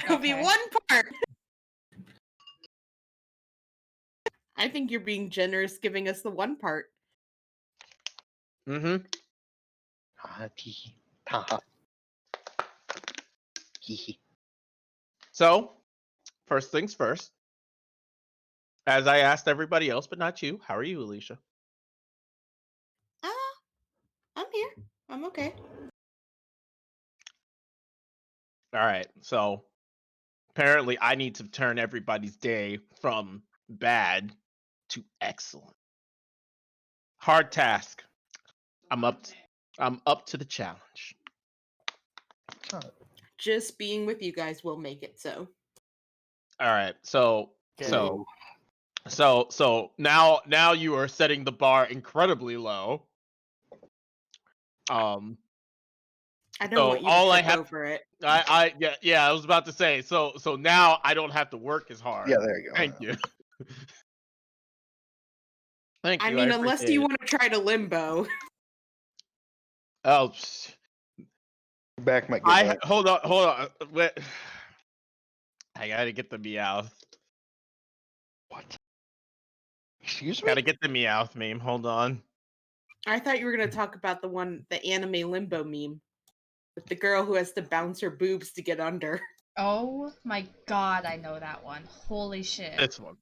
That'll be one part. I think you're being generous giving us the one part. Mm-hmm. So, first things first. As I asked everybody else, but not you, how are you, Alicia? I'm here. I'm okay. All right. So, apparently, I need to turn everybody's day from bad to excellent. Hard task. I'm up to the challenge. Just being with you guys will make it so. All right. So now you are setting the bar incredibly low. I don't want you to trip over it. I was about to say, so now I don't have to work as hard. Yeah, there you go. Thank you. Thank you. I mean, unless you want to try to limbo. Oh, back might get hold on. Wait. I gotta get the Meowth. What? Excuse me? Gotta get the Meowth meme. Hold on. I thought you were gonna talk about the anime limbo meme. With the girl who has to bounce her boobs to get under. Oh my god, I know that one. Holy shit. This one.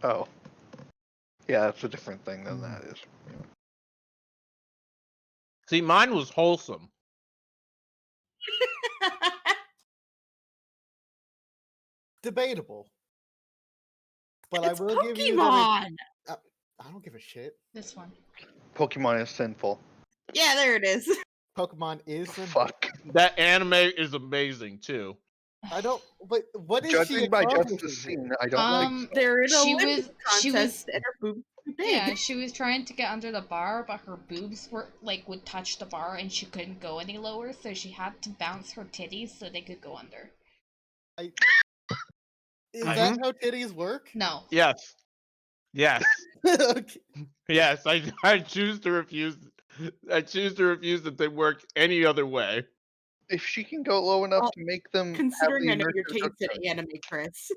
Oh. Yeah, that's a different thing than that is. Yeah. See, mine was wholesome. Debatable. But It's I will give you Pokemon! I don't give a shit. This one. Pokemon is sinful. Yeah, there it is. Pokemon is sinful. Fuck. That anime is amazing too. I don't. But what is Judging she by just accomplishing the here? scene, I don't think so. They're in a She limbo was- contest and her boobs are big. Yeah, she was trying to get under the bar, but her boobs were would touch the bar and she couldn't go any lower, so she had to bounce her titties so they could go under. Is that how titties work? No. Yes. Yes. Okay. Yes, I choose to refuse. I choose to refuse that they work any other way. If she can go low enough to make them Considering I have know the your inertia taste in anime, Chris.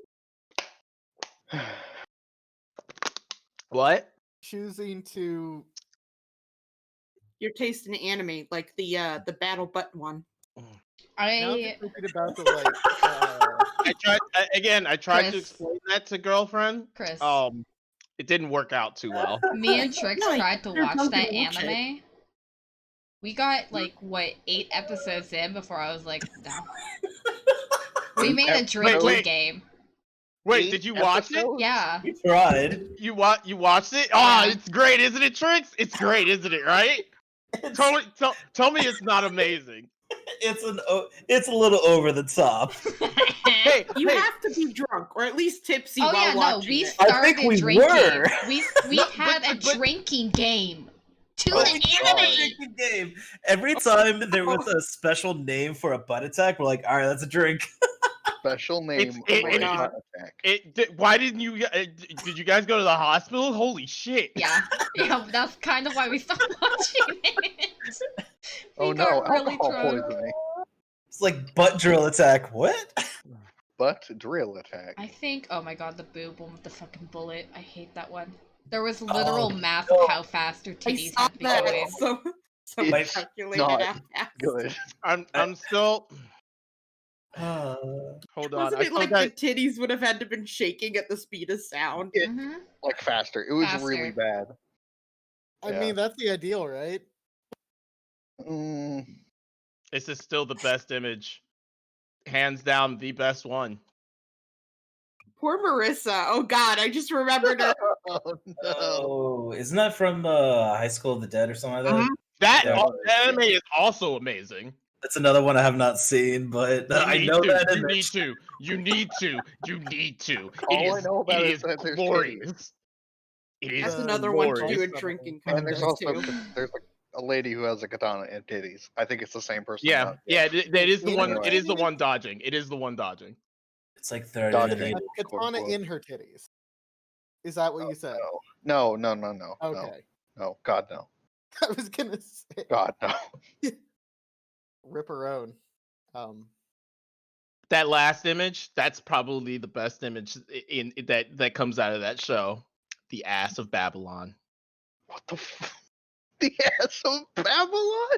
What? Choosing to Your taste in anime, like the battle butt one. now I'm I just thinking about the like I tried to Chris. explain that to girlfriend. Chris. It didn't work out too well. Me and Trix No, tried to you're watch pumping that bullshit. anime. We got 8 episodes in before I was like, no. We made a drinking wait. game. Wait, 8 did you watch it? episodes? Yeah. You tried. You watched it? Ah, Yeah. it's great, isn't it, Trix? It's great, isn't it? Right? Tell me it's not amazing. It's a little over the top. Hey, You have to be drunk, or at least tipsy Oh while yeah, no, watching we it. started I think we drinking. were. We had a drinking game to Oh, the anime. Game. Every time there was a special name for a butt attack, we're like, all right, that's a drink. Special name. Oh my for God. attack. why didn't you? Did you guys go to the hospital? Holy shit! Yeah, that's kind of why we stopped watching it. We Oh no, got really alcohol drunk. poisoning. It's like butt drill attack. What? Butt drill attack. I think. Oh my god, the boob one with the fucking bullet. I hate that one. There was literal math no. of how fast her I titties saw had to be that. going. So It's calculated not how fast. Good. I'm still. Uh, Hold on. Wasn't I it still like got. the titties would have had to been shaking at the speed of sound? Mm-hmm. Like faster. It was really Faster. bad. I Yeah. mean that's the ideal, right? This is still the best image, hands down, the best one. Poor Marissa. Oh God, I just remembered her. Oh no. oh, isn't that from High School of the Dead or something like that? That Yeah. anime is also amazing. That's another one I have not seen, but I know that. You need to. You need to. All I know about it is that there's glorious. It is That's another one to do a glorious. drinking And there's contest also too. there's like a lady who has a katana and titties. I think it's the same person. Yeah, that is the one. Anyway. It is the one dodging. It is the one dodging. It's like third Dodging. anime. A katana in her titties. Is that what you said? No. Okay. No. God no. I was gonna say God no. rip her own. That last image, that's probably the best image in that comes out of that show. The ass of Babylon. What the the ass of Babylon?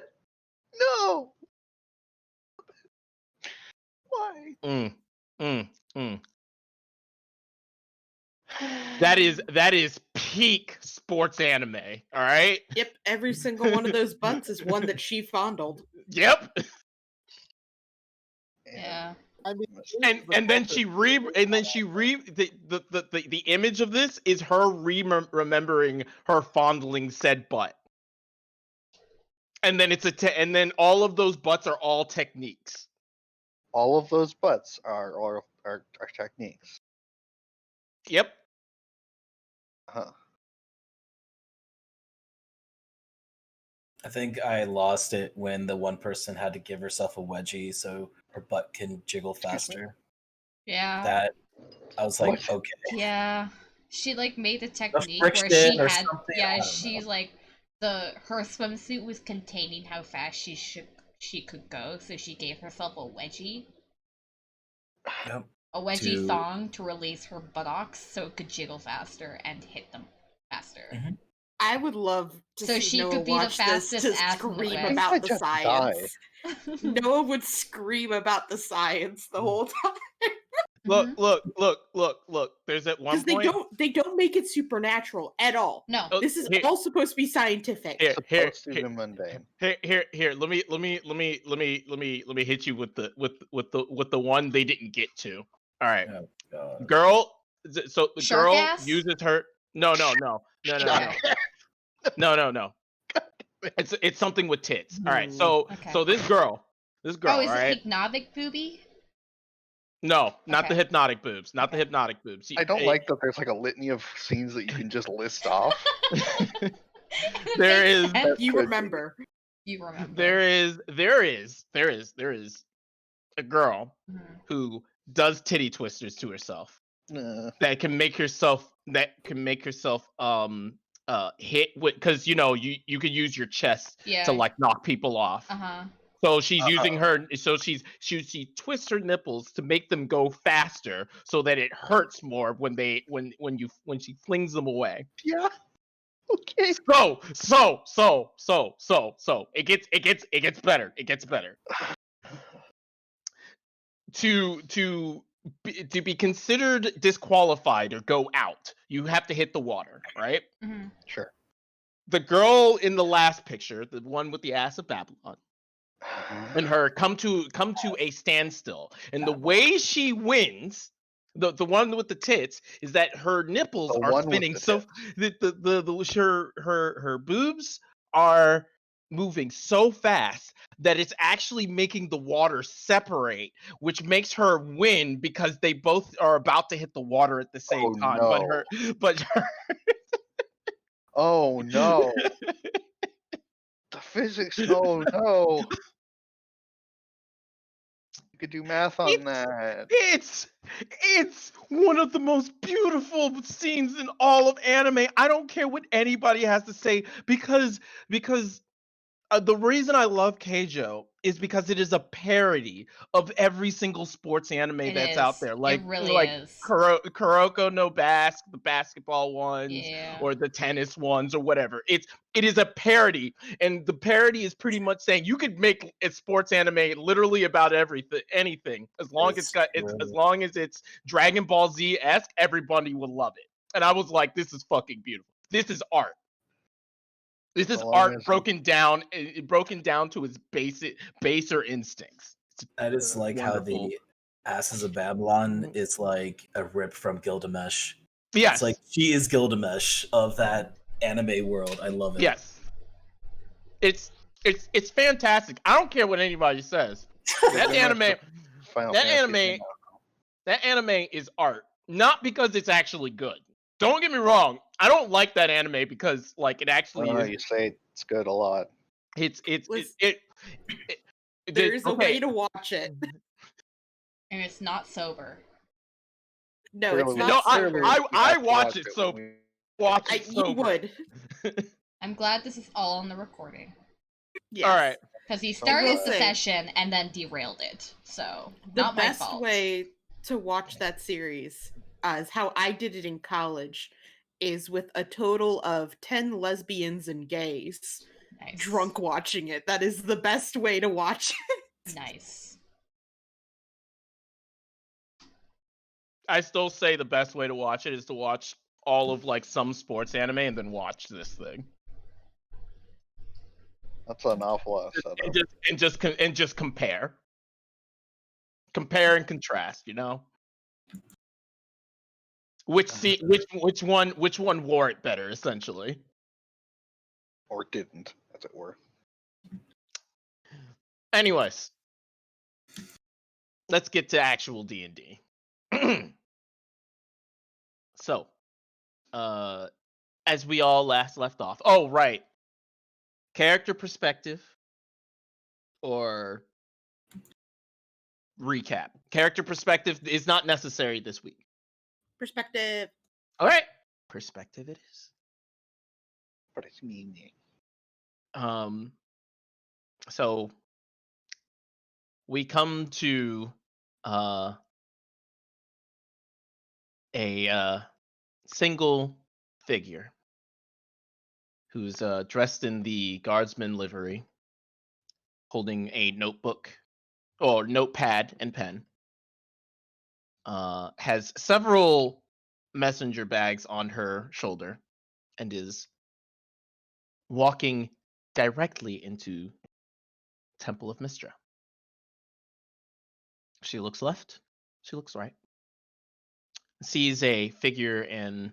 No. Why? Mm. That is peak sports anime. All right. Yep, every single one of those butts is one that she fondled. Yep. Yeah. I mean, And then the image of this is her remembering her fondling said butt. And then and then all of those butts are all techniques. All of those butts are techniques. Yep. Huh. I think I lost it when the one person had to give herself a wedgie so her butt can jiggle faster. Yeah. That I was like, What? okay. Yeah. She like made a technique where friction she or had something, I yeah, don't she's know. like her swimsuit was containing how fast she could go, so she gave herself a wedgie. Yep. A wedgie To- thong to release her buttocks so it could jiggle faster and hit them faster. Mhm. I would love to So see she Noah could be the watch this fastest to ass in the scream West. about I'd the just die. science. Noah would scream about the science the whole time Look. There's at one because point. they don't make it supernatural at all. No. Oh, This is here- all supposed to be scientific. Here. Supposed to be mundane. Here. Let me hit you with the one they didn't get to. All right, Oh, God. girl. So the Shark girl ass? uses her. No. It's something with tits. All right. So Okay. this girl. Oh, All is it right. hypnotic booby? No, not the Okay. hypnotic boobs. Not the Okay. hypnotic boobs. I don't like that there's like a litany of scenes that you can just list off. There Makes is- sense. You could be. remember. You remember. there is a girl Mhm. who does titty twisters to herself. Nah. That can make herself hit with, because you could use your chest Yeah. to like knock people off. Uh-huh. So she's using her, so she twists her nipples to make them go faster so that it hurts more when she flings them away. Yeah. Okay. So it gets better. It gets better. To be considered disqualified or go out, you have to hit the water, right? Mhm. Sure. The girl in the last picture, the one with the ass of Babylon, and her come to a standstill. And the way she wins, the one with the tits, is that her nipples The are one with spinning the so her boobs are moving so fast that it's actually making the water separate, which makes her win because they both are about to hit the water at the same Oh, time. no. But her Oh no. The physics. Oh no. You could do math on that. It's one of the most beautiful scenes in all of anime. I don't care what anybody has to say because the reason I love Keijo is because it is a parody of every single sports anime It that's is. out there. It really is. Kuroko no Basque, the basketball ones, Yeah. or the tennis ones, or whatever. It is a parody, and the parody is pretty much saying you could make a sports anime literally about anything, as long as as long as it's Dragon Ball Z-esque, everybody will love it. And I was like, this is fucking beautiful. This is art. This is So long art as broken down to its baser instincts. It's I just like how wonderful. the Asses of Babylon is like a rip from Gilgamesh. Yes. It's like she is Gilgamesh of that anime world. I love it. Yes. It's fantastic. I don't care what anybody says. That anime Final that Fantasy anime that anime is art, not because it's actually good. Don't get me wrong. I don't like that anime because like it actually is. You say it's good a lot. There's a way to watch it. And it's not sober. No, it's Clearly- not No, sober. I have to watch it when so we- watch it You sober. would. I'm glad this is all on the recording. Yes. All right. Because he I started will the say, session and then derailed it. So, the not my best fault. way to watch that series is how I did it in college, is with a total of 10 lesbians and gays Nice. drunk watching it. That is the best way to watch it. Nice. I still say the best way to watch it is to watch all of like some sports anime and then watch this thing. That's an awful lot of And setup. just compare. Compare and contrast, you know? Which one wore it better, essentially. Or didn't, as it were. Anyways, let's get to actual D&D. So, as we all last left off. Oh, right. Character perspective or recap. Character perspective is not necessary this week. Perspective. All right. Perspective it is. But it's mean. So we come to a single figure who's dressed in the guardsman livery, holding a notebook or notepad and pen. Has several messenger bags on her shoulder and is walking directly into Temple of Mystra. She looks left. She looks right. Sees a figure in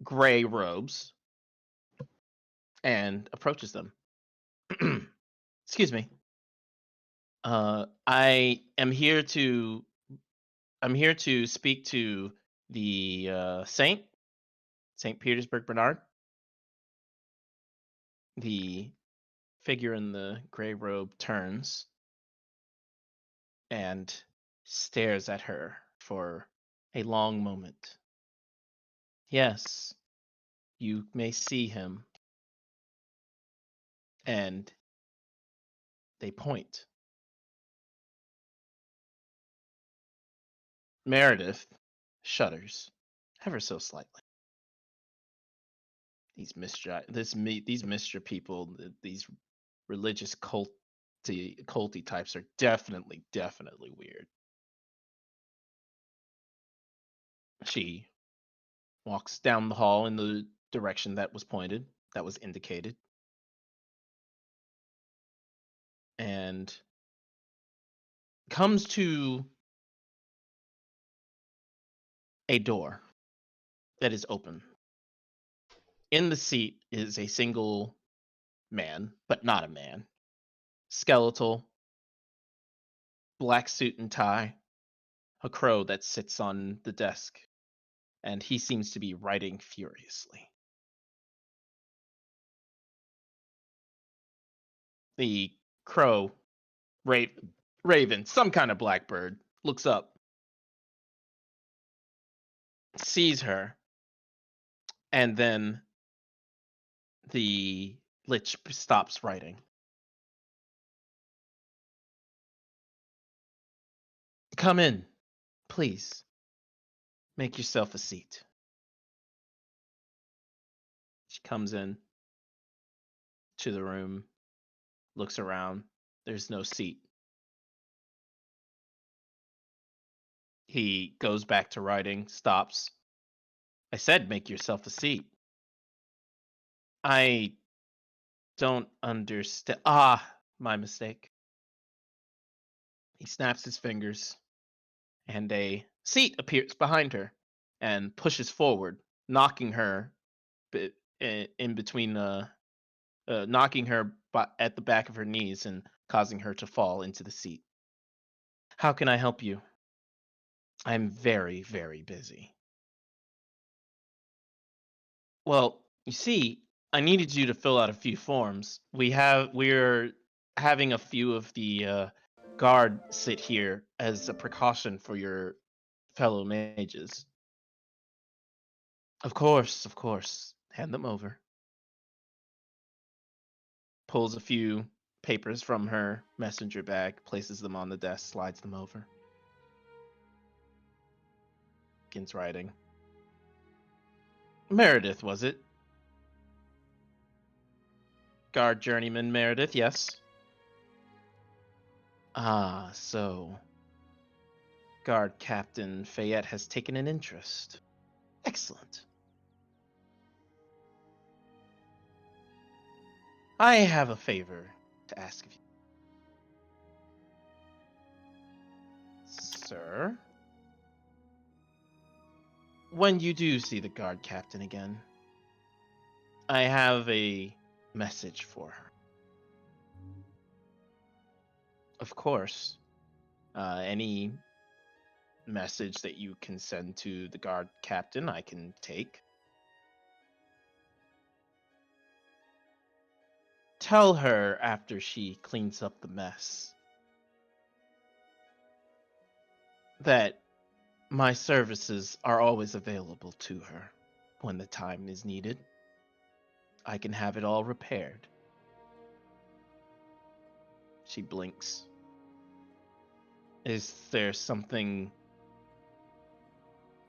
gray robes and approaches them. Excuse me. I am here to. I'm here to speak to the Saint Petersburg Bernard. The figure in the gray robe turns and stares at her for a long moment. Yes, you may see him. And they point. Meredith shudders ever so slightly. These Mistra people, these religious culty types are definitely weird. She walks down the hall in the direction that was indicated, and comes to a door that is open. In the seat is a single man, but not a man. Skeletal, black suit and tie, a crow that sits on the desk, and he seems to be writing furiously. The crow, raven, some kind of blackbird, looks up, sees her, and then the lich stops writing. Come in, please. Make yourself a seat. She comes in to the room, looks around. There's no seat. He goes back to writing, stops. I said make yourself a seat. I don't understand. Ah, my mistake. He snaps his fingers, and a seat appears behind her and pushes forward, knocking her in between, knocking her at the back of her knees and causing her to fall into the seat. How can I help you? I'm very, very busy. Well, you see, I needed you to fill out a few forms. We're having a few of the guard sit here as a precaution for your fellow mages. Of course. Hand them over. pulls a few papers from her messenger bag, places them on the desk, slides them over. Begins writing. Meredith, was it? Guard journeyman Meredith, yes. Ah, so Guard Captain Fayette has taken an interest. Excellent. I have a favor to ask of you. Sir? When you do see the Guard Captain again, I have a message for her. Of course, any message that you can send to the Guard Captain, I can take. Tell her after she cleans up the mess that my services are always available to her when the time is needed. I can have it all repaired. She blinks. Is there something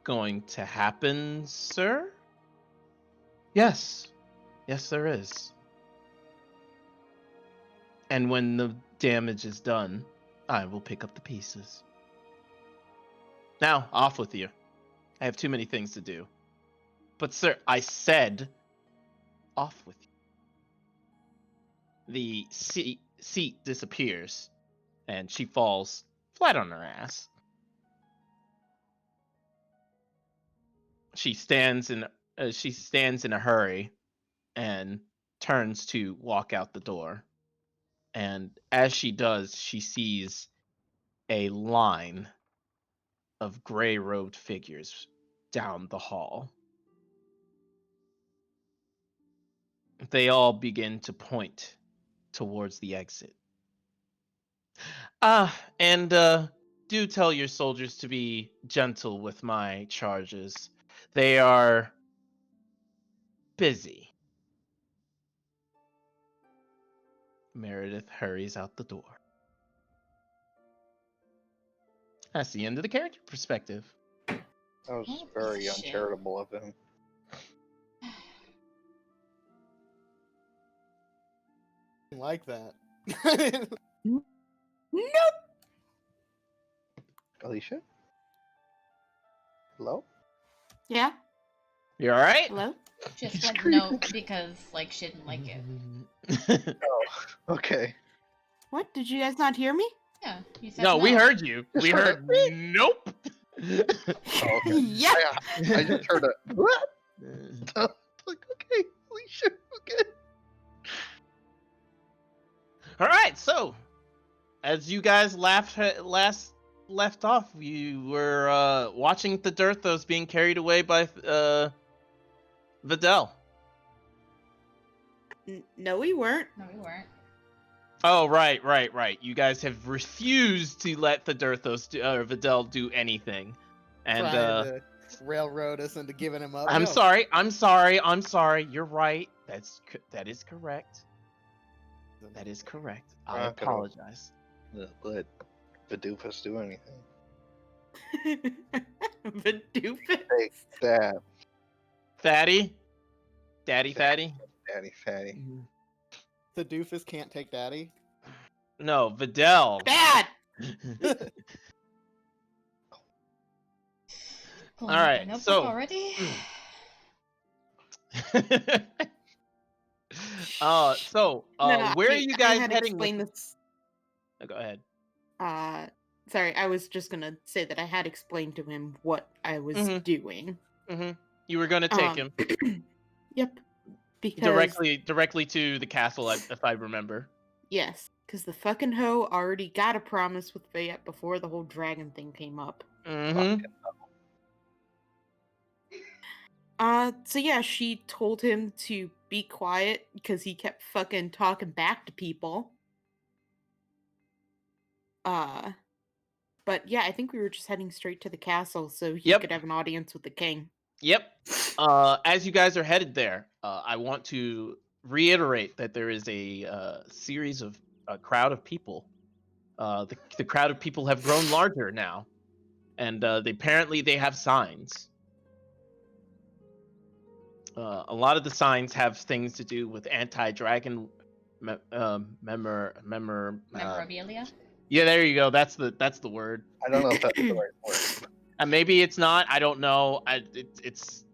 going to happen, sir? Yes. Yes, there is. And when the damage is done, I will pick up the pieces. Now, off with you. I have too many things to do. But, sir, I said off with you. The seat disappears, and she falls flat on her ass. She stands in a hurry and turns to walk out the door. And as she does, she sees a line of gray-robed figures down the hall. They all begin to point towards the exit. And do tell your soldiers to be gentle with my charges. They are busy. Meredith hurries out the door. That's the end of the character perspective. That was Oh, very piece of shit. uncharitable of him. Like that. Nope. Alicia? Hello? Yeah. You all right? Hello. Just went no because like she didn't like it. Oh, okay. What? Did you guys not hear me? Yeah, you said No, we heard you. Just We heard heard nope. Oh, okay. Yeah. I just heard a what? Like, okay, Alicia, okay. All right, so as you guys last left off, you were watching the Dirthos being carried away by Videl. No, we weren't. No, we weren't. Oh, right. You guys have refused to let the Dirthos or Videl do anything, and Trying to railroad us into giving him up. I'm No. sorry. You're right. That is correct. That is correct. I Not gonna- apologize. Let the doofus do anything. The doofus. Take that, Fatty, Daddy Fatty. daddy fatty. The doofus can't take daddy. No, Videl. Bad. All right, so- already. So No, where are I- you I guys had heading? explained With... this. Oh, go ahead. Sorry, I was just gonna say that I had explained to him what I was Mhm. doing. You were gonna take him Yep. Because directly to the castle, if I remember. yes, because the fucking hoe already got a promise with Fayette before the whole dragon thing came up. Mm-hmm. So yeah, she told him to be quiet because he kept fucking talking back to people. But yeah, I think we were just heading straight to the castle so he Yep. could have an audience with the king. Yep. As you guys are headed there, I want to reiterate that there is a series of a crowd of people. The crowd of people have grown larger now, and they have signs. A lot of the signs have things to do with anti-dragon Memorabilia. yeah, there you go. That's the word. I don't know if that's the right word. And maybe it's not. I don't know. It's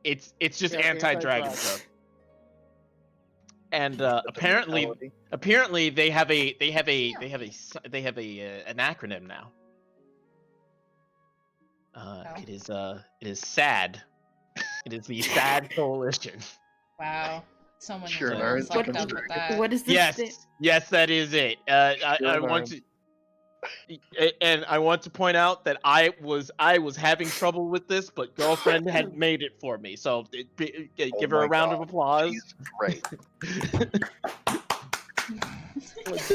just Yeah, anti-dragon anti-dragon. stuff. And The apparently they have an acronym now. It is SAD. It is the SAD Coalition. Wow. Someone Sure, really Aaron, fucked what up is with it? that. What is this? Yes, that is it. I want to, and I want to point out that I was having trouble with this, but girlfriend had made it for me. So give her my a round of God. applause. She's great.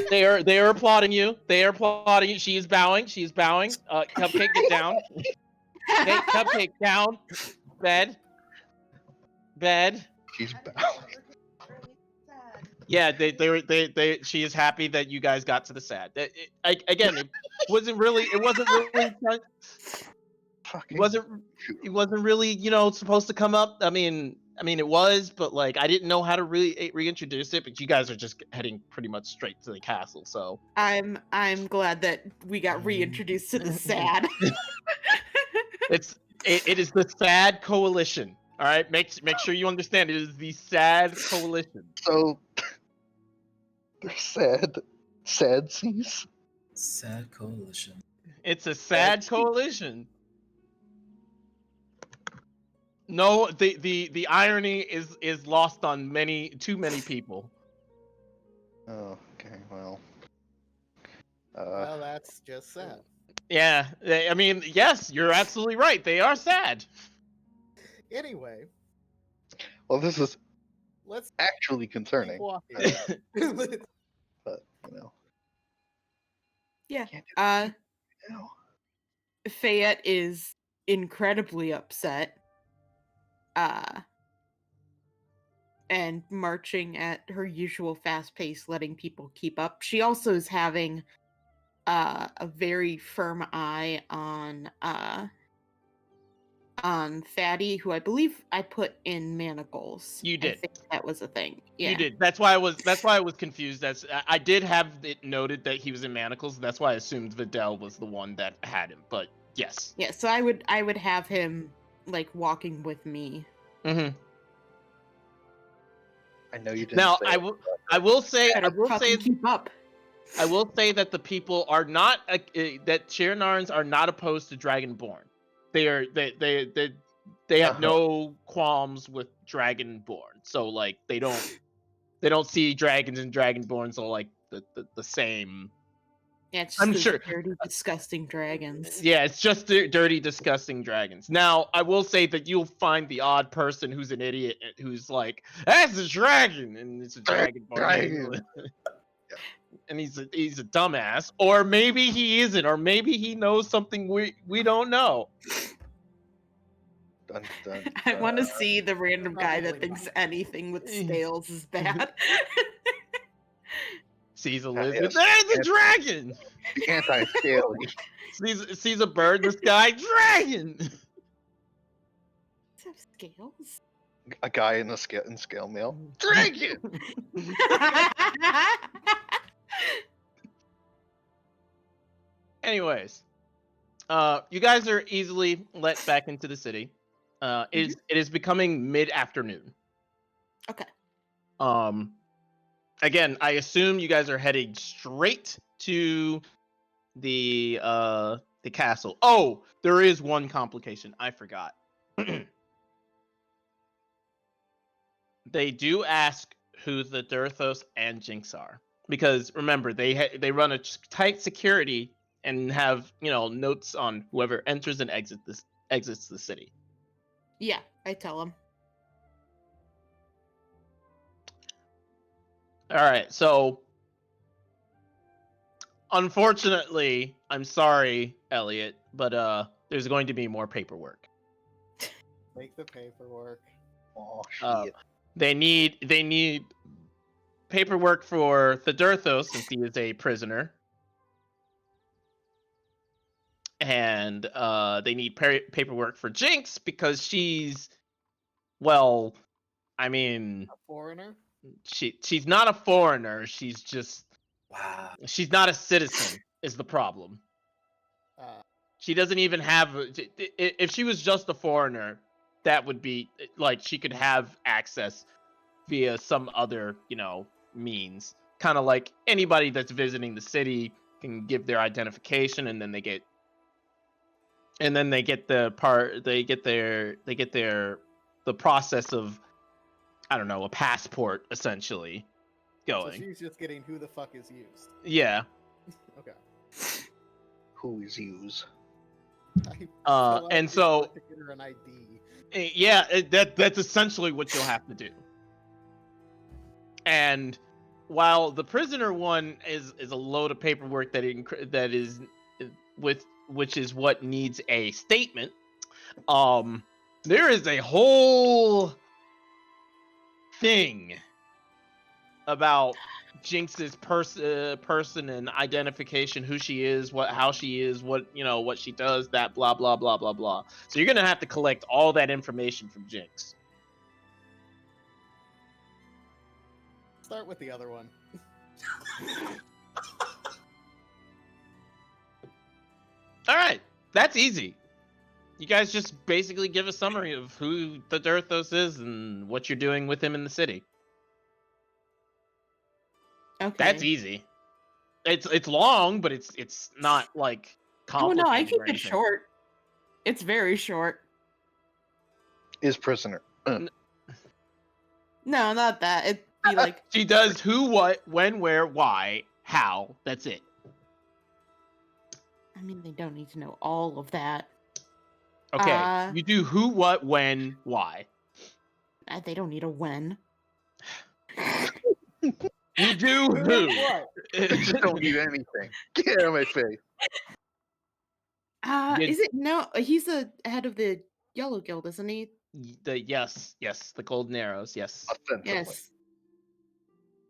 They are applauding you. They are applauding you. She is bowing. She is bowing. Cupcake, get down. Hey, Cupcake, down. Bed. She's bowing. Yeah, she is happy that you guys got to the sad. Again, it wasn't really it wasn't really, supposed to come up. I mean it was, but like I didn't know how to really reintroduce it, but you guys are just heading pretty much straight to the castle, so I'm glad that we got reintroduced to the sad. it is the sad coalition. All right, make sure you understand it is the sad coalition. So they're sadsies. Sad coalition. It's a sad coalition. No, the irony is lost on too many people. Oh, okay, well. Well, that's just sad. Yeah, I mean, yes, you're absolutely right. They are sad. Anyway, Well, this is let's actually keep concerning. walking. But, Yeah. can't do it now. Fayette is incredibly upset. And marching at her usual fast pace, letting people keep up. She also is having a very firm eye on Fatty, who I believe I put in manacles. You did. I think that was a thing. Yeah. You did. That's why I was confused. I did have it noted that he was in manacles. That's why I assumed Videl was the one that had him. But yes. Yeah. So I would have him like walking with me. Mm-hmm. I know you didn't. Now say I will say Keep up. I will say that the people are not that Shirnarns are not opposed to Dragonborn. They have no qualms with Dragonborn. So like they don't see dragons and Dragonborns so like the same. Yeah, it's I'm just sure. dirty, disgusting dragons. Yeah, it's just dirty, disgusting dragons. Now, I will say that you'll find the odd person who's an idiot who's like, "That's a dragon," and it's a dragonborn. Dragon. And he's a dumbass, or maybe he isn't, or maybe he knows something we don't know. Dun, dun, I want to dun. see the random guy that Probably thinks not. anything with scales is bad. Sees a Yeah, lizard. yes. There's a dragon. The anti-scaly. Sees a bird in the sky. Dragon. Does it have scales? A guy in scale mail. Dragon. Anyways, you guys are easily let back into the city. It is becoming mid-afternoon. Okay. Again, I assume you guys are heading straight to the castle. Oh, there is one complication. I forgot. They do ask who the Durthos and Jinx are, because remember they run a tight security and have notes on whoever enters and exits the city. Yeah, I tell him. All right, so unfortunately, I'm sorry, Elliot, but there's going to be more paperwork. Make the paperwork. Oh shit. They need paperwork for Thedurthos since he is a prisoner. And they need paperwork for Jinx because she's, well, I mean, A foreigner? she's not a foreigner. She's just, Wow. she's not a citizen is the problem. She doesn't even have, if she was just a foreigner, that would be like she could have access via some other, means. Kind of like anybody that's visiting the city can give their identification, and then they get the process of, I don't know, a passport essentially So going. she's just getting who the fuck is used. Yeah. Okay. Who is used? I feel like And we so have to get her an ID. yeah, that's essentially what you'll have to do. And while the prisoner one is a load of paperwork that is which is what needs a statement, there is a whole thing about Jinx's person and identification, who she is, how she is, what she does, that blah blah blah blah blah. So you're gonna have to collect all that information from Jinx. Start with the other one. All right, that's easy. You guys just basically give a summary of who Thedurthos is and what you're doing with him in the city. Okay. That's easy. It's long, but it's not like Oh complicated. no, I keep or it anything. short. It's very short. Is prisoner. No, not that. It'd be like She does who, what, when, where, why, how. That's it. I mean, they don't need to know all of that. Okay. You do who, what, when, why. They don't need a when. You do who. What? Just don't need anything. Get out of my face. Is it no? He's the head of the Yellow Guild, isn't he? Yes, the Golden Arrows, yes. Ostensibly. Yes.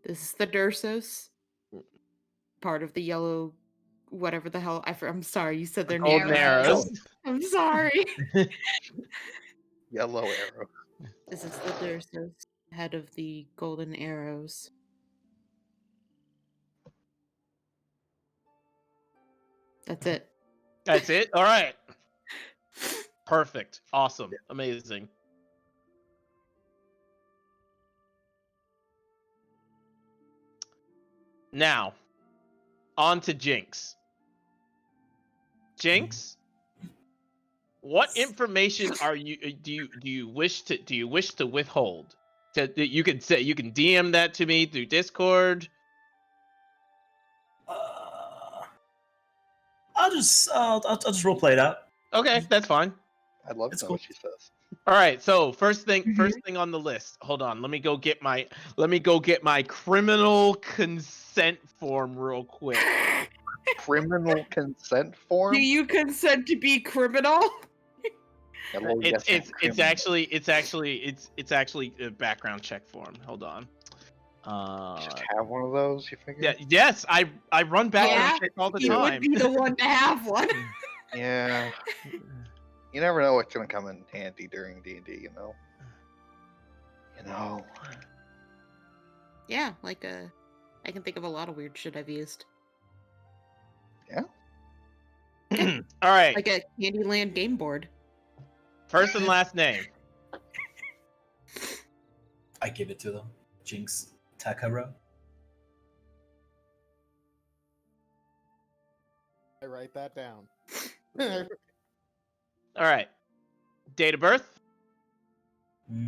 This is the Dursos, part of the Yellow, whatever the hell. I'm sorry, you said their name. Golden Arrows. I'm sorry. Yellow arrow. This is the Dursos, head of the Golden Arrows. That's it. That's it? All right. Perfect. Awesome. Amazing. Now, on to Jinx. Jinx, what information do you wish to withhold? You can DM that to me through Discord. I'll just roleplay it out. Okay, that's fine. I'd love to know what she says. All right, so first thing on the list. Hold on, let me go get my criminal consent form real quick. Criminal consent form? Do you consent to be criminal? Hello, yes, I'm It's criminal. actually a background check form. Hold on. Just have one of those, you figure? Yeah, yes, I run background check all the You would time. be the one to have one. Yeah. You never know what's gonna come in handy during D&D, you know? Yeah, like I can think of a lot of weird shit I've used. Yeah? All right. Like a Candyland game board. First and last name. I give it to them. Jinx Takaro. I write that down. All right. Date of birth?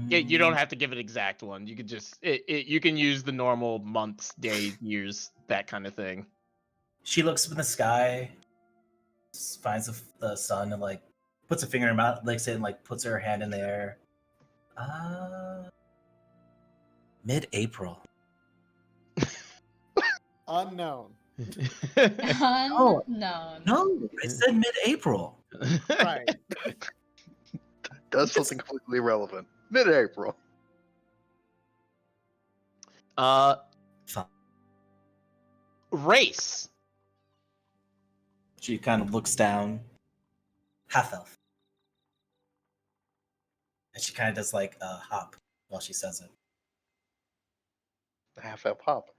Yeah, you don't Mm, have to give an exact one. You could just you can use the normal months, days, years, that kind of thing. She looks up in the sky, finds the sun, and like puts a finger in her mouth, like saying, like puts her hand in the air. Mid-April. Unknown. Oh. Unknown. No, it said mid-April. Right. Does something completely irrelevant. Mid-April. Uh, Fine. race. She kind of looks down. Half elf. And she kind of does like a hop while she says it. Half elf hop.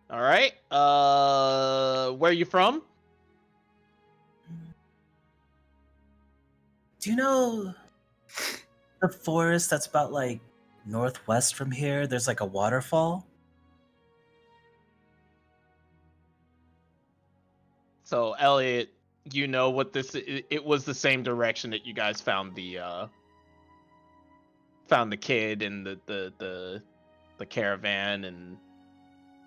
All right. Where are you from? Do you know the forest that's about like northwest from here? There's like a waterfall. So Elliot, you know what this? It was the same direction that you guys found the kid and the caravan and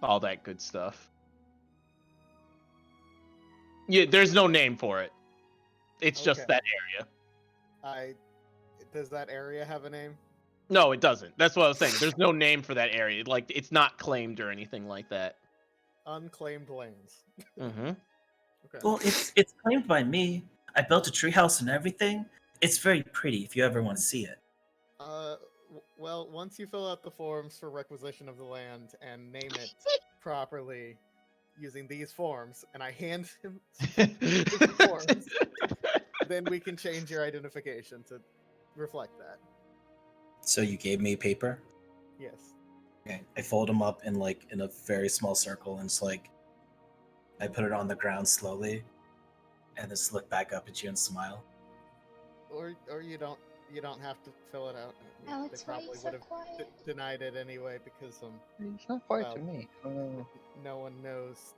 all that good stuff. Yeah, there's no name for it. It's just Okay. that area. Does that area have a name? No, it doesn't. That's what I was saying. There's no name for that area. Like it's not claimed or anything like that. Unclaimed lands. Mm-hmm. Okay. Well, it's claimed by me. I built a treehouse and everything. It's very pretty if you ever want to see it. Well, once you fill out the forms for requisition of the land and name it properly using these forms, and I hand him the forms, then we can change your identification to reflect that. So you gave me paper? Yes. Okay. I fold them up in a very small circle and it's like I put it on the ground slowly and just look back up at you and smile. Or you don't have to fill it out. Alex, They why are you probably so would have quiet? denied it anyway because It's not quiet to Well, me. no one knows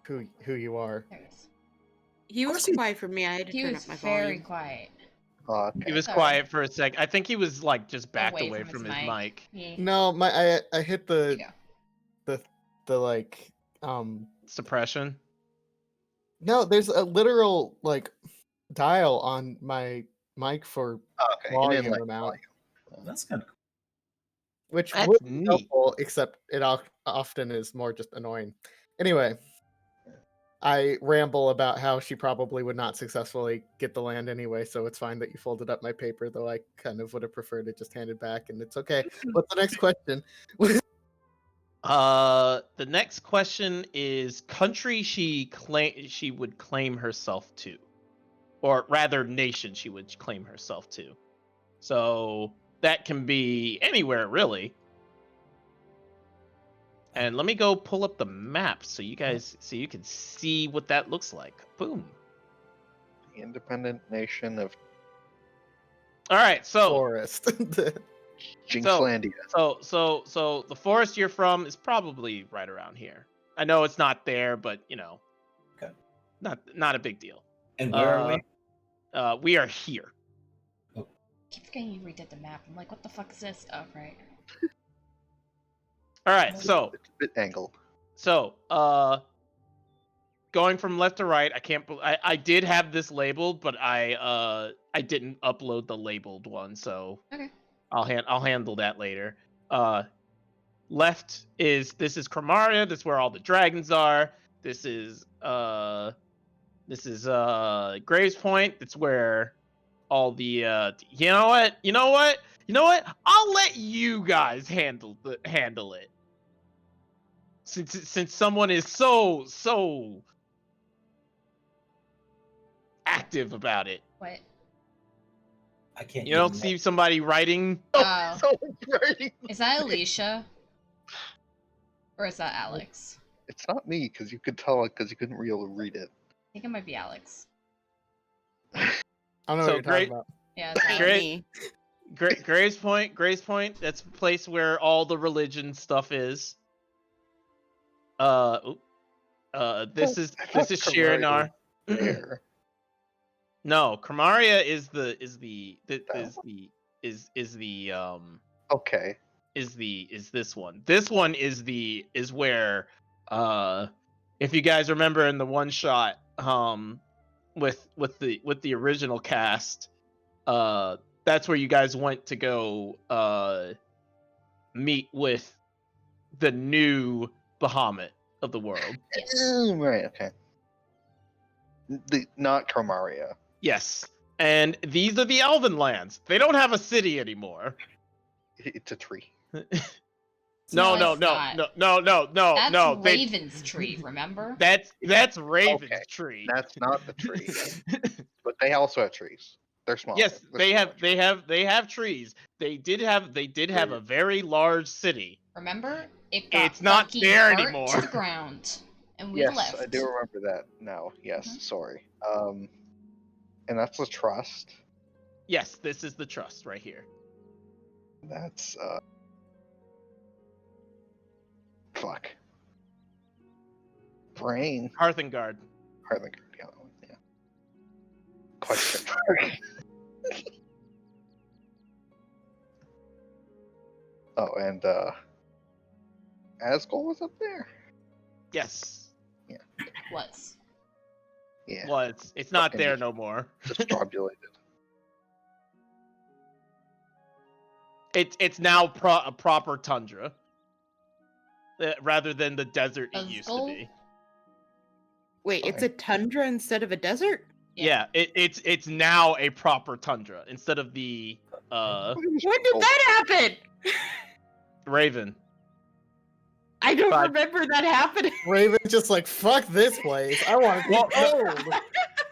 who you are. There it is. He was course he- quiet for me. I had to He turn was up my very volume. quiet. Okay. He was Sorry. quiet for a sec. I think he was like just backed away his from his mic. Yeah. No, I hit There you the go. like Suppression. no, there's a literal like dial on my mic for Okay. You didn't volume like amount, volume. That's kind of cool. which That's would be neat. helpful, except it often is more just annoying. Anyway, I ramble about how she probably would not successfully get the land anyway, so it's fine that you folded up my paper, though I kind of would have preferred it just handed back, and it's okay. What's the next question? The next question is country she would claim herself to, or rather nation she would claim herself to. So that can be anywhere really. And let me go pull up the map so you can see what that looks like. Boom. The independent nation of All right, so Forest. Jinxlandia. so the forest you're from is probably right around here. I know it's not there, but Okay. not a big deal. And where are we? We are here. Keep forgetting you redid the map. I'm like, what the fuck is this? Oh, right. All right, so It's a bit angled. going from left to right, I did have this labeled, but I didn't upload the labeled one, so Okay. I'll handle that later. Left is Chromaria. This is where all the dragons are. This is Graves Point. That's where all the you know what? I'll let you guys handle it. Since someone is so active about it. What? I can't. You don't even- see somebody writing. Oh. So right. Is that Alicia? Or is that Alex? It's not me because you could tell it because you couldn't really read it. I think it might be Alex. I don't know So what you're great. talking about. Yeah, it's Ain't Alex. me. Graves Point. That's a place where all the religion stuff is. This is I thought Chromaria Shirinar. There. No, Chromaria is the Okay. is this one. This one is where if you guys remember in the one shot with the original cast, that's where you guys went to go meet with the new Bahamut of the world. Yes. Right. Okay. Not Chromaria. Yes. And these are the Elven lands. They don't have a city anymore. It's a tree. No, No, no, it's no, not. no, no, no, no, That's no. Raven's tree, remember? That's Raven's Okay, tree. That's not the tree. But they also have trees. They're small. Yes, They're they smaller have they have they have trees. They did have a very large city. Remember? It got It's not fucking there burnt anymore. to the ground. And we Yes, left. I do remember that now. Yes, Mhm. sorry. And that's the trust. Yes, this is the trust right here. That's fuck. Brain. Hearthengard. Hardly. Yeah. Question mark. Oh, and Asgol was up there. Yes. Was. Yeah. Well, it's not Fucking there no more. Distrobulated. It's now a proper tundra, rather than the desert it used to Asgol? be. Wait, it's a tundra instead of a desert? Yeah, it's now a proper tundra instead of the When did that happen? Raven. I don't But- remember that happening. Raven's just like, fuck this place. I want to be Well, cold.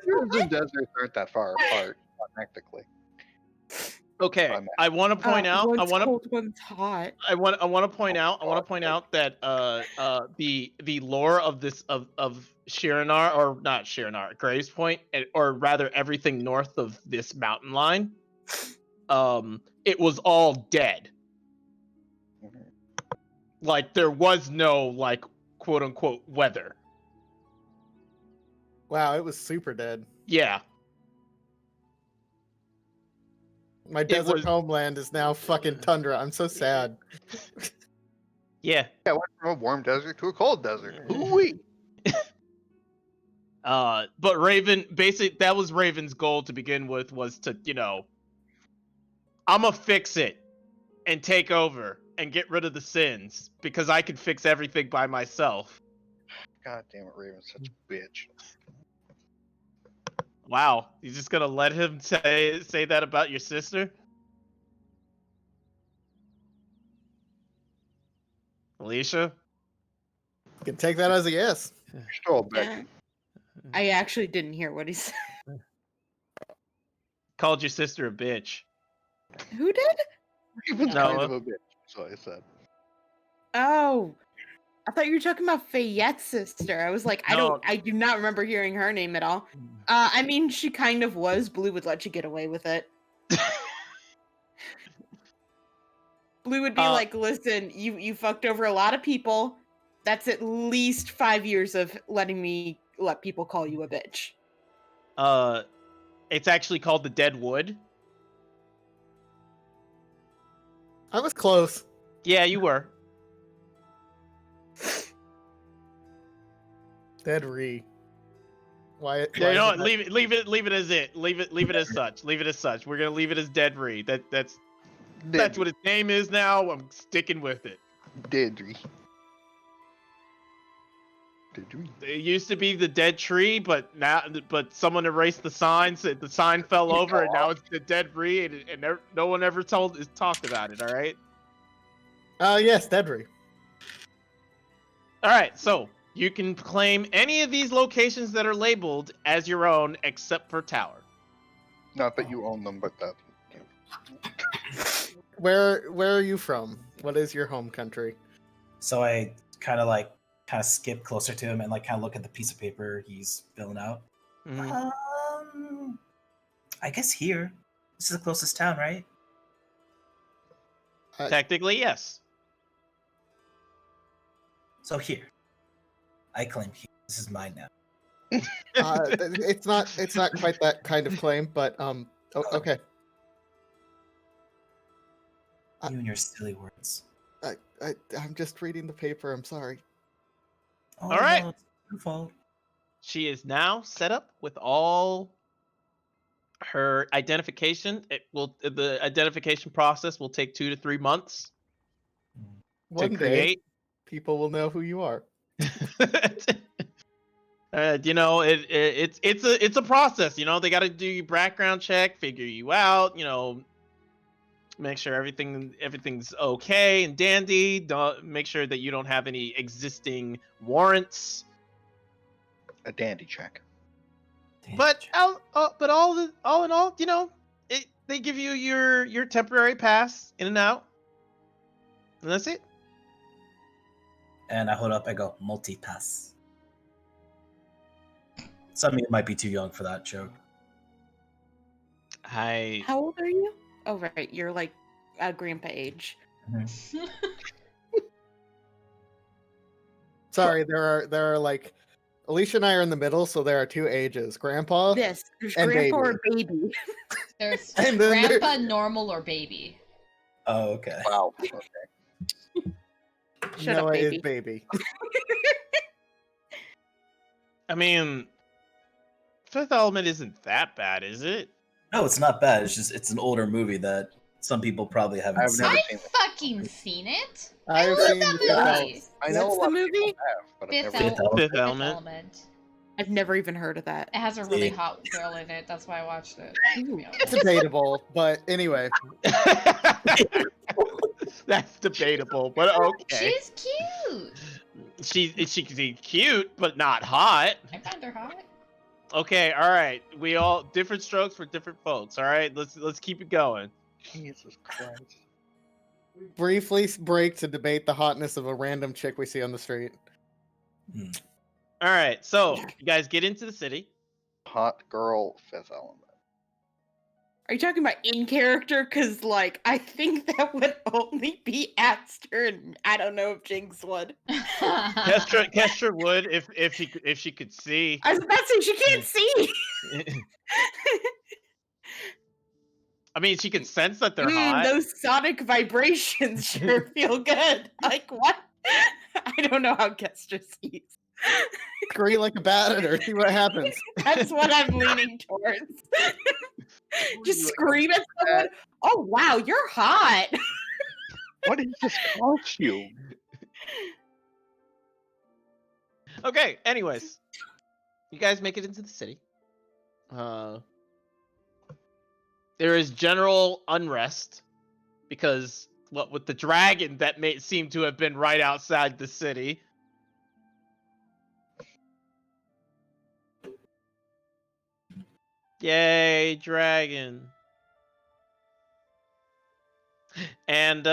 Rivers and deserts aren't that far apart, technically. Okay, I'm- I want to point out. I One's want to. cold, one's hot. I want to point out. I want to point out that the lore of this of Shiranar, or not Shiranar, Graves Point, or rather everything north of this mountain line, it was all dead. Mhm. Like there was no like quote unquote weather. Wow, it was super dead. Yeah. My desert was- homeland is now fucking tundra. I'm so sad. Yeah. Yeah, went from a warm desert to a cold desert. Ooh-wee. But Raven, that was Raven's goal to begin with, was to, I'ma fix it and take over and get rid of the sins because I can fix everything by myself. God damn it, Raven's such a bitch. Wow, you just gonna let him say that about your sister? Alicia? You can take that as a yes. You're still a bitch. I actually didn't hear what he said. Called your sister a bitch. Who did? Raven's No. kind of a bitch. That's what I said. Oh, I thought you were talking about Fayette's sister. I was like, No. I do not remember hearing her name at all. I mean, she kind of was. Blue would let you get away with it. Blue would be like, listen, you fucked over a lot of people. That's at least 5 years of letting me let people call you a bitch. It's actually called the Dead Wood. I was close. Yeah, you were. Dead Re. Why? Yeah, why you know is what? it Leave it as it. Leave it as such. Leave it as such. We're gonna leave it as Dead Re. That's what its name is now. I'm sticking with it. Didry. It used to be the Dead Tree, but someone erased the sign, so the sign fell over, and now it's the Dead Re, and no one ever talked about it. All right. Yes, Dead Re. All right. So you can claim any of these locations that are labeled as your own, except for Tower. Not that you own them, but that. Where are you from? What is your home country? So I kind of skip closer to him and kind of look at the piece of paper he's filling out. I guess here. This is the closest town, right? Technically, yes. So here. I claim here. This is mine now. It's not quite that kind of claim, but okay. You and your silly words. I'm just reading the paper. I'm sorry. Oh, All right. no, it's your fault. She is now set up with all her identification. The identification process will take 2 to 3 months One to day, create. people will know who you are. You know, it's a process. You know, they got to do your background check, figure you out. You know, make sure everything's okay and dandy. Don't make sure that you don't have any existing warrants. A dandy check. But all in all, you know, they give you your temporary pass in and out, and that's it. And I hold up, I go, multi-pass. Some of you might be too young for that joke. How old are you? Oh, right. You're like grandpa age. Sorry, there are like Alicia and I are in the middle, so there are two ages: grandpa Yes, there's and grandpa baby. or baby. There's And then there- grandpa, normal, or baby. Oh, okay. Wow. Okay. Shut Noah up, is baby. baby. I mean, Fifth Element isn't that bad, is it? No, it's not bad. It's just it's an older movie that some people probably haven't I've seen. never I've seen it. fucking seen it. I've love seen that Fifth movie. Element. I know What's a lot the of people movie? have, but I've Fifth, never Fifth seen Element. Fifth Element. Element. I've never even heard of that. It has a really See. hot girl in it. That's why I watched it. Ooh. It's debatable, but anyway. That's debatable, but okay. She's cute. She's cute, but not hot. I find her hot. Okay, all right. We all different strokes for different folks. All right, let's keep it going. Jesus Christ. Briefly break to debate the hotness of a random chick we see on the street. All right, so you guys get into the city. Hot girl, Fifth Element. Are you talking about in character? Because, like, I think that would only be Aster, and I don't know if Jinx would. Kestra would if she could see. I was about to say, she can't see! I mean, she can sense that they're hot. Those sonic vibrations sure feel good. Like, what? I don't know how Kestra sees. Scream like a bat at her, see what happens. That's what I'm leaning towards. Just scream at someone. Oh, wow, you're hot. What is this costume? Okay, anyways. You guys make it into the city. There is general unrest because what with the dragon that may seem to have been right outside the city. Yay, dragon. And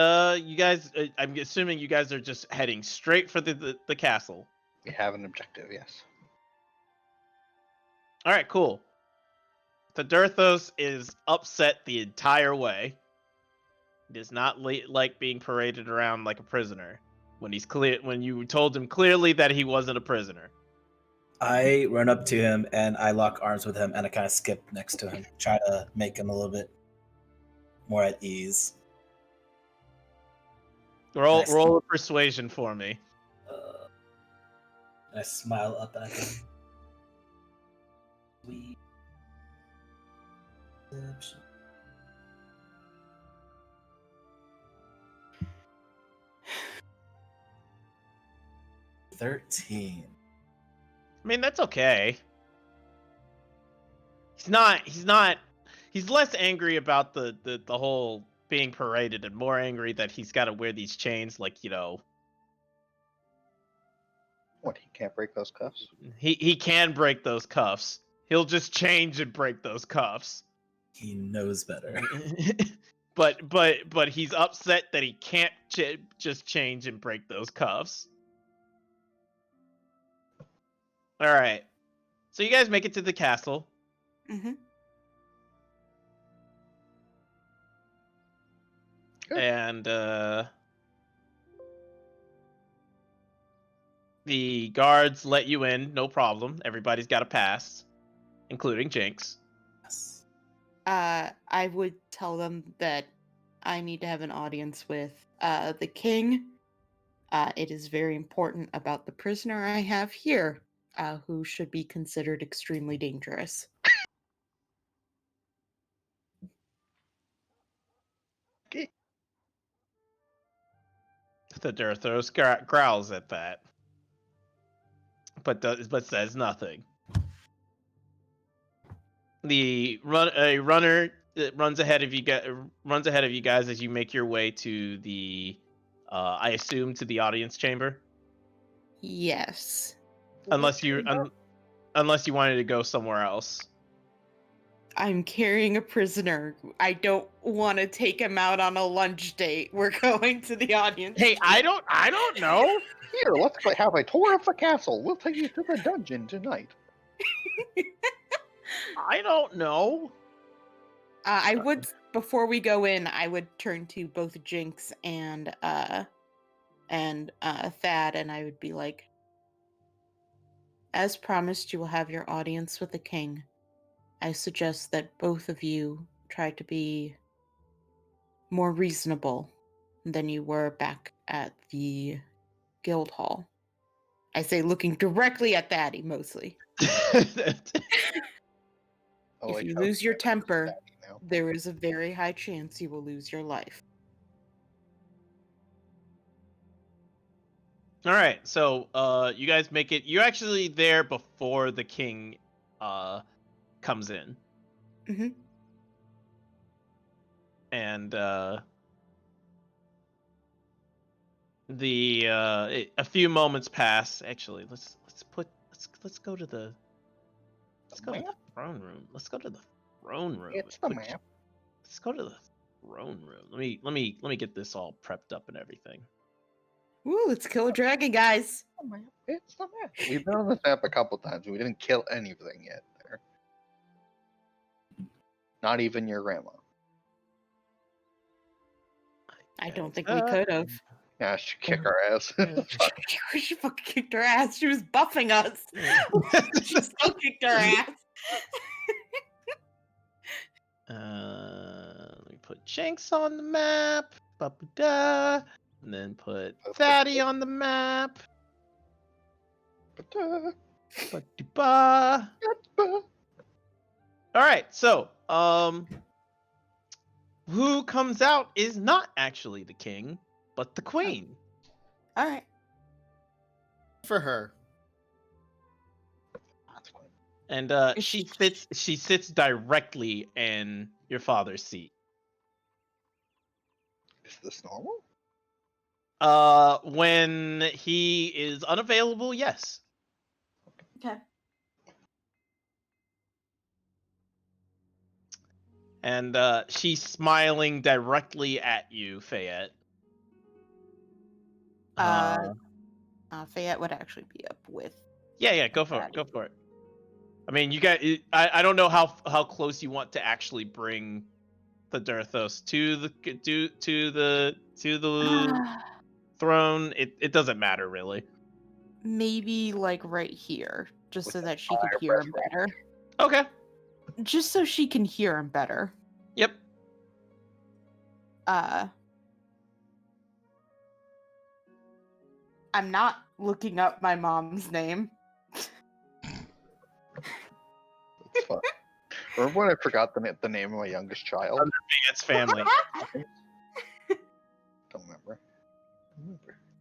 you guys I'm assuming you guys are just heading straight for the castle. We have an objective, yes. All right, cool. Tadurthos is upset the entire way. He does not like being paraded around like a prisoner when you told him clearly that he wasn't a prisoner. I run up to him and I lock arms with him and I kind of skip next to him, try to make him a little bit more at ease. Roll a persuasion for me. And I smile up at him. Sweet. 13. I mean, that's okay. He's less angry about the whole being paraded and more angry that he's got to wear these chains, like, you know. What, he can't break those cuffs? He can break those cuffs. He'll just change and break those cuffs. He knows better. but he's upset that he can't just change and break those cuffs. All right. So you guys make it to the castle. Mm-hmm. Good. And the guards let you in, no problem. Everybody's got a pass, including Jinx. Yes. I would tell them that I need to have an audience with the king. It is very important about the prisoner I have here, who should be considered extremely dangerous. Okay. The Durthos growls at that. but says nothing. A runner runs ahead of you guys as you make your way to the I assume to the audience chamber, Yes. unless you wanted to go somewhere else. I'm carrying a prisoner. I don't want to take him out on a lunch date. We're going to the audience. Hey, I don't know. Here, let's have a tour of the castle. We'll take you to the dungeon tonight. I don't know. I would, before we go in, I would turn to both Jinx and Thad, and I would be like, as promised, you will have your audience with the king. I suggest that both of you try to be more reasonable than you were back at the guild hall. I say looking directly at Thaddy mostly. I If like you how lose your Thad is temper, Daddy now. there is a very high chance you will lose your life. All right, so you guys make it. You're actually there before the king comes in, Mm-hmm. and a few moments pass. Actually, let's go to the map? throne room. Let's go to the throne room. It's the map. Let's go to the throne room. Let me get this all prepped up and everything. Woo, let's kill a dragon, guys. The map. It's the map. We've been on this map a couple times. We didn't kill anything yet. There. Not even your grandma. I don't think we could have. Yeah, she kicked our ass. She fucking kicked her ass. She was buffing us. She still kicked her ass. Let me put Jinx on the map. Ba-ba-da. And then put Thaddy on the map. Ba-da-ba. All right, so who comes out is not actually the king, but the queen. All right. For her. And she sits directly in your father's seat. Is this normal? When he is unavailable, yes. Okay. And she's smiling directly at you, Fayette. Fayette would actually be up with. Yeah, go for it. Go for it. I mean, you got. I don't know how close you want to actually bring the Durthos to the throne. It doesn't matter really. Maybe like right here, just With so the that she could fire hear him breath better. Okay. Just so she can hear him better. Yep. I'm not looking up my mom's name. It's fun. Remember when I forgot the name of my youngest child? Fayette's family. Don't remember.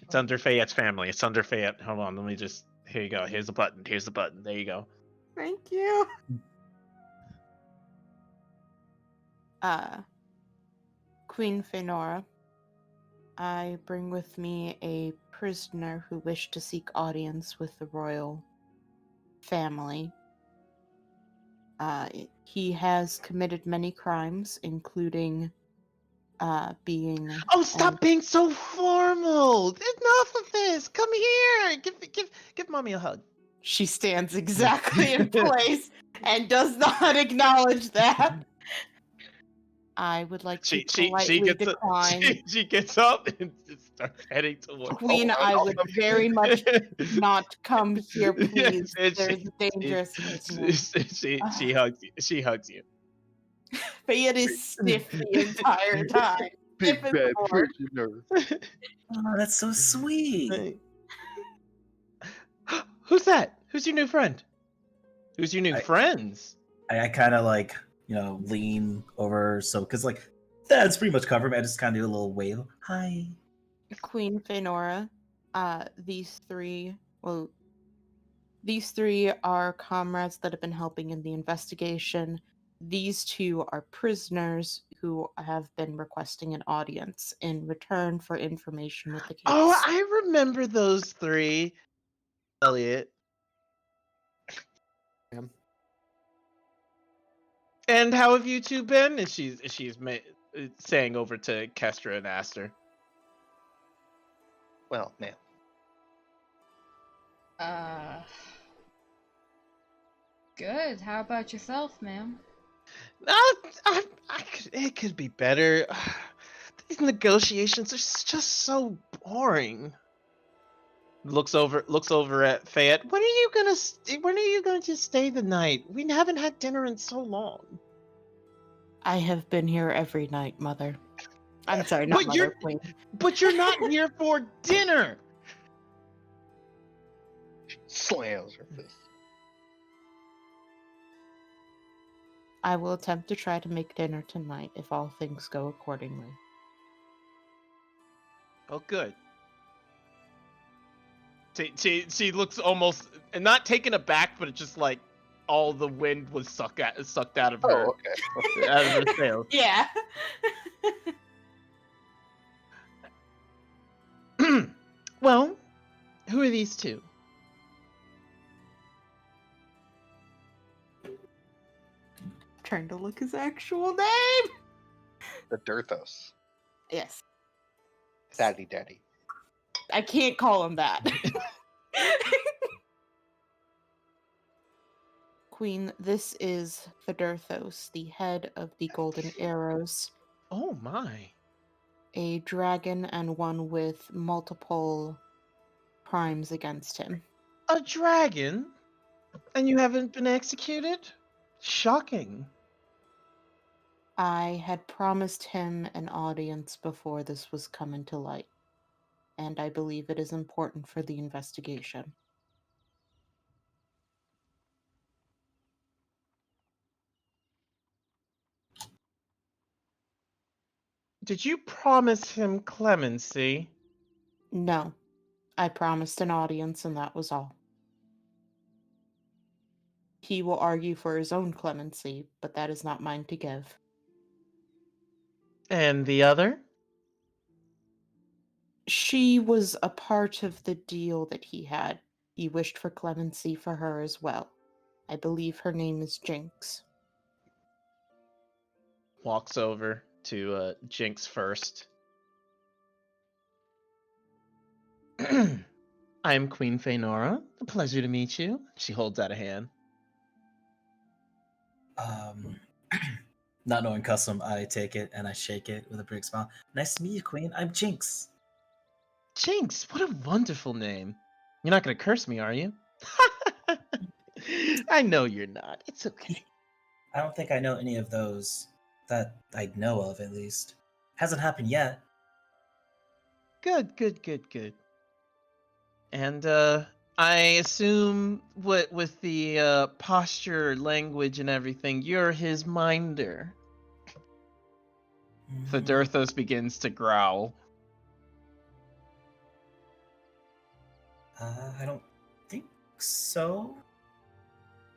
It's under Fayette's family. It's under Fayette. Hold on. Let me just. Here you go. Here's the button. Here's the button. There you go. Thank you. Queen Fenora, I bring with me a prisoner who wished to seek audience with the royal family. He has committed many crimes, including being. Oh, stop being so formal! Enough of this. Come here. Give mommy a hug. She stands exactly in place and does not acknowledge that. I would like to politely decline. She gets up and starts heading towards. Queen, I would very much not come here, please. There's dangerousness. She hugs you. She hugs you. Fayette is stiff the entire time. Big Stiff as bad a board. prisoner. Oh, that's so sweet. Who's that? Who's your new friend? Who's your new friends? I kind of like, lean over, so because like that's pretty much covered me. I just kind of do a little wave. Hi. Queen Fenora, these three, well, These three are comrades that have been helping in the investigation. These two are prisoners who have been requesting an audience in return for information with the case. Oh, I remember those three. Elliot. Ma'am. And how have you two been? And she's saying over to Kestra and Aster. Well, ma'am. Good. How about yourself, ma'am? It could be better. These negotiations are just so boring. Looks over at Fayette. When are you going to stay the night? We haven't had dinner in so long. I have been here every night, Mother. I'm sorry, not Mother, Queen. But you're not here for dinner. Slams her fist. I will attempt to try to make dinner tonight if all things go accordingly. Oh, good. She looks almost not taken aback, but it's just like all the wind was sucked out of her, Oh, okay. out of her sails. Yeah. Well, who are these two? Trying to look his actual name. The Dirthos. Yes. Daddy. I can't call him that. Queen, this is Federthos, the head of the Golden Arrows. Oh my. A dragon and one with multiple crimes against him. A dragon? And you haven't been executed? Shocking. I had promised him an audience before this was coming to light, and I believe it is important for the investigation. Did you promise him clemency? No, I promised an audience and that was all. He will argue for his own clemency, but that is not mine to give. And the other? She was a part of the deal that he had. He wished for clemency for her as well. I believe her name is Jinx. Walks over to Jinx first. I'm Queen Feynora. A pleasure to meet you. She holds out a hand. Not knowing custom, I take it and I shake it with a big smile. Nice to meet you, Queen. I'm Jinx. Jinx, what a wonderful name. You're not going to curse me, are you? I know you're not. It's okay. I don't think I know any of those that I know of, at least. Hasn't happened yet. Good. And I assume with the posture, language, and everything, you're his minder. Federthos begins to growl. I don't think so.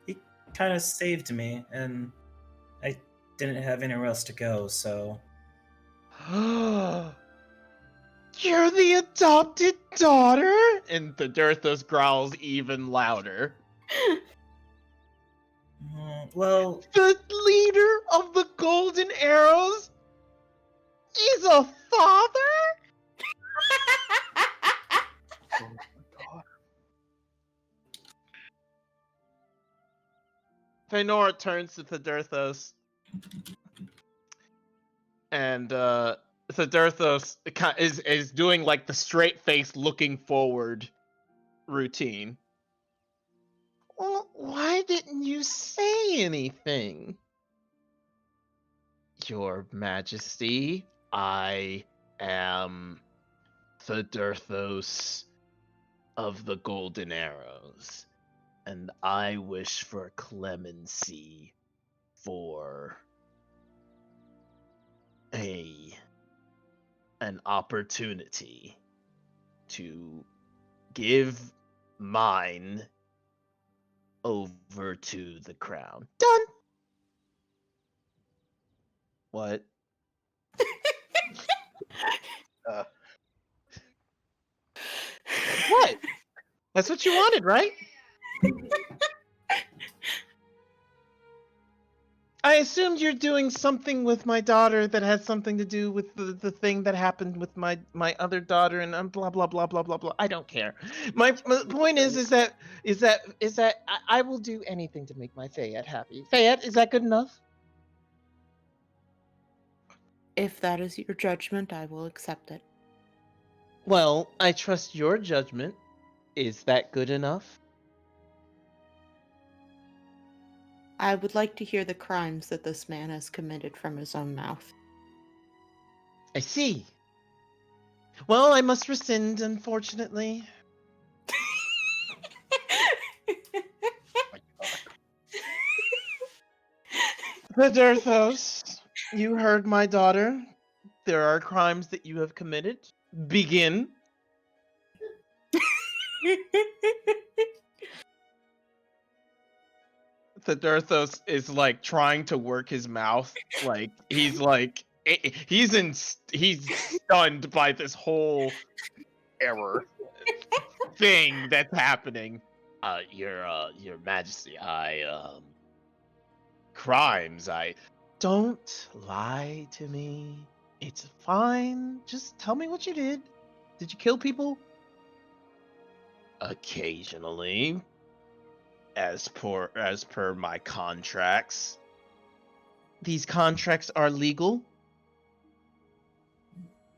He kind of saved me, and I didn't have anywhere else to go, so... You're the adopted daughter? And Federthos growls even louder. Well... The leader of the Golden Arrows is a father? Oh my god. Feynora turns to Federthos. And Federthos is doing like the straight face looking forward routine. Well, why didn't you say anything? Your Majesty, I am Federthos of the Golden Arrows, and I wish for clemency for an opportunity to give mine over to the crown. Done. What? Uh, What? That's what you wanted, right? I assumed you're doing something with my daughter that has something to do with the thing that happened with my other daughter and blah blah blah blah blah blah. I don't care. My point is that I will do anything to make my Fayette happy. Fayette, is that good enough? If that is your judgment, I will accept it. Well, I trust your judgment. Is that good enough? I would like to hear the crimes that this man has committed from his own mouth. I see. Well, I must rescind, unfortunately. Paderthos, you heard my daughter. There are crimes that you have committed. Begin. Paderthos is like trying to work his mouth. He's stunned by this whole error. thing that's happening. Your Majesty, crimes. I don't lie to me. It's fine. Just tell me what you did. Did you kill people? Occasionally, as per my contracts. These contracts are legal.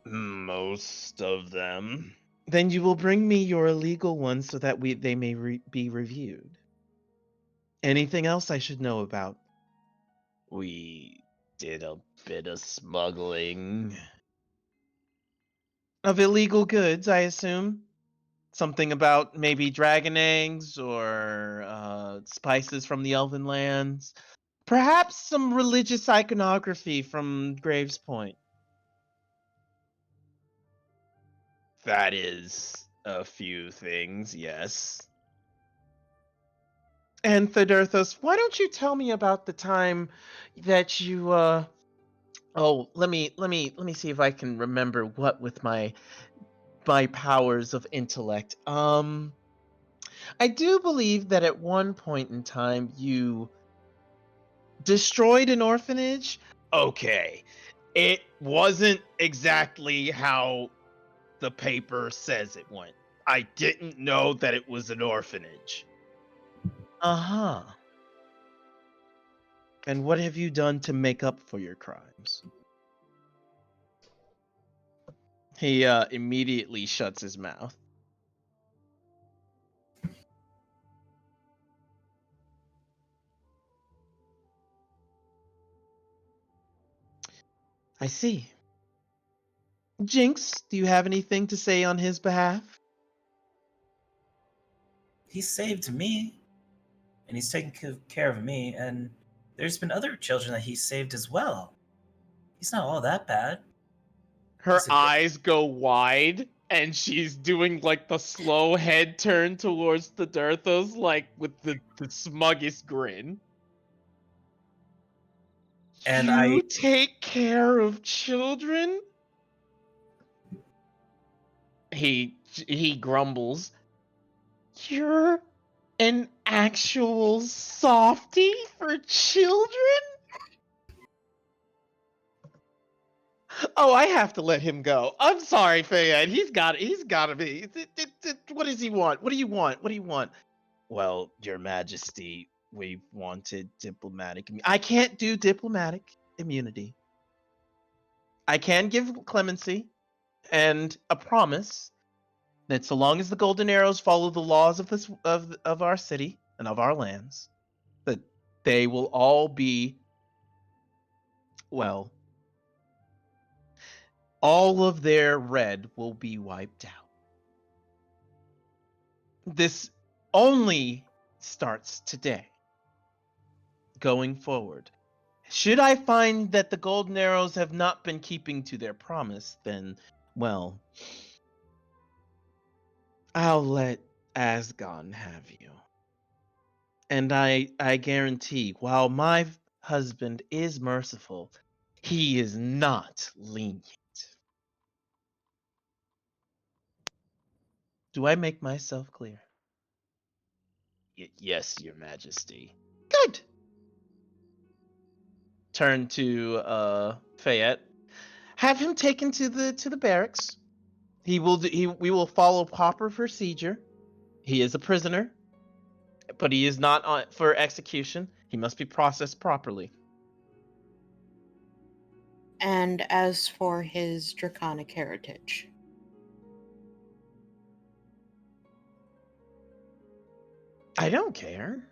Most of them. Then you will bring me your illegal ones so that they may be reviewed. Anything else I should know about? We did a bit of smuggling of illegal goods, I assume. Something about maybe dragon eggs or spices from the Elven lands. Perhaps some religious iconography from Graves Point. That is a few things, yes. And Theoderthos, why don't you tell me about the time that you oh, let me see if I can remember what with my powers of intellect. I do believe that at one point in time you destroyed an orphanage. Okay. It wasn't exactly how the paper says it went. I didn't know that it was an orphanage. Uh-huh. And what have you done to make up for your crimes? He immediately shuts his mouth. I see. Jinx, do you have anything to say on his behalf? He saved me, and he's taken care of me, and there's been other children that he saved as well. He's not all that bad. Her He's a good... eyes go wide, and she's doing like the slow head turn towards the Dirthos, like with the smuggest grin. And You take care of children? He grumbles. You're an actual softie for children? Oh, I have to let him go. I'm sorry, Fayed. He's got to be. What does he want? What do you want? What do you want? Well, Your Majesty, we wanted diplomatic. I can't do diplomatic immunity. I can give clemency and a promise that so long as the Golden Arrows follow the laws of this of our city and of our lands, that they will all be, well, all of their red will be wiped out. This only starts today. Going forward, should I find that the Golden Arrows have not been keeping to their promise, then, well, I'll let Asgon have you. And I guarantee, while my husband is merciful, he is not lenient. Do I make myself clear? Yes, Your Majesty. Good. Turn to Fayette. Have him taken to the barracks. We will follow proper procedure. He is a prisoner, but he is not for execution. He must be processed properly. And as for his draconic heritage, I don't care.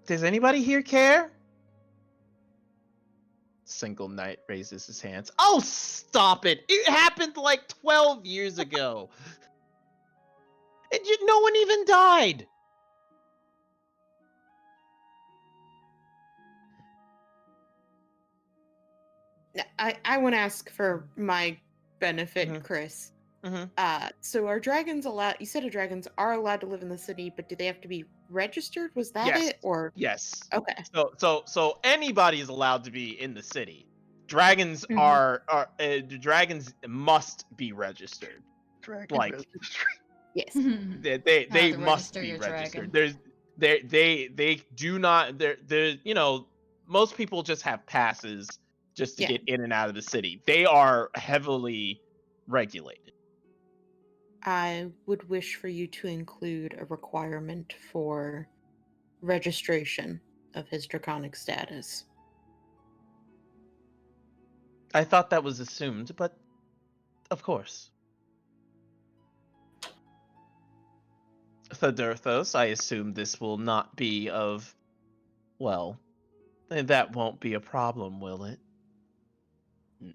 Does anybody here care? Single Knight raises his hands. Oh, stop it! It happened like 12 years ago. And no one even died. I want to ask for my benefit, Mhm. Chris. Mm-hmm. So are dragons allowed? You said dragons are allowed to live in the city, but do they have to be registered? Was that Yes. it? Or Yes. okay. So anybody is allowed to be in the city. Dragons Mhm. dragons must be registered. Dragon Like registry. Yes. they to must register be your registered. dragon. They do not they're most people just have passes just to Yeah. get in and out of the city. They are heavily regulated. I would wish for you to include a requirement for registration of his draconic status. I thought that was assumed, but of course. Thederthos, I assume this will not be of, well, that won't be a problem, will it?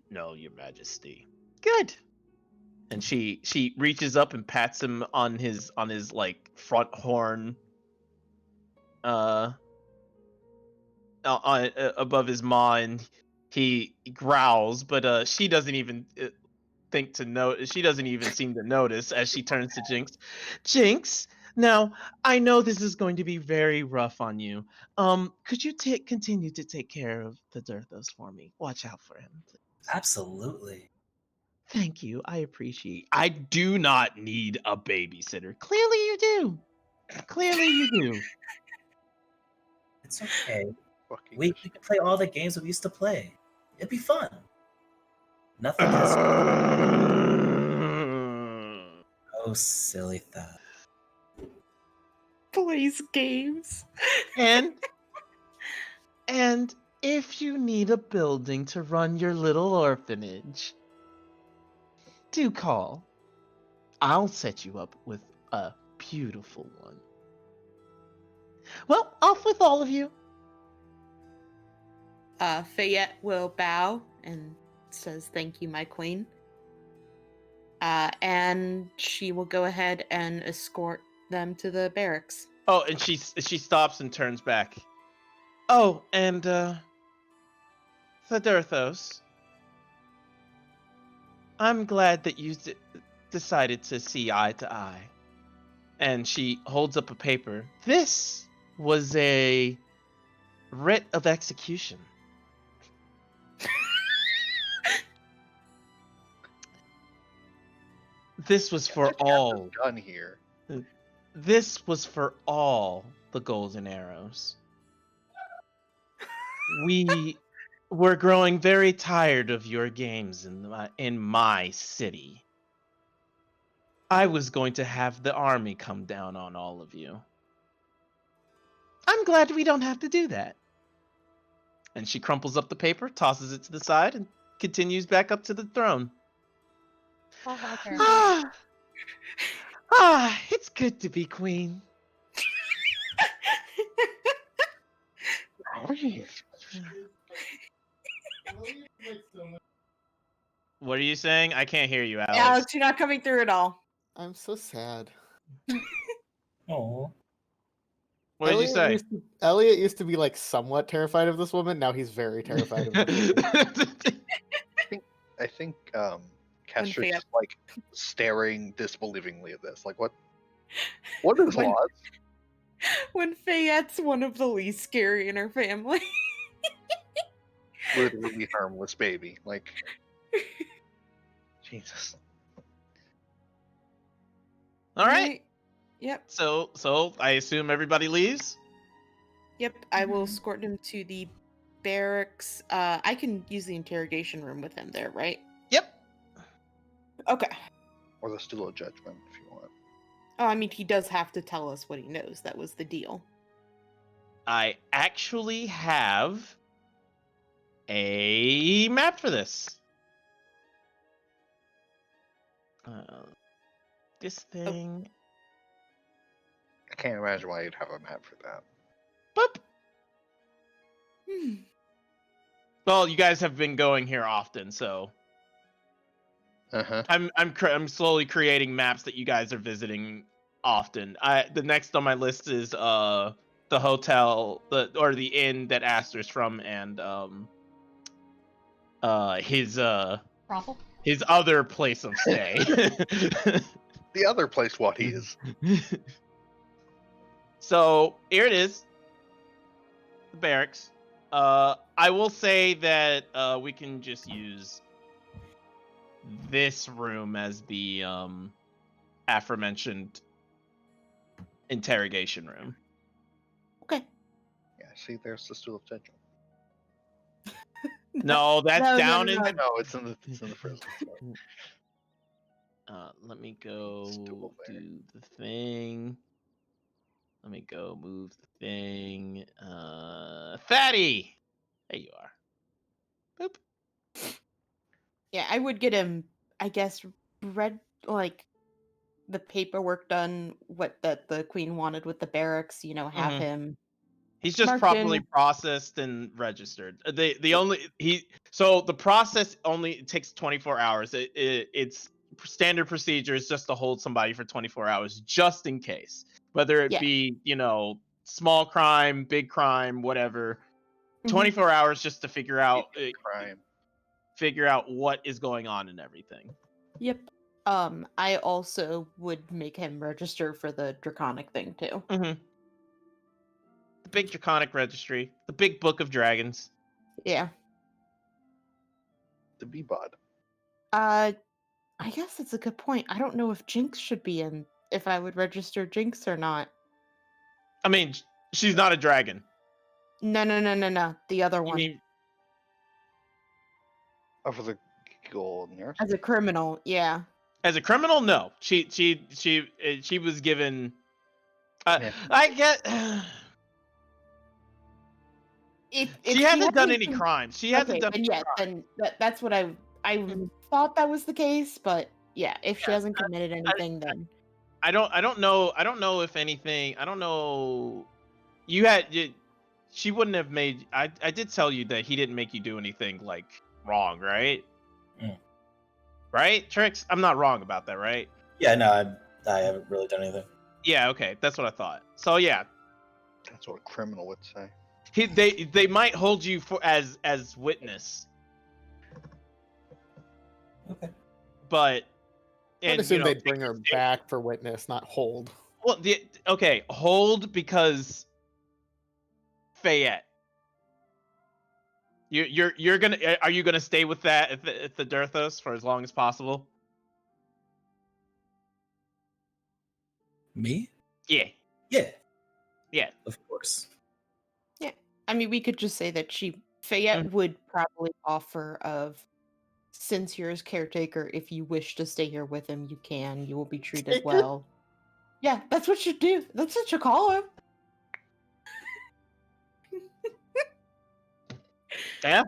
No, Your Majesty. Good. And she reaches up and pats him on his like front horn, uh, above his maw, and he growls, but she doesn't even think to note. She doesn't even seem to notice as she turns to Jinx. Jinx, now I know this is going to be very rough on you. Could you continue to take care of the Dirthos for me? Watch out for him, please. Absolutely. Thank you. I appreciate. I do not need a babysitter. Clearly you do. Clearly you do. It's okay. Fucking We just can play all the games we used to play. It'd be fun. Nothing has. Oh, silly thought. Plays games. and and if you need a building to run your little orphanage, do call. I'll set you up with a beautiful one. Well, off with all of you. Fayette will bow and says, "Thank you, my queen." And she will go ahead and escort them to the barracks. Oh, and she stops and turns back. Oh, and Thederthos, I'm glad that you decided to see eye to eye. And she holds up a paper. This was a writ of execution. This was for all. done here. This was for all the golden arrows. We were growing very tired of your games in my city. I was going to have the army come down on all of you. I'm glad we don't have to do that. And she crumples up the paper, tosses it to the side, and continues back up to the throne. It's good to be queen. What are you saying? I can't hear you, Alex. Alex, you're not coming through at all. I'm so sad. Oh. What did you say? Elliot used to be like somewhat terrified of this woman. Now he's very terrified of this woman. I think Kestra's Fayette- just like staring disbelievingly at this. Like what is When- Laws? when Fayette's one of the least scary in her family. Literally harmless baby. Like, Jesus. All right. Yep. So I assume everybody leaves. Yep. I will Mhm. escort him to the barracks. I can use the interrogation room with him there, right? Yep. Okay. Or the stool of judgment, if you want. Oh, I mean, he does have to tell us what he knows. That was the deal. I actually have a map for this. This thing. I can't imagine why you'd have a map for that. Boop. Hmm. Well, you guys have been going here often, so Uh-huh. I'm slowly creating maps that you guys are visiting often. The next on my list is the hotel, the inn that Aster's from, and Brothel? his other place of stay. The other place what he is. So here it is, the barracks. I will say that we can just use this room as the aforementioned interrogation room. Okay. Yeah, see, there's the stool of judgment. No, that's No, no, down no, in. no. I know, it's in the prison. Sorry. Let me go Stool there. do the thing. Let me go move the thing. Fatty! There you are. Boop. Yeah, I would get him, I guess, read like the paperwork done, what that the queen wanted with the barracks, have Mhm. him He's just marked properly in. processed and registered. So the process only takes 24 hours. It's standard procedure is just to hold somebody for 24 hours, just in case, whether it Yeah. be small crime, big crime, whatever. Mhm. 24 hours just to figure out Crime. what is going on and everything. Yep. I also would make him register for the draconic thing too. Mm-hmm. The big draconic registry, the big book of dragons. Yeah. The B-bod. I guess that's a good point. I don't know if Jinx should be in, if I would register Jinx or not. I mean, she's not a dragon. No. The other You one. mean Oh, for the gold nurse? As a criminal, yeah. as a criminal? No, she was given. Yeah. I get. If She she hasn't done any com- crimes. She okay, hasn't done then any yeah, crimes. then that's what I thought that was the case, but yeah, if she Yeah, hasn't committed anything, then I don't know if anything. I don't know. She wouldn't have made. I did tell you that he didn't make you do anything like wrong, right? Mm. Right, Trix? I'm not wrong about that, right? Yeah, no, I haven't really done anything. Yeah, okay, that's what I thought. So yeah, That's what a criminal would say. they might hold you for as witness, Okay. but I'd and assume they'd take bring the her stand. back for witness, not hold. Well, okay, hold because Fayette. You're gonna are you gonna stay with that at the Dirthos for as long as possible? Me? Yeah, Yeah, yeah. of course. yeah. I mean, we could just say that Fayette Mhm. would probably offer of, since you're his caretaker, if you wish to stay here with him, you can. You will be treated Caretaker? well. Yeah, that's what you do. That's what you call him. Yeah.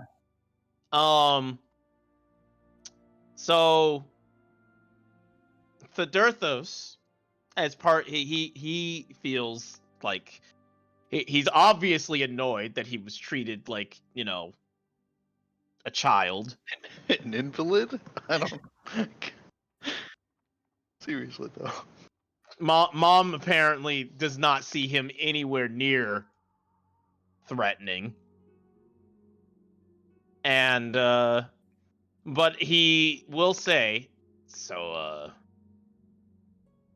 So Thederthos, as part he feels like he's obviously annoyed that he was treated like a child. An invalid? I don't. Seriously though. Mom apparently does not see him anywhere near threatening, and but he will say, so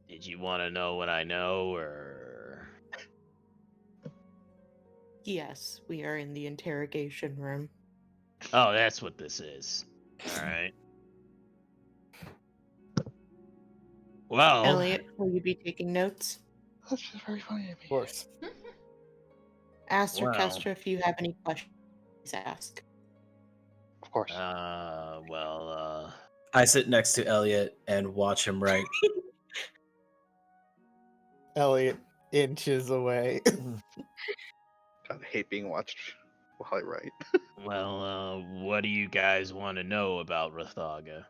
did you want to know what I know, or Yes, we are in the interrogation room. Oh, that's what this is. All right. Well, Elliot, will you be taking notes? That's just very funny to me. Of course. Ask Wow. Orchestra if you have any questions. Ask. Of course. I sit next to Elliot and watch him write. Elliot inches away. God, I hate being watched while I write. what do you guys want to know about Rathaga?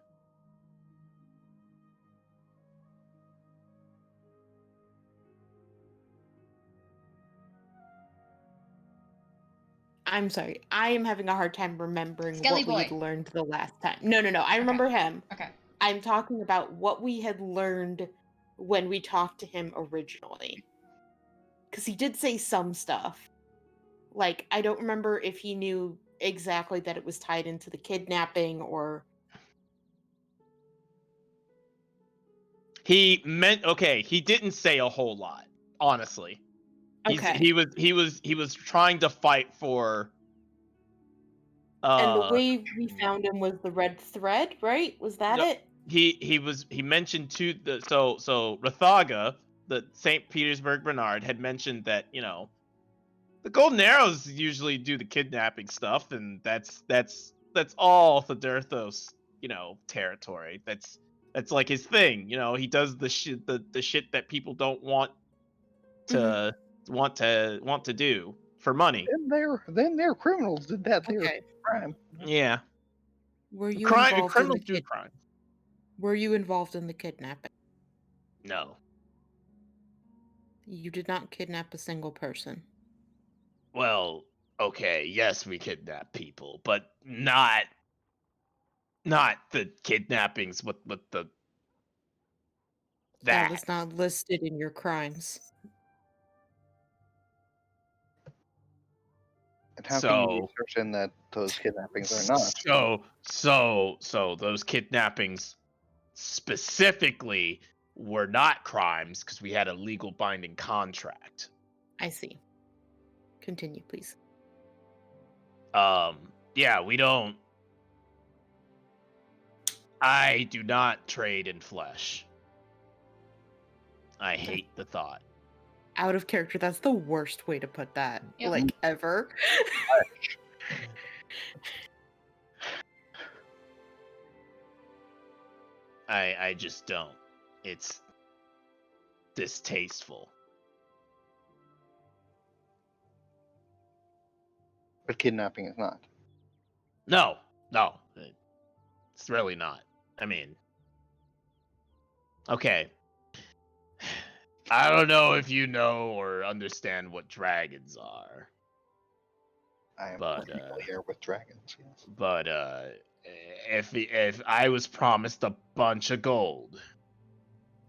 I'm sorry. I am having a hard time remembering Skelly what we had boy. learned the last time. No. I remember him. Okay. I'm talking about what we had learned when we talked to him originally. Because he did say some stuff. Like, I don't remember if he knew exactly that it was tied into the kidnapping or... He didn't say a whole lot, honestly. Okay. He was trying to fight for And the way we found him was the red thread, right? Was that no, it? he mentioned to the so Rathaga, the St. Petersburg Bernard, had mentioned that, the Golden Arrows usually do the kidnapping stuff, and that's all Thederthos, territory. That's like his thing. He does the shit the shit that people don't want to want to do for money. Then they're criminals. Did that their Okay. crime? Yeah. Were you involved in the Criminals do crime. Were you involved in the kidnapping? No. You did not kidnap a single person. Well, okay, yes, we kidnap people, but not the kidnappings with the That that. was not listed in your crimes. And how can you So be certain that those kidnappings are not? so those kidnappings specifically were not crimes because we had a legal binding contract. I see. Continue, please. Yeah, we don't. I do not trade in flesh. I hate the thought. Out of character, that's the worst way to put that. Yep. Like, ever. I just don't. It's distasteful. But kidnapping is not. No, it's really not. I mean, okay. I don't know if you know or understand what dragons are, I am but familiar with dragons. Yes. but if I was promised a bunch of gold,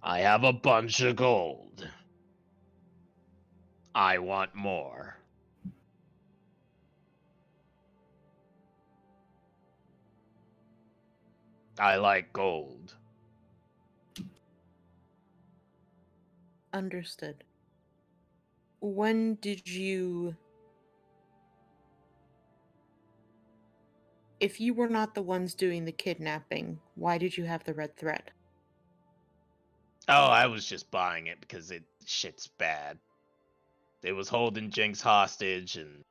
I have a bunch of gold. I want more. I like gold. Understood. When did you... If you were not the ones doing the kidnapping, why did you have the red thread? Oh, I was just buying it because shit's bad. It was holding Jinx hostage, and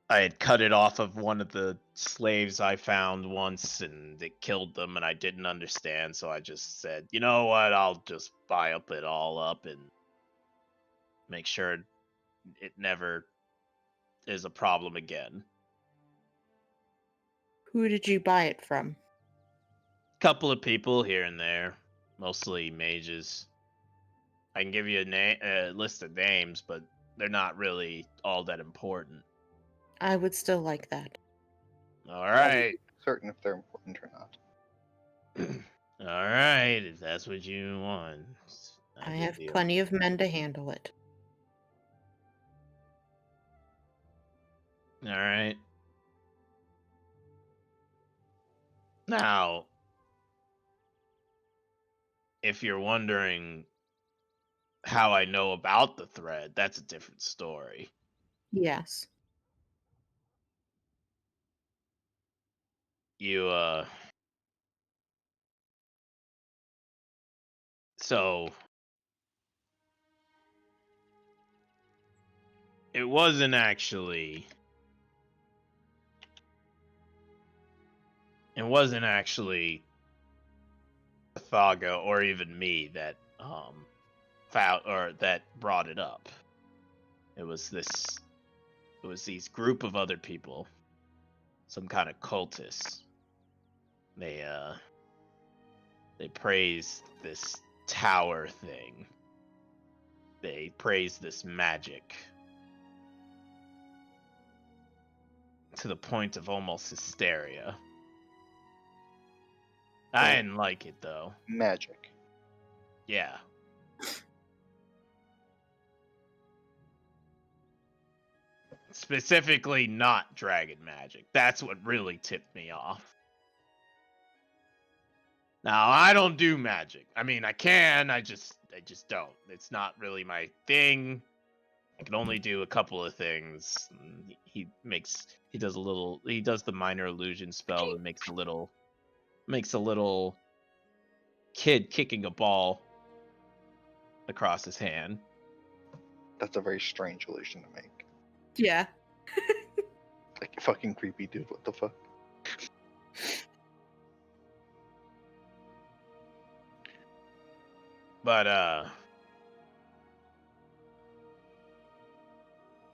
I had cut it off of one of the slaves I found once, and it killed them, and I didn't understand, so I just said, you know what, I'll just buy it all up and make sure it never is a problem again. Who did you buy it from? Couple of people here and there, mostly mages. I can give you a list of names, but they're not really all that important. I would still like that. All right. Certain if they're important or not. All right, if that's what you want. I have plenty of men to handle it. All right. Now, if you're wondering how I know about the thread, that's a different story. Yes. You so it wasn't actually Thaga or even me that found or that brought it up. It was these group of other people, some kind of cultists. They praised this tower thing. They praised this magic to the point of almost hysteria. I didn't like it though. Magic. Yeah. Specifically not dragon magic. That's what really tipped me off. Now, I don't do magic. I mean, I can, I just don't. It's not really my thing. I can only do a couple of things. He does the minor illusion spell and makes a little kid kicking a ball across his hand. That's a very strange illusion to make. Yeah. Like, fucking creepy, dude. What the fuck? But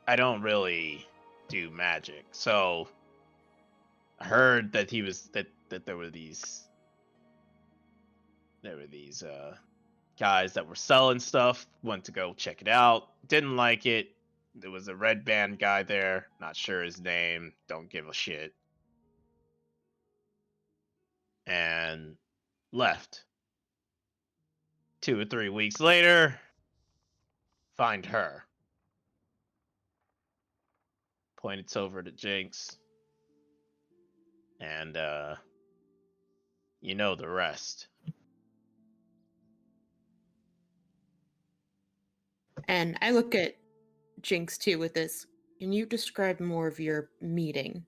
I don't really do magic. So I heard that there were these guys that were selling stuff. Went to go check it out. Didn't like it. There was a red band guy there. Not sure his name. Don't give a shit. And left. 2 or 3 weeks later, find her. Pointed over to Jinx. And you know the rest. And I look at Jinx too with this. Can you describe more of your meeting?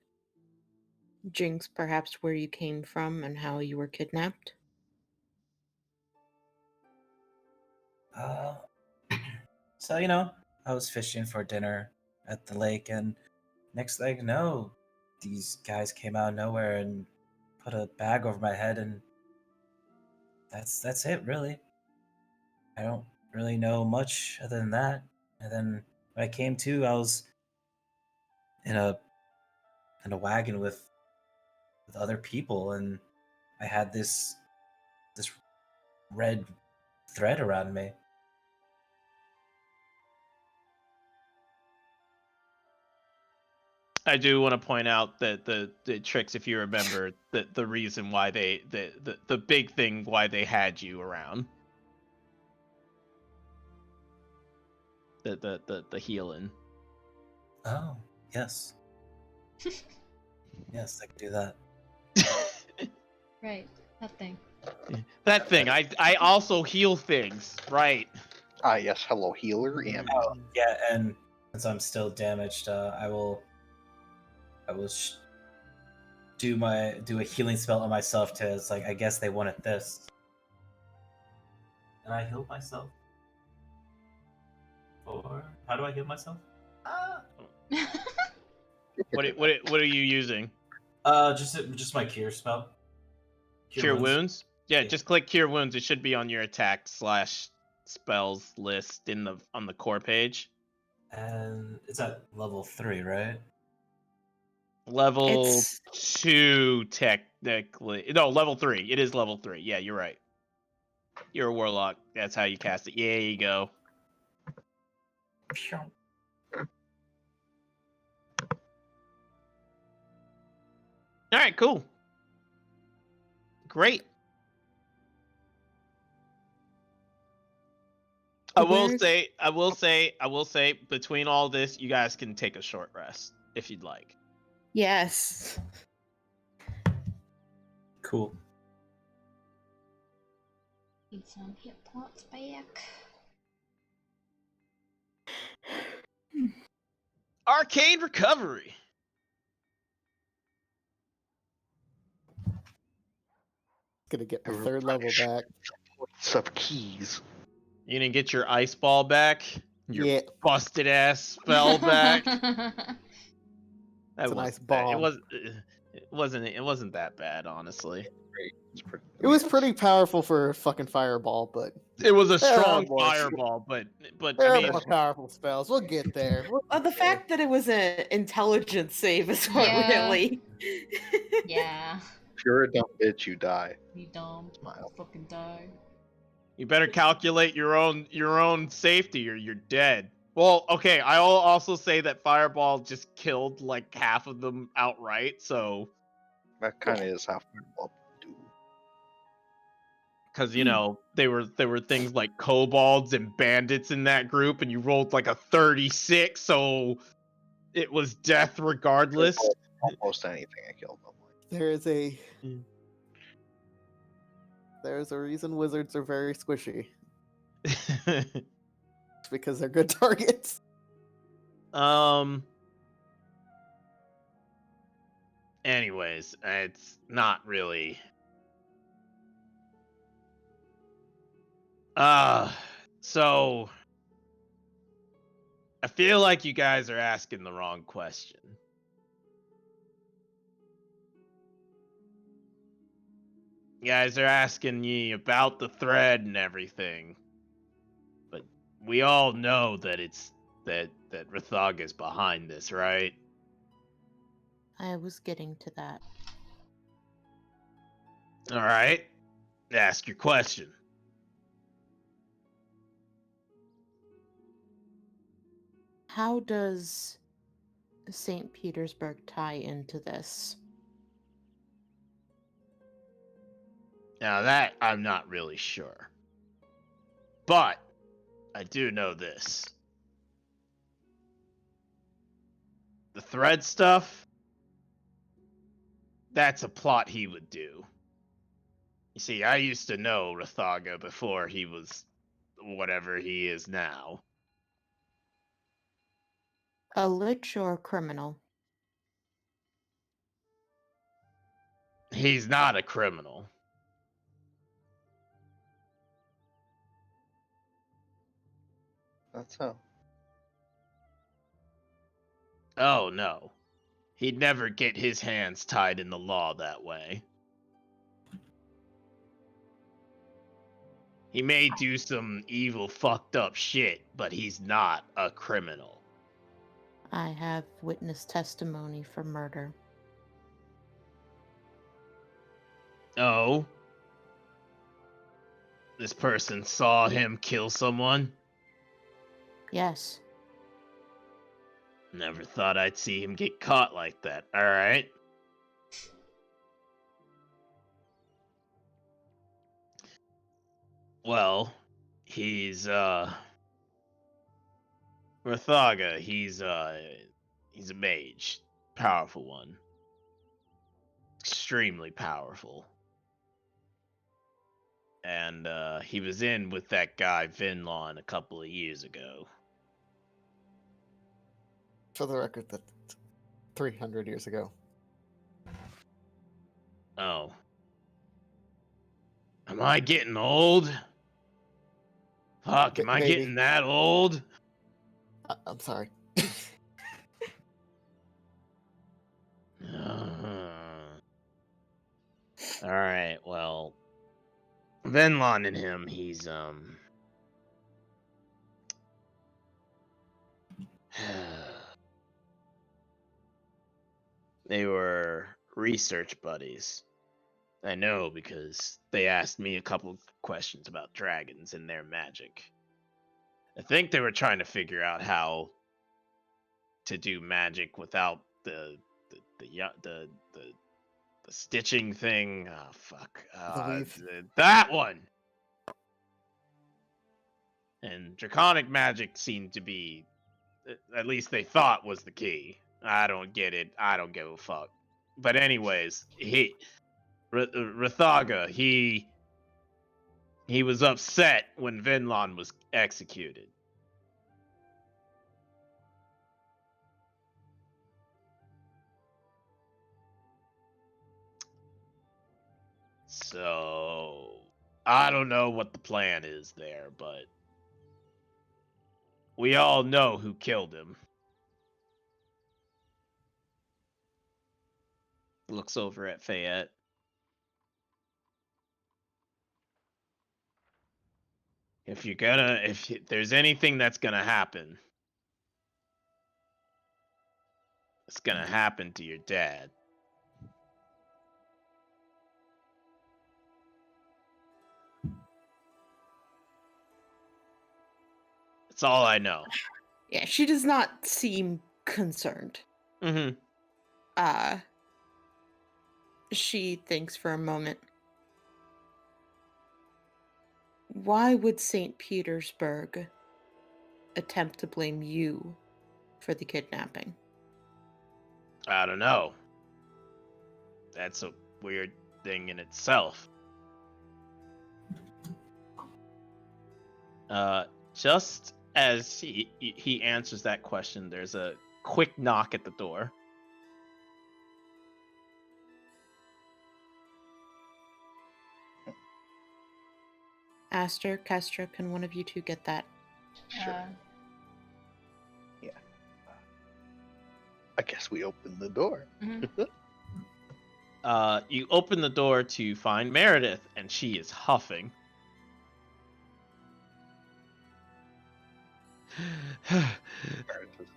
Jinx, perhaps where you came from and how you were kidnapped? Uh, so I was fishing for dinner at the lake, and next thing I know, these guys came out of nowhere and put a bag over my head, and that's it, really. I don't really know much other than that. And then when I came to, I was in a wagon with other people, and I had this red thread around me. I do want to point out that the tricks, if you remember, the reason why the big thing why they had you around. The healing. Oh, yes. Yes, I can do that. Right, that thing. That thing. I also heal things, right? Ah, yes. Hello, healer. And Oh, yeah, and since I'm still damaged, I will do a healing spell on myself to. It's like, I guess they wanted this, and I healed myself. Or how do I heal myself? What are you using? Just my cure spell. Cure wounds? Yeah, Yeah. just click Cure Wounds. It should be on your attack/spells list on the core page. And it's at level 3, right? Level It's 2 technically. No, level 3. It is level 3. Yeah, you're right. You're a warlock. That's how you cast it. Yeah, you go. All right, cool. Great. I will say, between all this, you guys can take a short rest if you'd like. yes. Cool. Need some hit points back. Arcane recovery. Gonna get my Everybody third level should back. Sub keys. You didn't get your ice ball back. Your Yeah, busted ass spell back. That it's a nice wasn't that. bomb. It wasn't that bad, honestly. Great. It's pretty, It was pretty powerful for a fucking fireball, but It was a there are strong worse. fireball, but There I are mean, more powerful spells. We'll get there. The fact that it was an intelligence save is what Yeah. really. Yeah. If you're a dumb bitch, you die. You dumb. Smile. Fucking die. you better calculate your own safety, or you're dead. Well, okay. I'll also say that fireball just killed like half of them outright. So, That kind of is how Fireball do. because there were things like kobolds and bandits in that group, and you rolled like a 36, so it was death regardless. Almost anything I killed them with. There is a Mm. there's a reason wizards are very squishy. It's because they're good targets. Anyways, it's not really. So I feel like you guys are asking the wrong question. You guys are asking me about the thread and everything, but we all know that it's that Rathog is behind this, right? I was getting to that. All right, ask your question. How does St. Petersburg tie into this? Now that I'm not really sure, but I do know this. The thread stuff, that's a plot he would do. You see, I used to know Rathaga before he was whatever he is now. A lich or a criminal? He's not a criminal. That's how. Oh no. He'd never get his hands tied in the law that way. He may do some evil, fucked up shit, but he's not a criminal. I have witness testimony for murder. Oh? This person saw him kill someone? Yes. Never thought I'd see him get caught like that. Alright. Well, he's Rathaga, he's a mage. Powerful one. Extremely powerful. And he was in with that guy Vinlon a couple of years ago. For the record, that 300 years ago. Oh. Am I getting old? Fuck, am I Maybe. getting that old? I'm sorry. Alright, well. Venlon and him, he's they were research buddies. I know because they asked me a couple questions about dragons and their magic. I think they were trying to figure out how to do magic without the stitching thing. Oh fuck. The weave. That one. And draconic magic seemed to be, at least they thought was the key. I don't get it. I don't give a fuck. But anyways, Rathaga, he was upset when Vinlon was executed. So I don't know what the plan is there, but we all know who killed him. Looks over at Fayette. If there's anything that's gonna happen, it's gonna happen to your dad. That's all I know. Yeah, she does not seem concerned. Mm-hmm. She thinks for a moment. Why would St. Petersburg attempt to blame you for the kidnapping? I don't know. That's a weird thing in itself. Just as he answers that question, there's a quick knock at the door. Aster, Kestra, can one of you two get that? Sure. Uh, I guess we open the door. mhm. You open the door to find Meredith, and she is huffing.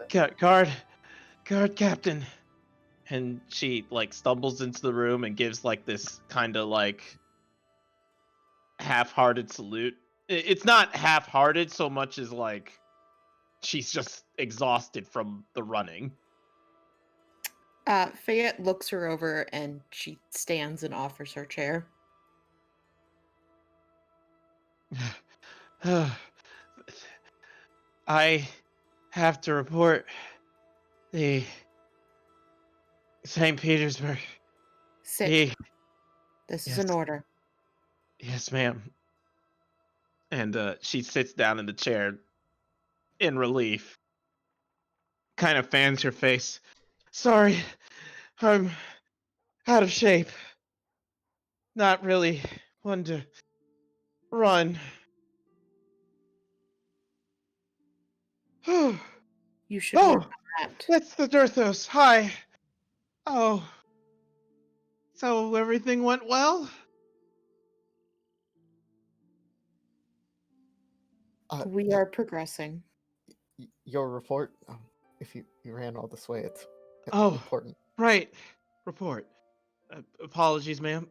Guard captain. And she like stumbles into the room and gives like this kind of like half-hearted salute. It's not half-hearted so much as like she's just exhausted from the running. Fayette looks her over and she stands and offers her chair. I have to report the St. Petersburg. Sit. This is Yes. an order. Yes, ma'am. And she sits down in the chair in relief. Kind of fans her face. Sorry, I'm out of shape. Not really one to run. Oh, You should work on that. that's the Dirthos. Hi. Oh, so everything went well? We are progressing. Your report, if you ran all this way, it's Oh. important. Right. Report. Apologies, ma'am.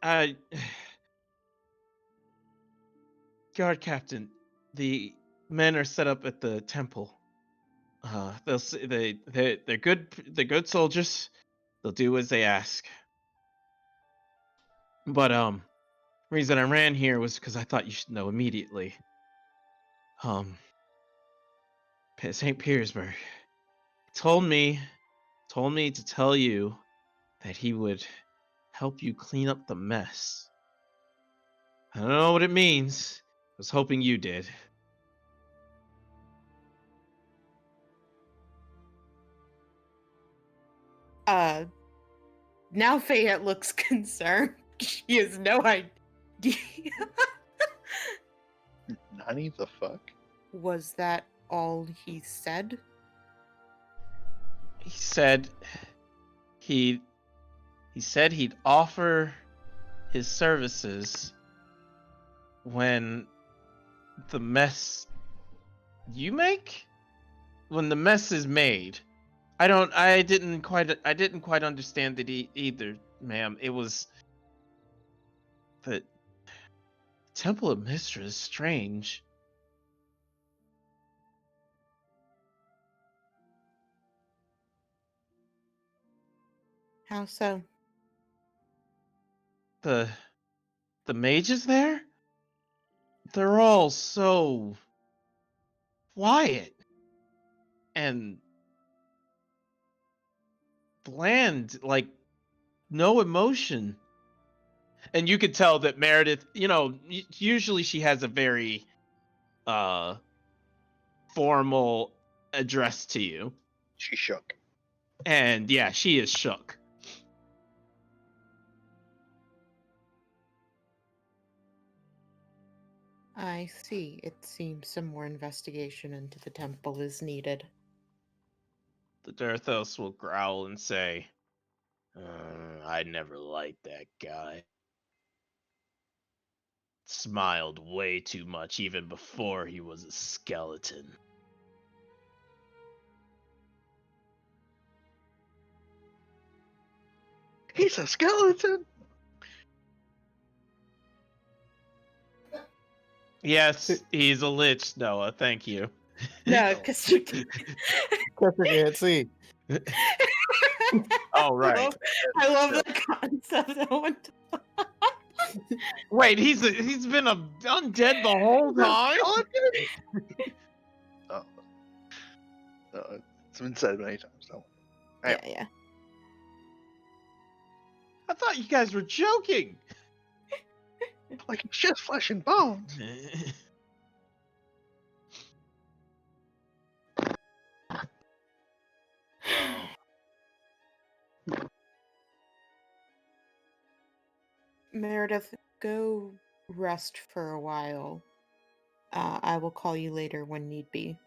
I... Guard captain, the men are set up at the temple. They're good soldiers. They'll do as they ask. But reason I ran here was because I thought you should know immediately. St. Petersburg told me to tell you that he would help you clean up the mess. I don't know what it means. I was hoping you did. Now Fayette looks concerned. She has no idea. Nani the fuck? Was that all he said? He said he'd offer his services when the mess you make? When the mess is made. I didn't quite understand it either, ma'am. It was the Temple of Mystra is strange. How so? The mages there? They're all so quiet and bland, like no emotion. And you could tell that Meredith, usually she has a very formal address to you. She shook. And yeah, she is shook. I see. It seems some more investigation into the temple is needed. The Durthos will growl and say, I never liked that guy. Smiled way too much even before he was a skeleton. He's a skeleton. Yes, he's a lich, Noah. Thank you. No, because you can. Because you can't see. Oh, right. I love the concept. Wait, he's been a undead the whole time? Oh. It's been said many times, though. Yeah. I thought you guys were joking. Like, it's just flesh and bones. Meredith, go rest for a while. I will call you later when need be.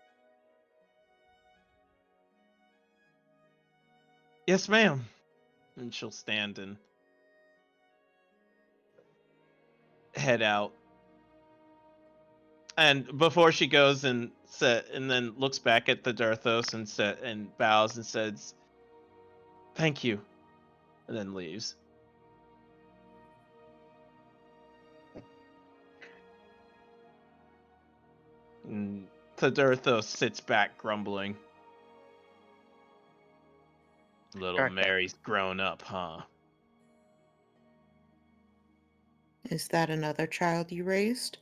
Yes, ma'am. And she'll stand and head out. And before she goes and then looks back at the Durthos and bows and says, "Thank you," and then leaves. And the Durthos sits back grumbling. Little Okay. Mary's grown up, huh? Is that another child you raised?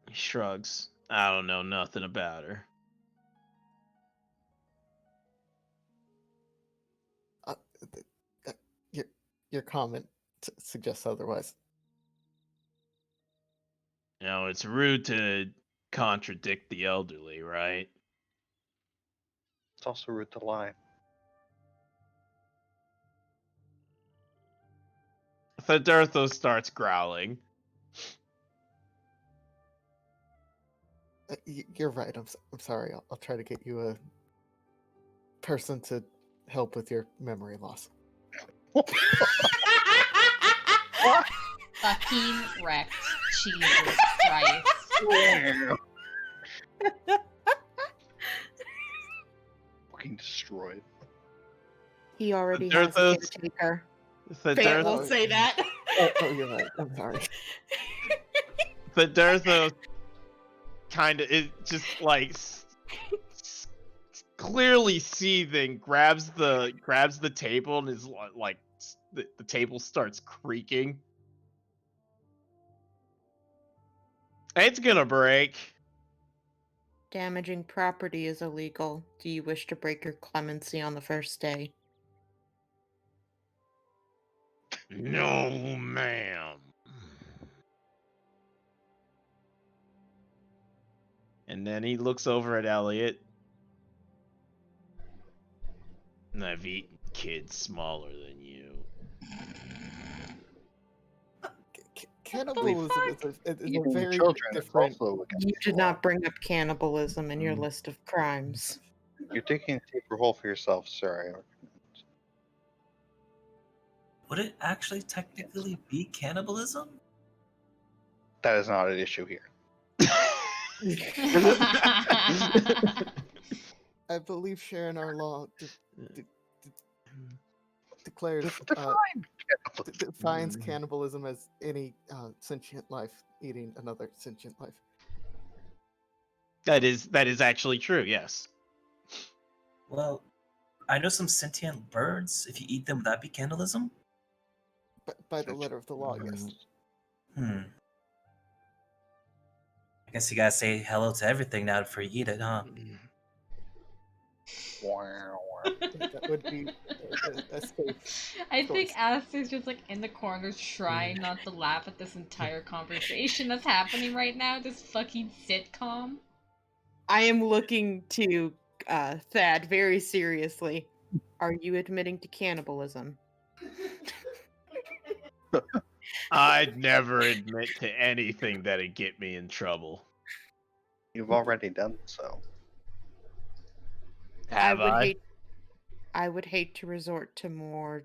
He shrugs. I don't know nothing about her. Your comment suggests otherwise. You know, it's rude to contradict the elderly, right? It's also rude to lie. The Durthos starts growling. You're right. I'm sorry. I'll try to get you a person to help with your memory loss. Fucking wrecked. Jesus Christ. Fucking destroyed. He already The has a Durthos- caretaker. The Fant will Durthos, say that. Oh, you're right. I'm sorry. the Durthos kind of is just like clearly seething. Grabs the table and is like the table starts creaking. It's gonna break. Damaging property is illegal. Do you wish to break your clemency on the first day? No, ma'am. And then he looks over at Elliot. And I've eaten kids smaller than you. Cannibalism is a Eating very children is different. also against You the did law. not bring up cannibalism in your list of crimes. You're taking a deeper hole for yourself, sir. Would it actually technically be cannibalism? That is not an issue here. I believe Sharon, our law declares defines cannibalism as any sentient life eating another sentient life. That is actually true, yes. Well, I know some sentient birds. If you eat them, would that be cannibalism? But by the letter of the law, yes. I guess you gotta say hello to everything now before you eat it, huh? That would be a safe. I think choice. Aster's just like in the corner trying not to laugh at this entire conversation that's happening right now. This fucking sitcom. I am looking to Thad very seriously. Are you admitting to cannibalism? I'd never admit to anything that'd get me in trouble. You've already done so. Have I? I would hate to resort to more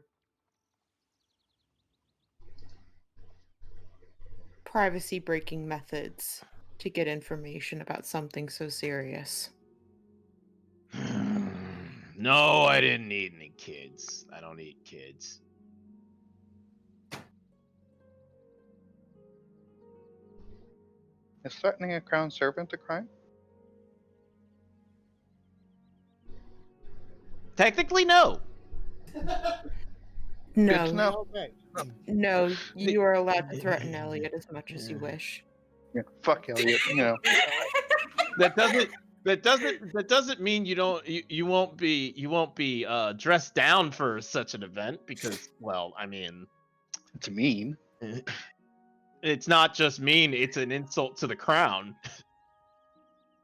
privacy breaking methods to get information about something so serious. No, I didn't eat any kids. I don't eat kids. Is threatening a crown servant a crime? Technically, no. Good to No, know. Okay. no, you are allowed to threaten Elliot as much as you wish. Yeah, fuck Elliot. You know. That doesn't mean you won't be dressed down for such an event because, well, I mean, It's mean. it's not just mean, it's an insult to the crown.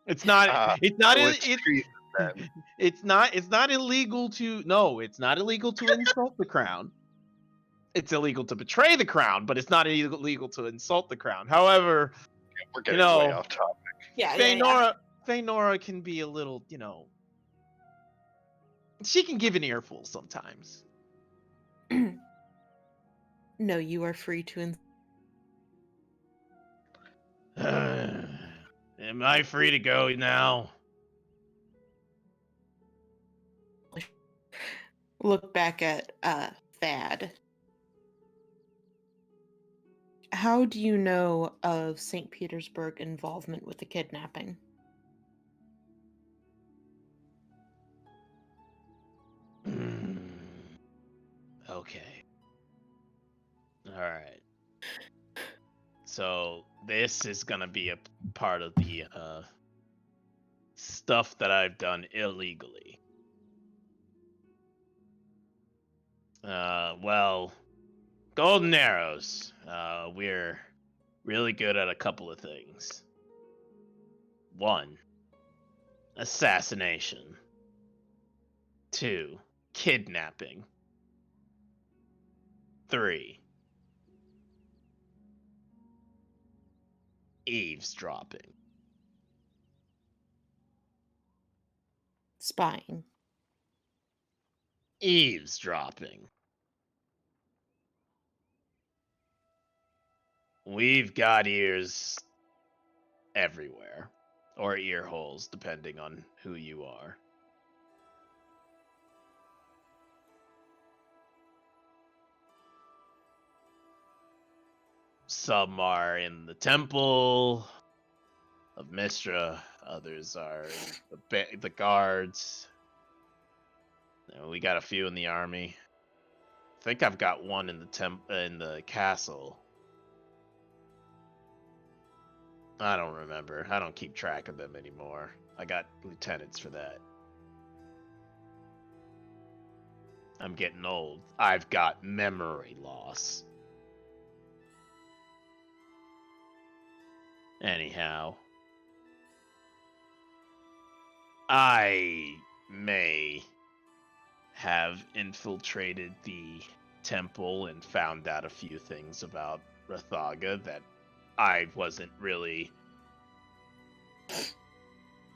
It's not it's not So i- it's it, treason then. it's not illegal to it's not illegal to insult the crown. It's illegal to betray the crown, but it's not illegal to insult the crown. However, We're you getting way know, off topic. Yeah, Feynora can be a little, she can give an earful sometimes. No, you are free to. Am I free to go now? Look back at Thad. How do you know of St. Petersburg involvement with the kidnapping? Okay. All right. So this is gonna be a part of the stuff that I've done illegally. Well, Golden Arrows. We're really good at a couple of things. One, assassination. Two, kidnapping. Three, eavesdropping. Spying. Eavesdropping. We've got ears everywhere, or ear holes, depending on who you are. Some are in the temple of Mistra, others are in the guards. We got a few in the army. I think I've got one in the castle. I don't remember. I don't keep track of them anymore. I got lieutenants for that. I'm getting old. I've got memory loss. Anyhow, I may have infiltrated the temple and found out a few things about Rathaga that I wasn't really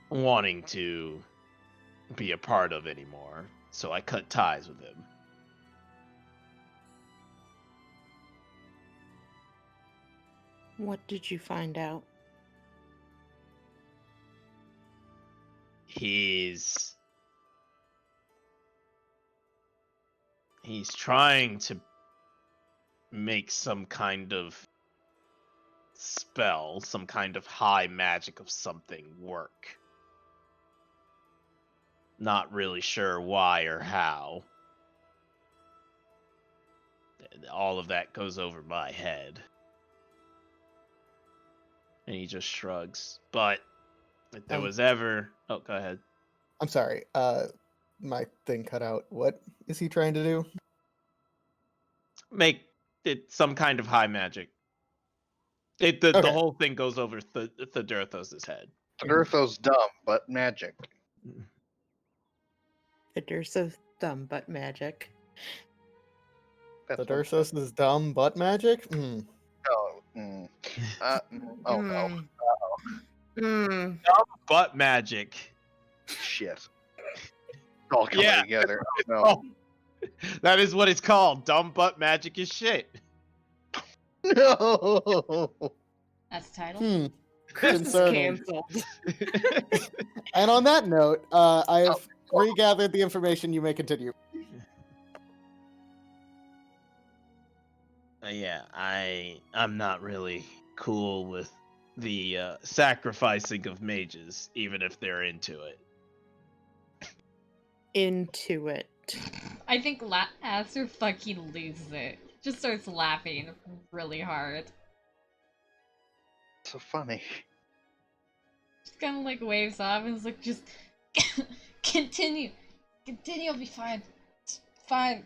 wanting to be a part of anymore. So I cut ties with him. What did you find out? He's trying to make some kind of spell, some kind of high magic of something work. Not really sure why or how. All of that goes over my head. And he just shrugs. But if there was ever... Oh, go ahead. I'm sorry. My thing cut out. What is he trying to do? Make it some kind of high magic. The Okay. whole thing goes over Thedurthos' head. Eartho's dumb, but magic. They're so dumb but magic. That's The one thing. Dursos is dumb butt magic? Oh, oh no. Mm. Mm. Butt magic. Shit. It's all coming Yeah. together. Oh no. Oh, that is what it's called. Dumb butt magic is shit. No. That's the title. This This is concerning. canceled. And on that note, I have regathered the information. You may continue. Yeah, I'm not really cool with the sacrificing of mages, even if they're into it. Into it. I think Aster fucking loses it. Just starts laughing really hard. So funny. Just kind of like waves off and is like, just continue. Continue, will be fine. It's fine.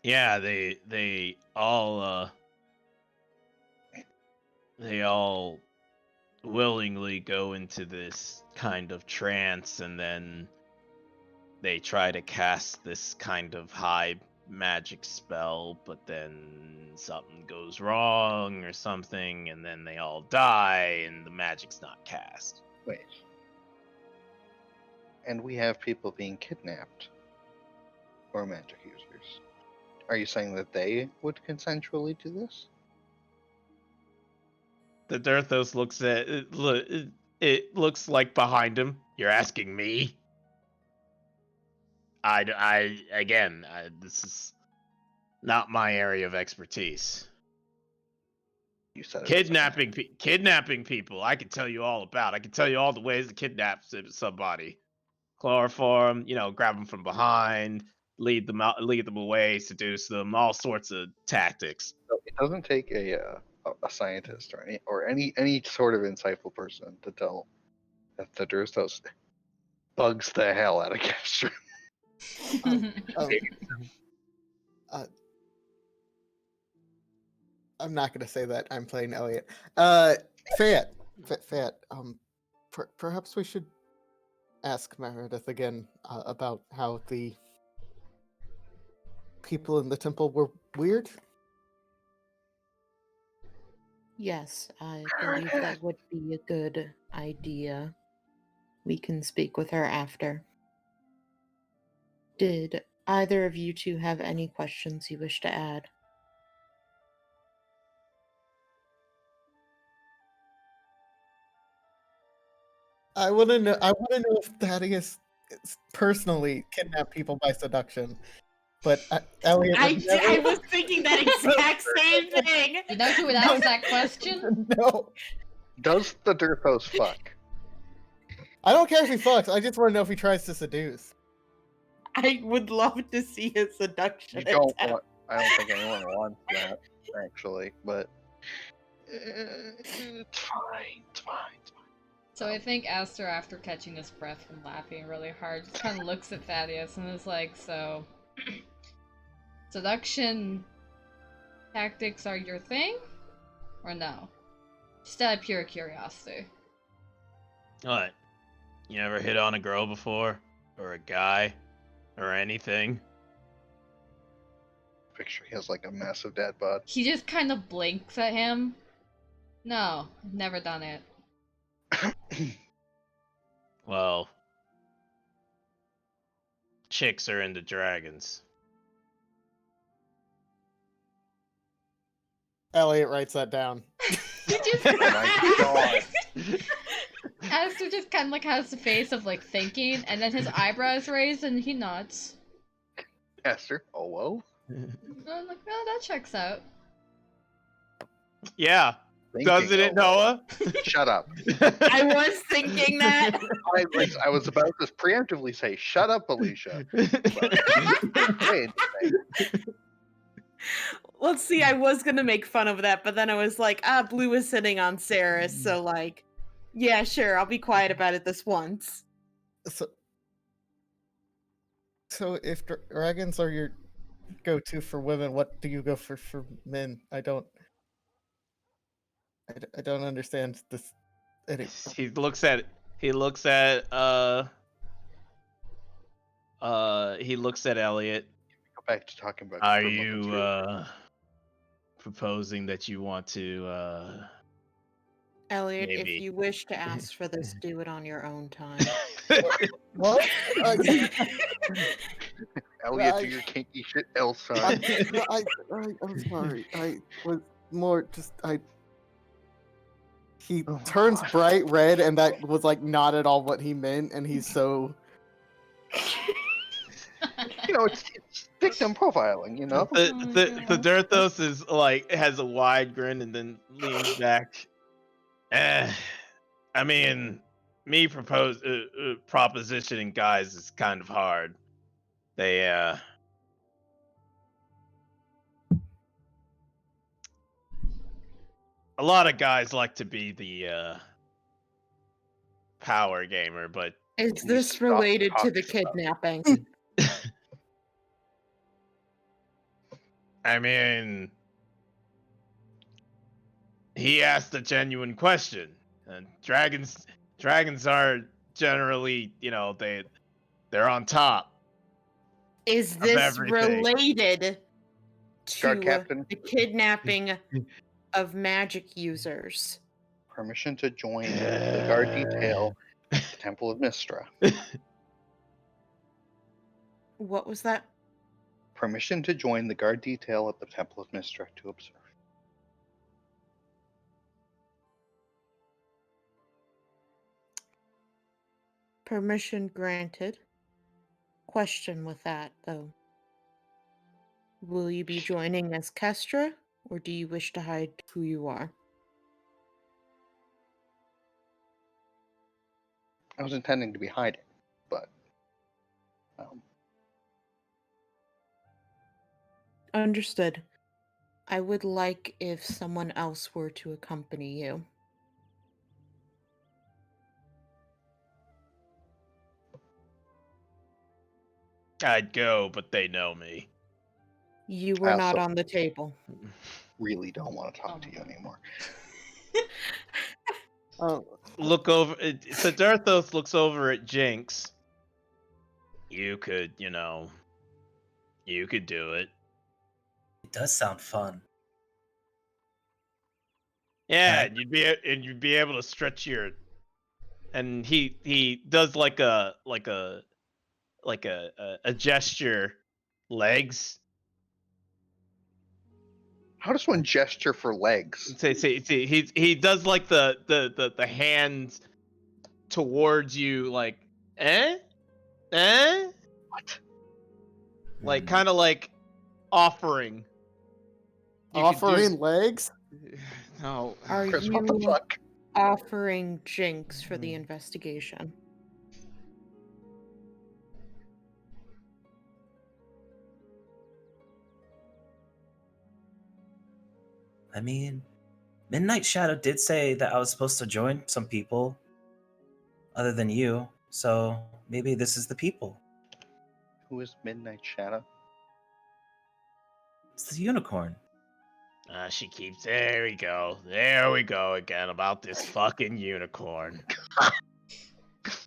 Yeah, they all willingly go into this kind of trance, and then they try to cast this kind of high magic spell, but then something goes wrong or something, and then they all die and the magic's not cast. Wait. And we have people being kidnapped. Or magic users. Are you saying that they would consensually do this? The Dirthos looks at it looks like behind him. You're asking me? This is not my area of expertise. You said it. Kidnapping people. I can tell you all about. I can tell you all the ways to kidnap somebody. Chloroform, grab them from behind, lead them away, seduce them, all sorts of tactics. So it doesn't take a scientist or any sort of insightful person to tell that the Durstos bugs the hell out of Castro. I'm not going to say that. I'm playing Elliot. Fayette. Perhaps we should ask Meredith again about how the people in the temple were weird. Yes, I believe that would be a good idea. We can speak with her after. Did either of you two have any questions you wish to add? I want to know. I want to know if Thaddeus personally kidnapped people by seduction. But Elliot, I was thinking that exact same thing. You know who would ask that question? No, Does the Durthos fuck? I don't care if he fucks. I just want to know if he tries to seduce. I would love to see a seduction You don't attempt. want. I don't think anyone wants that, actually. But it's fine. It's fine. It's fine. So I think Aster, after catching his breath from laughing really hard, just kind of looks at Thaddeus and is like, so... seduction tactics are your thing? Or no? Just out of pure curiosity. What? You ever hit on a girl before? Or a guy? Or anything? Picture he has like a massive dad bod. He just kind of blinks at him. No, I've never done it. Well, chicks are into dragons. Elliot writes that down. He just... Oh my god. Aster just kind of like has the face of like thinking, and then his eyebrows raise and he nods. Esther. Oh whoa. And I'm like, oh, that checks out. Yeah, Thinking, doesn't it, oh, Noah? Shut up. I was thinking that. I was about to preemptively say, "Shut up, Alicia." Wait, Let's see, I was gonna make fun of that, but then I was like, Blue is sitting on Saris, so like, yeah, sure, I'll be quiet about it this once. So if dragons are your go-to for women, what do you go for men? I don't understand this. He looks at Elliot. back to talking about. Are Grim Weapons you Group. proposing that you want to Elliot, if maybe? you wish to ask for this, do it on your own time. What? Elliot, I- do your kinky shit else, I'm, son. I'm sorry. I was more just He Oh my turns God. bright red, and that was like not at all what he meant, and he's so. You know, it's victim profiling. You know. The Dirthos is like has a wide grin and then leans back. I mean, me propositioning guys is kind of hard. They a lot of guys like to be the power gamer, but Is Can you this stop related to the talking about kidnapping? I mean, he asked a genuine question. And dragons are generally, they're on top Is of this everything. related Guard to captain, the kidnapping of magic users? permission to join the guard detail at the Temple of Mistra. What was that? Permission to join the guard detail at the Temple of Mistra to observe. Permission granted. Question with that, though. Will you be joining as Kestra, or do you wish to hide who you are? I was intending to be hiding, but Understood. I would like if someone else were to accompany you. I'd go, but they know me. You I were not also on the table. really don't want to talk to you anymore. Oh, Look over. So Darthos looks over at Jinx. You could, you could do it. It does sound fun. Yeah, Right. and you'd be able to stretch your. And he does like a gesture, legs. How does one gesture for legs? Say he does like the hands towards you, like eh. What? Like Hmm. kind of like offering. You could offering legs? no. Are Chris, what the you fuck? offering Jinx for the investigation? I mean, Midnight Shadow did say that I was supposed to join some people other than you, so maybe this is the people. Who is Midnight Shadow? It's the unicorn. She keeps. There we go. There we go again about this fucking unicorn.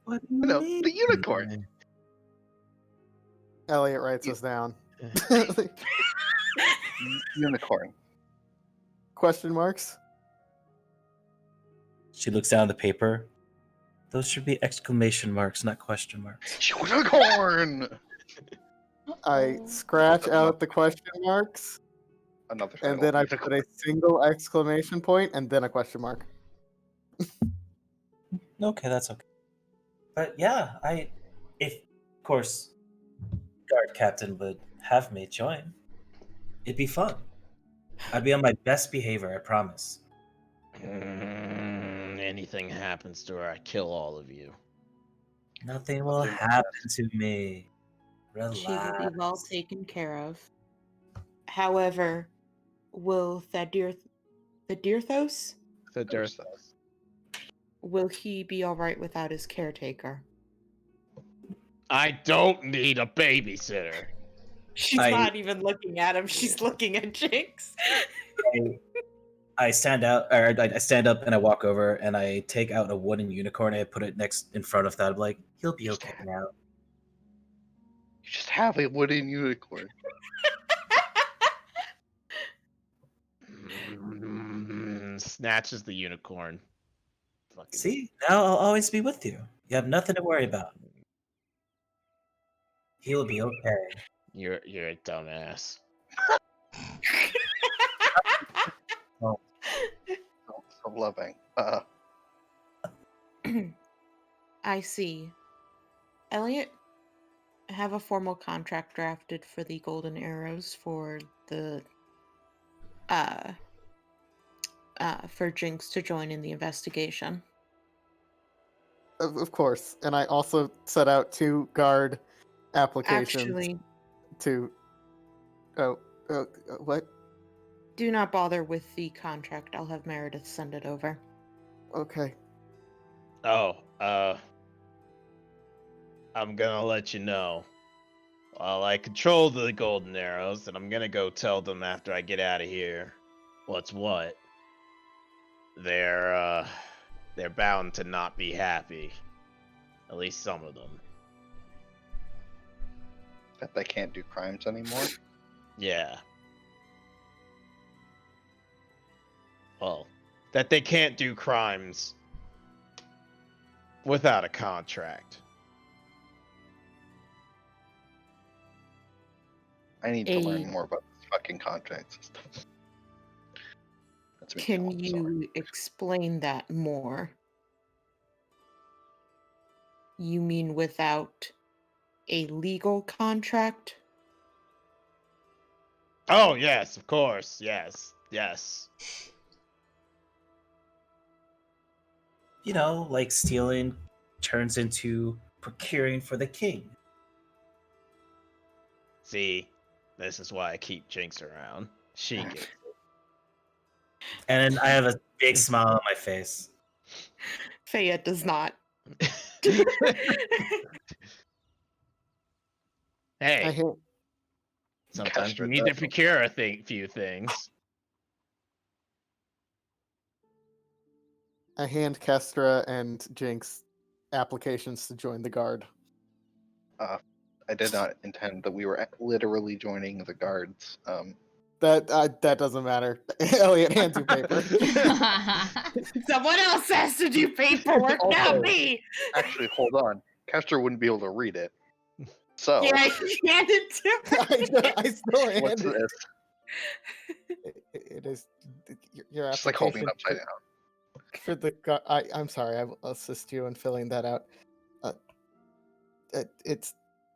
What do You you know, mean? the unicorn. Elliot writes us down. Unicorn. Question marks? She looks down at the paper. Those should be exclamation marks, not question marks. Unicorn! I scratch out the question marks, Another and title. then I Unicorn. put a single exclamation point and then a question mark. Okay, that's okay. But yeah, if of course, guard captain would have me join, it'd be fun. I'd be on my best behavior, I promise. Anything happens to her, I kill all of you. Nothing I'll will do my happen best. to me. She will be well Relax. taken care of. However, will Thedyrthos, The There's Dirthos. will he be alright without his caretaker? I don't need a babysitter. She's I- not even looking at him, she's looking at Jinx. I stand out, or I stand up and I walk over and I take out a wooden unicorn and I put it in front of that. I'm like, he'll be okay now. just have a wooden unicorn. Snatches the unicorn. Fucking See, now I'll always be with you. You have nothing to worry about. He'll be okay. You're a dumbass. Oh, So loving. I see. Elliot, I have a formal contract drafted for the Golden Arrows for the for Jinx to join in the investigation. Of course. And I also set out 2 guard applications Actually, to. Oh, what? do not bother with the contract. I'll have Meredith send it over. Okay. Oh, I'm gonna let you know. While I control the golden arrows, and I'm gonna go tell them after I get out of here what's what. They're bound to not be happy. At least some of them. That they can't do crimes anymore. Yeah. Well, that they can't do crimes without a contract. I need to learn more about this fucking contract system. That's me. Can Sorry. you explain that more? You mean without a legal contract? Oh, yes, of course. Yes. Yes. you know, like stealing turns into procuring for the king. See, this is why I keep Jinx around. She gets And I have a big smile on my face. Fayette does not. it. I Hey, hand, sometimes you Castor need to does. procure a few things. I hand Kestra and Jinx applications to join the guard. I did not intend that we were literally joining the guards. That doesn't matter. Elliot, hand you paper. Someone else has to do paperwork, not Also- me. Actually, hold on. Castor wouldn't be able to read it. So, Yeah, you hand it to me. I still hand what's it. this? It is your Just like holding application it upside down. for the I'm sorry, I will assist you in filling that out. It's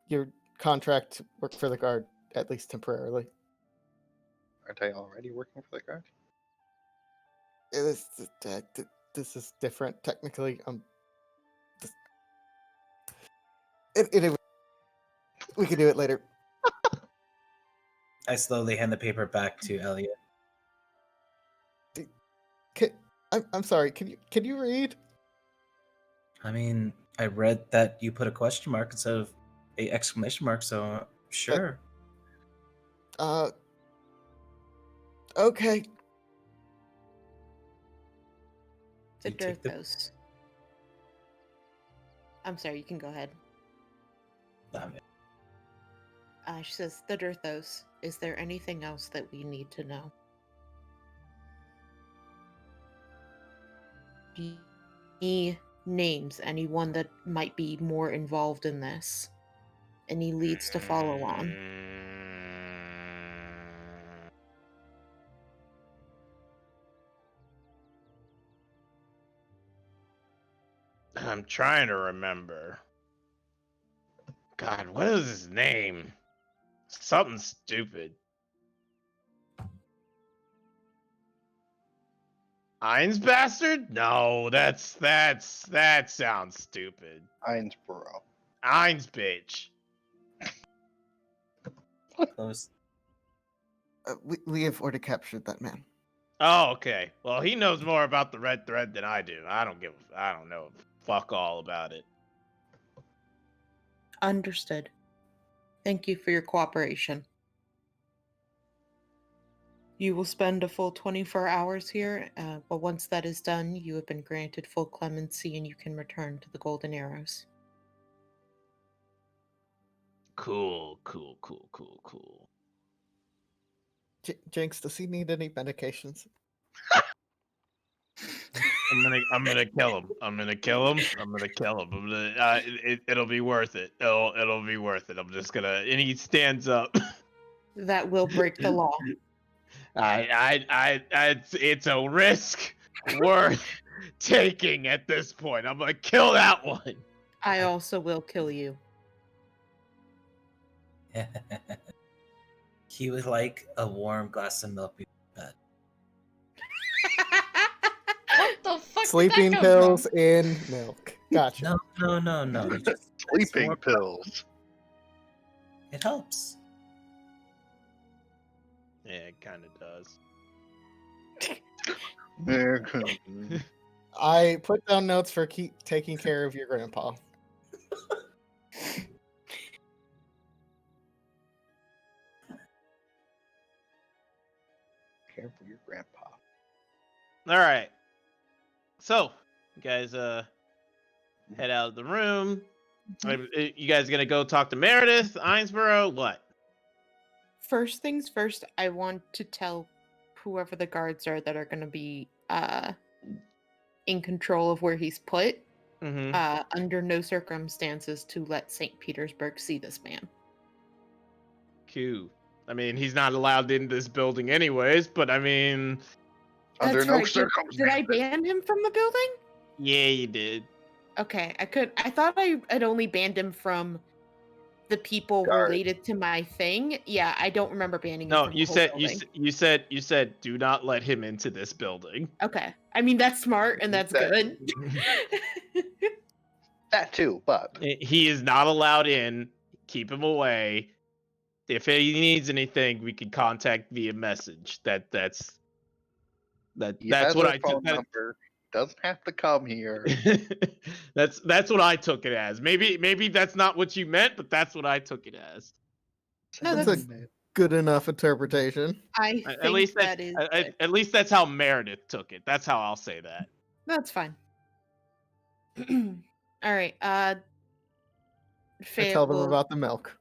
your contract to work for the guard, at least temporarily. Aren't I already working for the guard? It is, this is different technically. We can do it later. I slowly hand the paper back to Elliot. I'm sorry. Can you read? I mean, I read that you put a question mark instead of a exclamation mark, so sure. Okay. The You take the- Dirthos. I'm sorry, you can go ahead. She says, the Dirthos, is there anything else that we need to know? Any names, anyone that might be more involved in this? Any leads to follow on? I'm trying to remember. God, what is his name? Something stupid. Eins bastard? No, that sounds stupid. Einsboro. Eins bitch. Close. We have already captured that man. Oh, okay. Well, he knows more about the red thread than I do. I don't know fuck all about it. Understood. Thank you for your cooperation. You will spend a full 24 hours here, but once that is done, you have been granted full clemency and you can return to the Golden Arrows. Cool. Jinx, does he need any medications? I'm gonna kill him. I'm gonna kill him. It'll be worth it. It'll be worth it. I'm just gonna. And he stands up. That will break the law. It's a risk worth taking at this point. I'm gonna kill that one. I also will kill you. He would like a warm glass of milk before bed. What the fuck Sleeping did that come pills from? in milk. Gotcha. No. It's just Sleeping warm- pills. It helps. Yeah, it kind of does. I put down notes for keep taking care of your grandpa. Care for your grandpa. All right. So, you guys head out of the room. You guys gonna go talk to Meredith, Einsborough? What? First things first, I want to tell whoever the guards are that are going to be in control of where he's put, Mm-hmm. under no circumstances to let St. Petersburg see this man. Q. I mean, he's not allowed in this building anyways, but I mean, Under That's no right. Did circumstances. I ban him from the building? yeah, you did. Okay, I thought I'd only banned him from the people Guards. related to my thing. Yeah, I don't remember banning him No, from you the whole said building. you said do not let him into this building. Okay. I mean, that's smart and that's That- good. That too, but He is not allowed in. Keep him away. If he needs anything, we can contact via message. That's he that's has what our I phone took. That, number. Doesn't have to come here. that's what I took it as. Maybe that's not what you meant, but that's what I took it as. No, That's a good enough interpretation. I At think least that is good. at least that's how Meredith took it. That's how I'll say that. That's fine. All right. I Fayette tell them will. about the milk.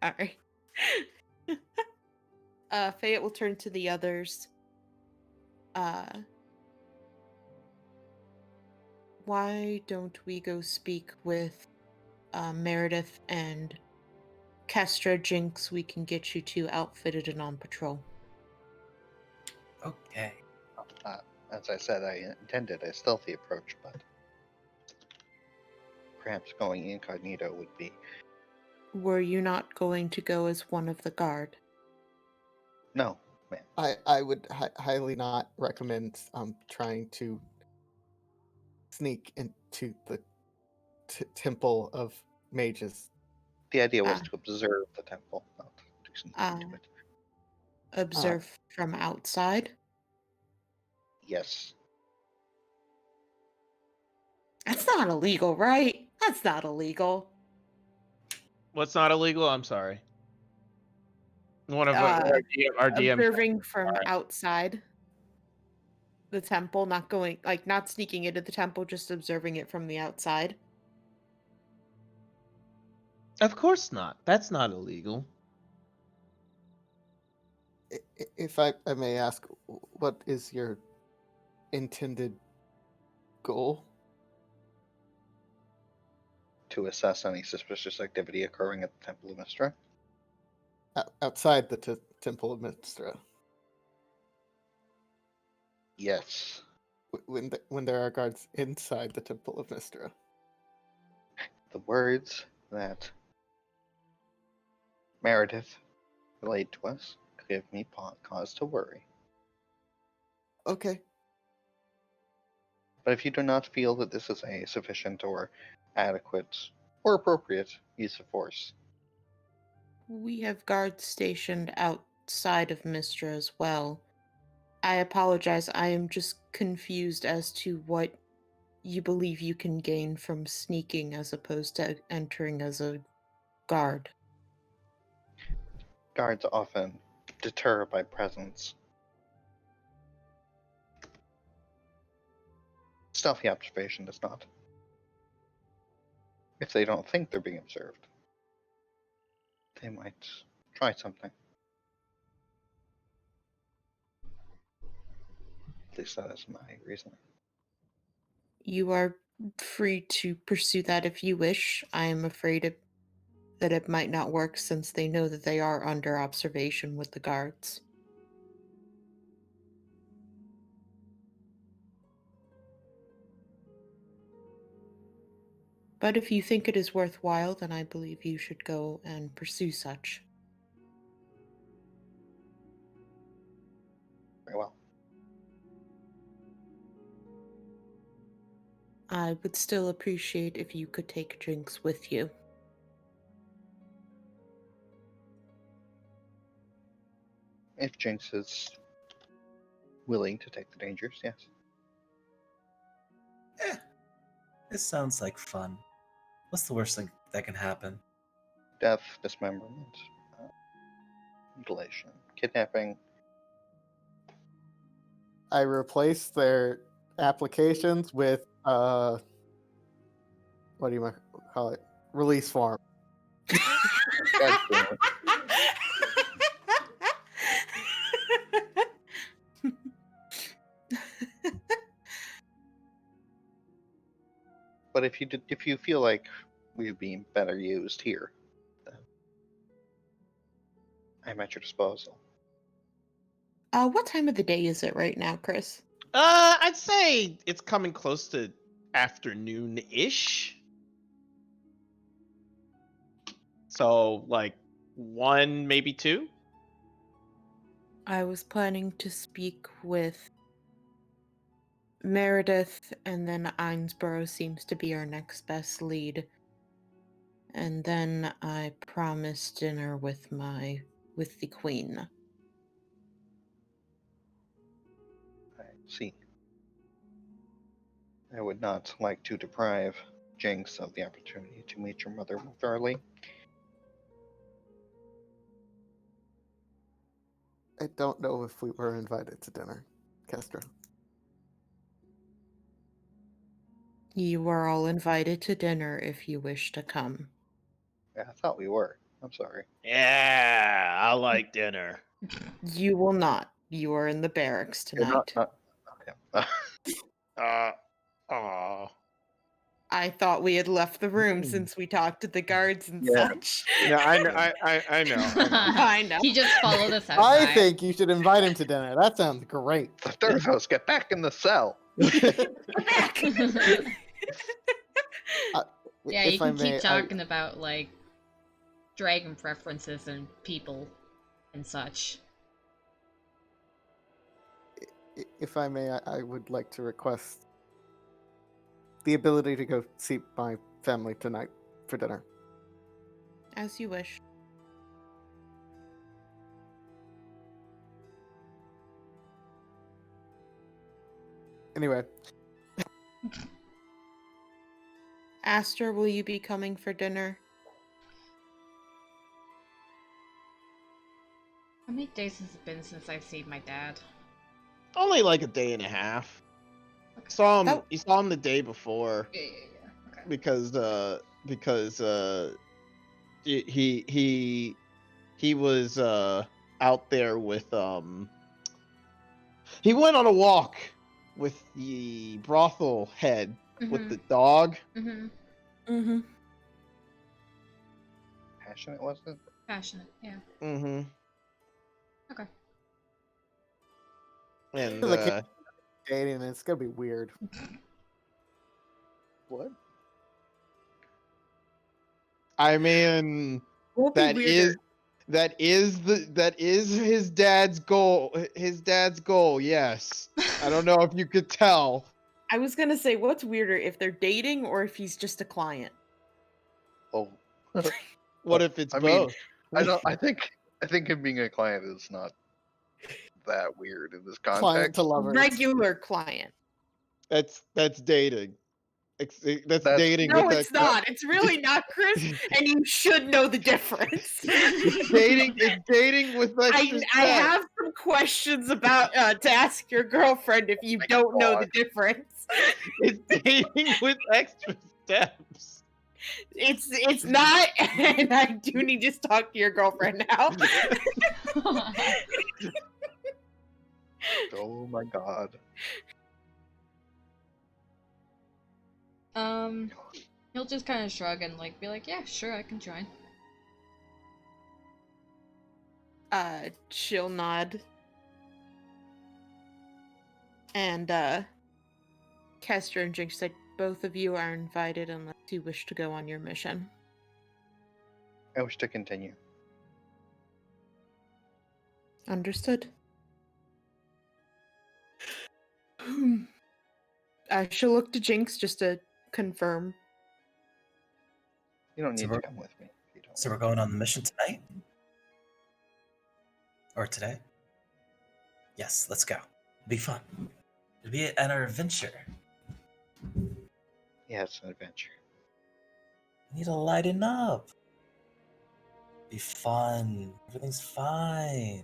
All right. Fayette will turn to the others. Why don't we go speak with Meredith and Kestra? Jinx? We can get you two outfitted and on patrol. Okay. As I said, I intended a stealthy approach, but perhaps going incognito would be. Were you not going to go as one of the guard? No, man. I would highly not recommend trying to sneak into the temple of mages. The idea was Ah. to observe the temple, not to sneak into it. Observe from outside? Yes. That's not illegal, right? That's not illegal. What's not illegal? I'm sorry. One of our DM. Observing from outside the temple, not going, like, not sneaking into the temple, just observing it from the outside. Of course not. That's not illegal. If I may ask, what is your intended goal? To assess any suspicious activity occurring at the Temple of Mystra. Outside the Temple of Mystra, Yes. when there are guards inside the Temple of Mystra. The words that Meredith relayed to us give me cause to worry. Okay. But if you do not feel that this is a sufficient or adequate or appropriate use of force, We have guards stationed outside of Mistra as well. I apologize, I am just confused as to what you believe you can gain from sneaking as opposed to entering as a guard. guards often deter by presence. Stealthy observation does not. If they don't think they're being observed, they might try something. At least that is my reasoning. You are free to pursue that if you wish. I am afraid that it might not work since they know that they are under observation with the guards. But if you think it is worthwhile, then I believe you should go and pursue such. Very well. I would still appreciate if you could take Jinx with you. If Jinx is willing to take the dangers, yes. This sounds like fun. What's the worst thing that can happen? Death, dismemberment, mutilation, kidnapping. I replaced their applications with what do you call it? Release form. God damn it. But if you feel like we've been better used here, then I'm at your disposal. What time of the day is it right now, Chris? I'd say it's coming close to afternoon-ish. So like 1, maybe 2. I was planning to speak with Meredith, and then Einsborough seems to be our next best lead. And then I promised dinner with the Queen. I see. I would not like to deprive Jinx of the opportunity to meet your mother more thoroughly. I don't know if we were invited to dinner, Kestra. You are all invited to dinner if you wish to come. Yeah, I thought we were. I'm sorry. Yeah, I like dinner. You will not. You are in the barracks You're tonight. not okay. Aw. I thought we had left the room since we talked to the guards and Yeah. such. Yeah, I know. I know. I know. He just followed us outside. I think you should invite him to dinner. That sounds great. The third host, get back in the cell. Back. Yeah, If you I can may, keep talking about like dragon preferences and people and such. If I may, I would like to request the ability to go see my family tonight for dinner. As you wish. Anyway, Aster, will you be coming for dinner? How many days has it been since I've seen my dad? Only like a day and a half. Okay. Saw him. That- You saw him the day before Yeah. Okay. because he was out there with he went on a walk with the brothel head with the dog. Mm-hmm. Mm-hmm. Passionate, wasn't it? Passionate, yeah. Mm-hmm. Okay. And the kid dating, it's gonna be weird. What? I mean, Won't be weirder. that is his dad's goal. His dad's goal. Yes. I don't know if you could tell. I was gonna say, what's weirder, if they're dating or if he's just a client? Oh, What if it's I mean, both? I think him being a client is not that weird in this Client context. to lover. Regular client. That's dating. That's That's- dating. No, with it's that- not. It's really not, Chris, and you should know the difference. It's dating. It's dating with extra I steps. have some questions about to ask your girlfriend if you don't know the difference. It's dating with extra steps. It's not, and I do need to talk to your girlfriend now. Oh my god. He'll just kind of shrug and like be like, "Yeah, sure, I can join." She'll nod. And Kester and Jinx said both of you are invited unless you wish to go on your mission. I wish to continue. Understood. She'll look to Jinx just to confirm. You don't So need to we're- come with me. If you don't. So we're going on the mission tonight? Or today? Yes, let's go. It'll be fun. It'll be an adventure. Yeah, it's an adventure. We need to lighten up. Be fun. Everything's fine.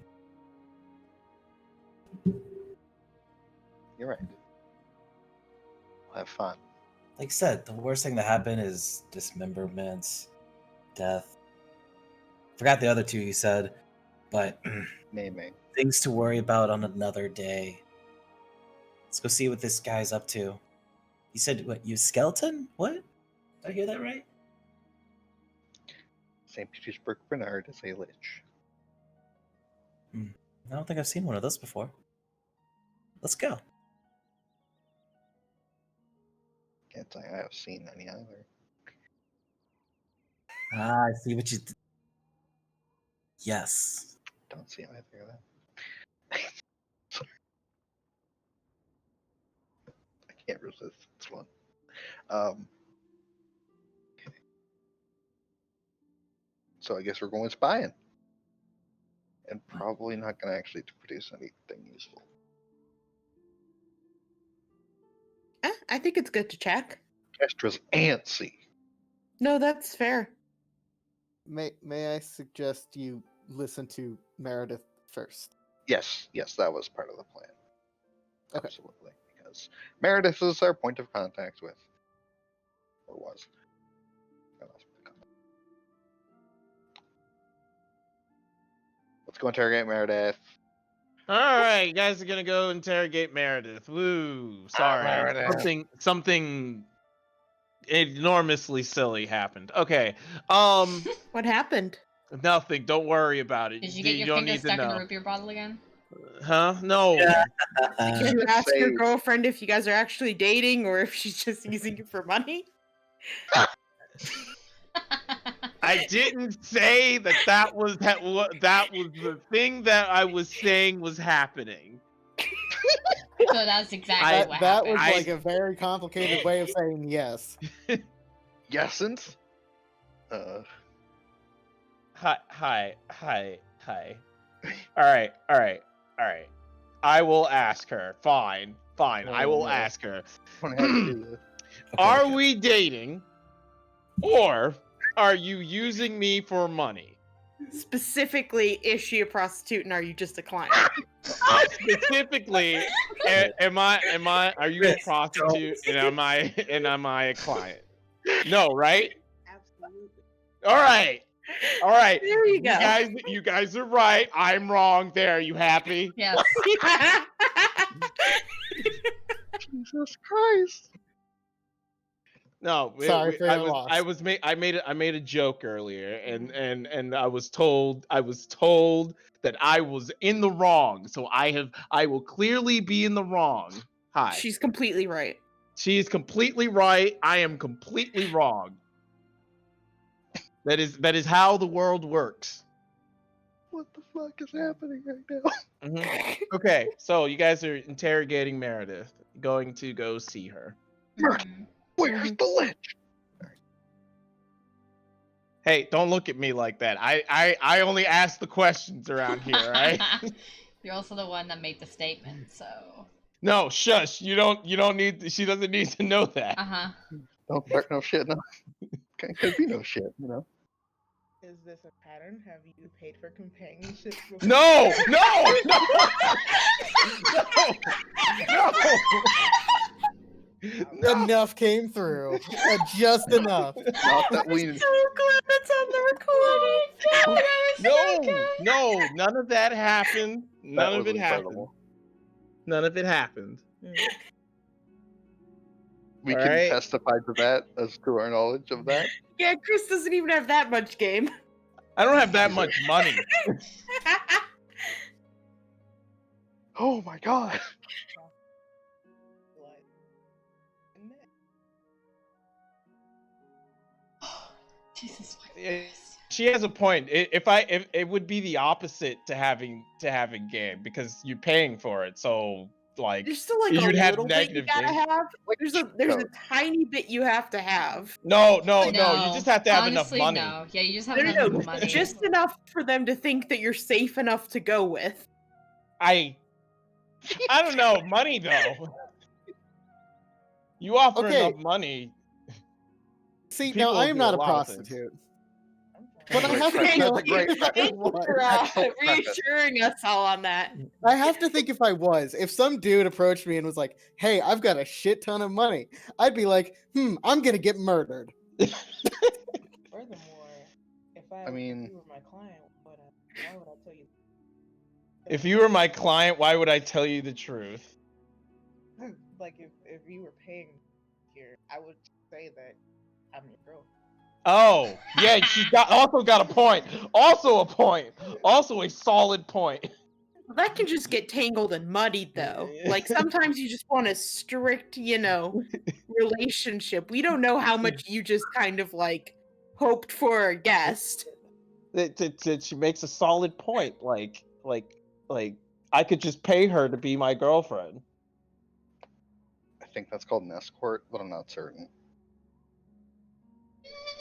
You're right. We'll have fun. Like I said, the worst thing that happened is dismemberments, death. Forgot the other two you said, but Naming. things to worry about on another day. Let's go see what this guy's up to. You said, what, you skeleton? What? Did I hear that right? St. Petersburg Bernard is a lich. I don't think I've seen one of those before. Let's go. Can't say I have seen any either. Ah, I see what you did. Yes. Don't see either of them. Sorry. I can't resist. It's fun. Okay. So I guess we're going spying. And probably not going to actually produce anything useful. I think it's good to check. Kestra's antsy. No, that's fair. May I suggest you listen to Meredith first? Yes, that was part of the plan. Okay. Absolutely. Because Meredith is our point of contact with. Or was. I lost my comment. Let's go interrogate Meredith. All right, you guys are gonna go interrogate Meredith. Woo! Sorry, Meredith. something enormously silly happened. Okay, What happened? nothing. Don't worry about it. Did you get your don't finger need to stuck in a know. root beer bottle again? Huh? No. Yeah. Did you ask your Say- girlfriend if you guys are actually dating or if she's just using you for money? I didn't say that was the thing that I was saying was happening. So that's exactly what That was happened. like a very complicated way of saying yes. Yesence? Hi. All right. I will ask her. Fine. I will no. ask her. I don't have to do this. Are we dating, or are you using me for money? Specifically, is she a prostitute and are you just a client? Specifically, are you a prostitute and am I a client? No, right? Absolutely. All right. There you go. You guys are right. I'm wrong. There, you happy? Yes. Jesus Christ. No, Sorry for your loss. I made a joke earlier, and I was told that I was in the wrong. So I will clearly be in the wrong. Hi. She's completely right. She is completely right. I am completely wrong. That is how the world works. What the fuck is happening right now? Mhm. Okay, so you guys are interrogating Meredith, going to go see her. Mhm. Where's the lich? Hey, don't look at me like that. I only ask the questions around here, right? You're also the one that made the statement, so. No, shush. You don't need. She doesn't need to know that. Uh-huh. Don't start no shit. No. Could be no shit, you know. Is this a pattern? Have you paid for companionship before? No. Enough came through. Just enough. Not that we. So glad that's on the recording. No, none of that happened. That None of was it happened. incredible. None of it happened. We All can right. testify to that as to our knowledge of that. Yeah, Chris doesn't even have that much game. I don't have that much money. Oh my god. Jesus Yeah, Christ. she has a point. If it would be the opposite to having game because you're paying for it, so like There's still like you'd a have little bit you negative gotta game. have. Like There's cheat a code. tiny bit you have to have. No, No, you just have to have honestly, enough money. no. Yeah, you just have No, no, enough no, money. just enough for them to think that you're safe enough to go with. I don't know, money though. You offer Okay. enough money. See, People now I am do not a lot of things. prostitute. But I Great have to premise. think That's a great if I premise. Thank you was. for Excellent premise. reassuring us all on that. I have to think if I was. If some dude approached me and was like, "Hey, I've got a shit ton of money," I'd be like, I'm gonna get murdered. Furthermore, if I mean- you were my client, why would I tell you? If you were my client, why would I tell you the truth? Like if you were paying here, I would say that I'm your girl. Oh, yeah, she's also got a point. Also a point. Also a solid point. That can just get tangled and muddied though. Like sometimes you just want a strict, relationship. We don't know how much you just kind of like hoped for or guessed. She makes a solid point. Like I could just pay her to be my girlfriend. I think that's called an escort, but I'm not certain.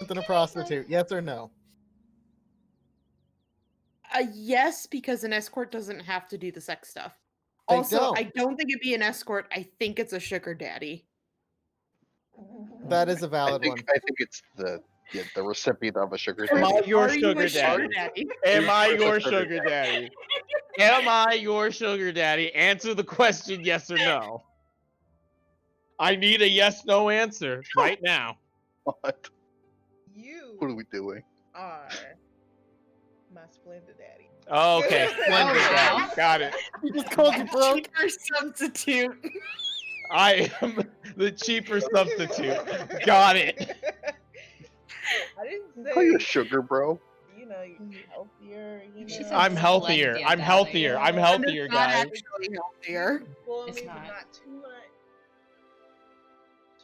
Than a prostitute, yes or no? Yes, because an escort doesn't have to do the sex stuff. They Also, don't. I don't think it'd be an escort. I think it's a sugar daddy. That is a valid one. I think it's the recipient of a sugar Am I daddy. your Are you sugar a sugar daddy? daddy? Am I Who's your a sugar sugar daddy? Am I your sugar daddy? Answer the question yes or no. I need a yes/no answer right now. What? You What are we doing? are my Splenda Daddy. Oh, okay, Splendid wow. Daddy. Got it. He just called you broke. Cheaper substitute. I am the cheaper substitute. Got it. I didn't Call you a say sugar bro. you're healthier. She said I'm healthier. Splenda I'm Daddy. healthier. I'm healthier, It's not guys. actually healthier. Well, It's but not. not too much.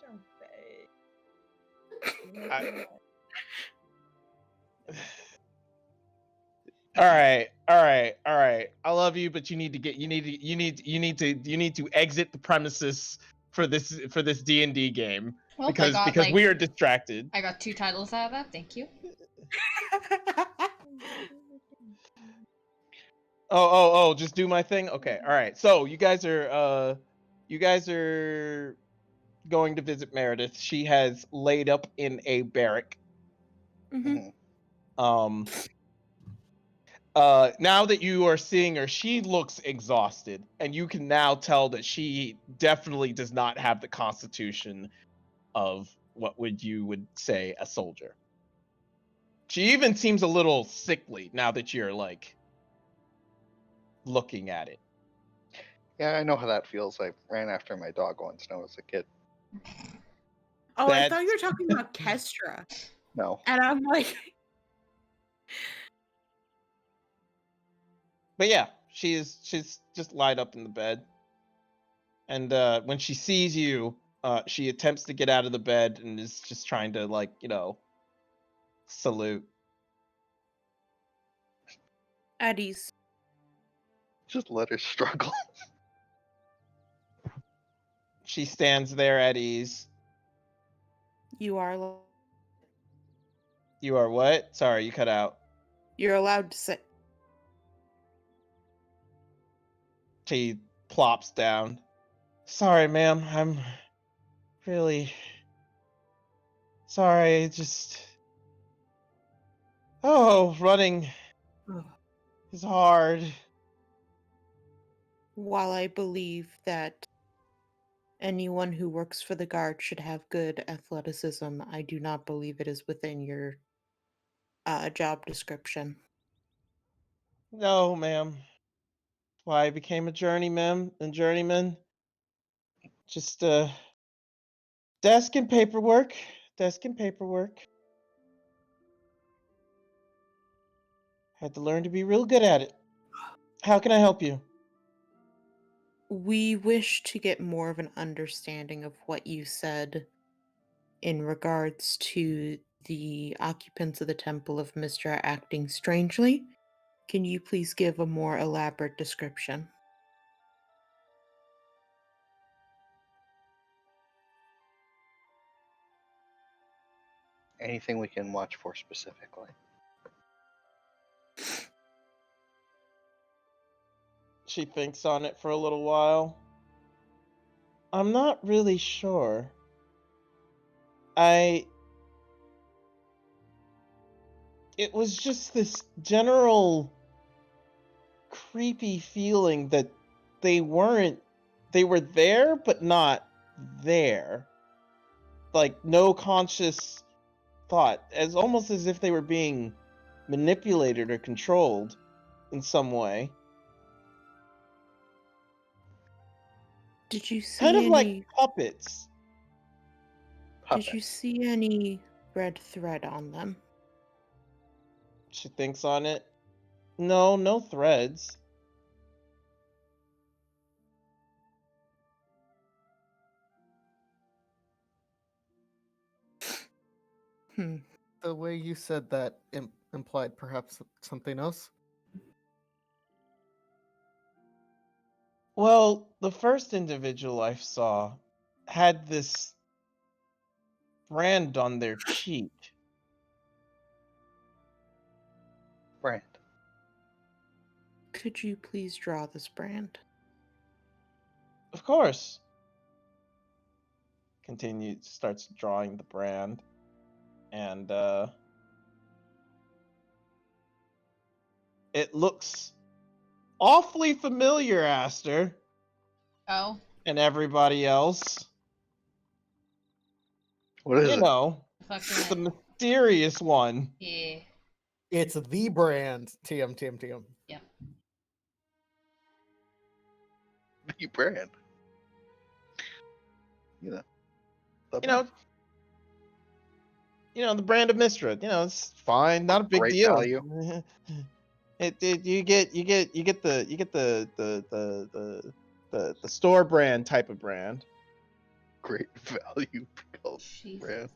Jump I- All right. I love you, but you need to exit the premises for this D&D game Well, because we are distracted. I got 2 titles out of that. Thank you. Oh, just do my thing. Okay. All right. So you guys are going to visit Meredith. She has laid up in a barrack. Mhm. Now that you are seeing her, she looks exhausted, and you can now tell that she definitely does not have the constitution of what you would say a soldier. She even seems a little sickly now that you're like looking at it. Yeah, I know how that feels. I ran after my dog once when I was a kid. Oh, I That's- thought you were talking about Kestra. No. And I'm like, But yeah, she's just lied up in the bed. And when she sees you, she attempts to get out of the bed and is just trying to salute. at ease. Just let her struggle. She stands there at ease. You are You are what? Sorry, you cut out. you're allowed to sit. She plops down. Sorry, ma'am. I'm really sorry. Running is hard. While I believe that Anyone who works for the guard should have good athleticism. I do not believe it is within your job description. No, ma'am. Why I became a journeyman. Just desk and paperwork. Desk and paperwork. Had to learn to be real good at it. How can I help you? We wish to get more of an understanding of what you said in regards to the occupants of the Temple of Mistra acting strangely. Can you please give a more elaborate description? Anything we can watch for specifically? She thinks on it for a little while. I'm not really sure. It was just this general creepy feeling that they were there but not there. Like no conscious thought, as almost as if they were being manipulated or controlled in some way. Did you see Kind of like any puppets. Did you see any red thread on them? She thinks on it. No threads. Hmm. The way you said that implied perhaps something else. Well, the first individual I saw had this brand on their cheek. Brand. Could you please draw this brand? Of course. Starts drawing the brand. And it looks awfully familiar, Aster, Oh, and everybody else. What is You it? know, the fucking mysterious one. yeah. It's the brand. TM. Yep. The brand. You know. The You know, the brand of Mistra. It's fine, not a big Great deal. value. You get the store brand type of brand. Great value Jesus. brand.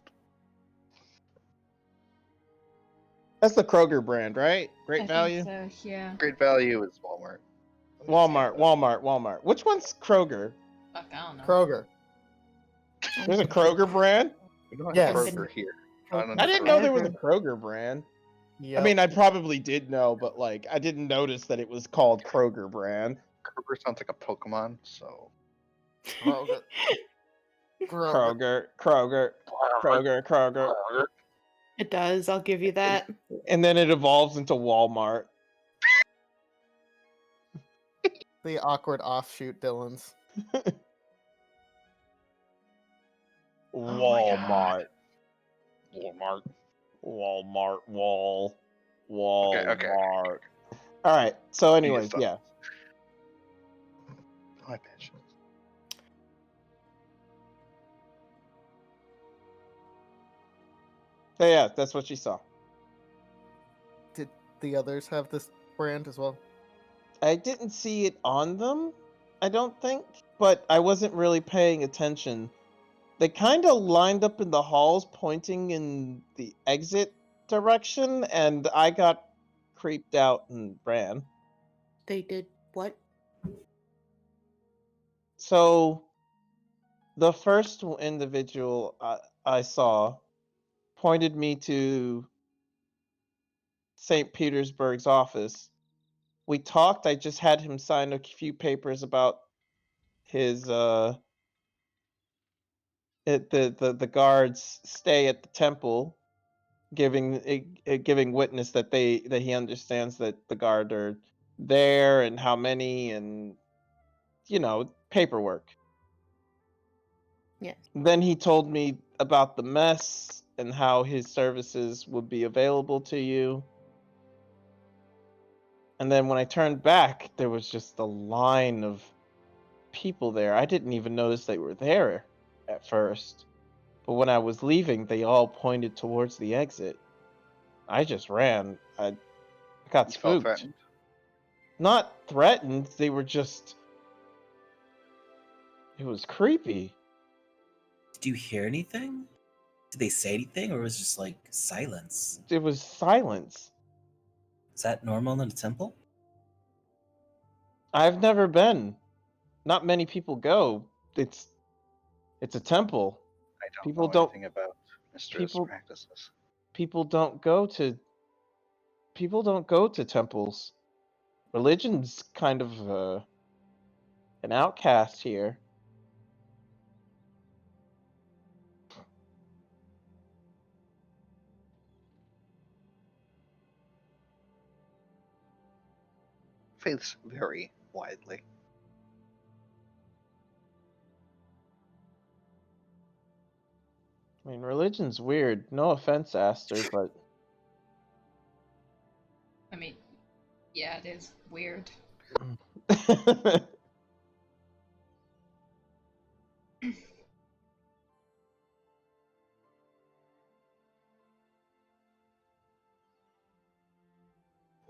That's the Kroger brand, right? Great I value. think so, yeah. Great value is Walmart. Walmart. Which one's Kroger? Fuck, I don't know. Kroger. There's a Kroger brand? We don't have Yes. Kroger here. Not in I didn't know there was a Kroger. Kroger brand. Yep. I mean, I probably did know, but like I didn't notice that it was called Kroger brand. Kroger sounds like a Pokemon, so Kroger. Kroger. It does, I'll give you that. And then it evolves into Walmart. The awkward offshoot Dylan's. Walmart. Walmart. Okay. All right. So, You anyways, stop. yeah. My passion. So, yeah, that's what she saw. Did the others have this brand as well? I didn't see it on them, I don't think, but I wasn't really paying attention. They kind of lined up in the halls pointing in the exit direction, and I got creeped out and ran. They did what? So, the first individual I saw pointed me to St. Petersburg's office. We talked. I just had him sign a few papers about his the guards stay at the temple, giving witness that he understands that the guard are there and how many, and paperwork. Yes. Then he told me about the mess and how his services would be available to you. And then when I turned back, there was just a line of people there. I didn't even notice they were there at first. But when I was leaving, they all pointed towards the exit. I just ran. I got You felt spooked. threatened. Not threatened, they were just. It was creepy. Did you hear anything? Did they say anything, or was it just like silence? It was silence. Is that normal in a temple? I've never been. Not many people go. It's a temple. I don't People know don't anything about mistress people practices. people don't go to temples. Religion's kind of an outcast here. Faiths vary widely. I mean, religion's weird. No offense, Aster, but I mean, yeah, it is weird.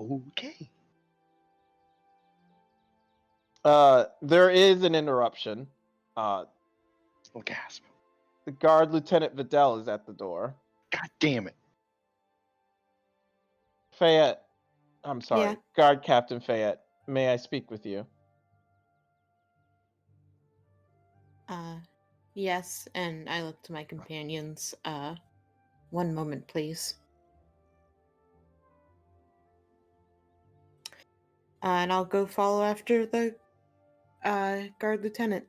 Okay. there is an interruption. Little gasp. The guard Lieutenant Vidal is at the door. God damn it. Fayette, I'm sorry, Yeah. Guard Captain Fayette, may I speak with you? Yes, and I look to my companions. One moment, please. And I'll go follow after the guard lieutenant.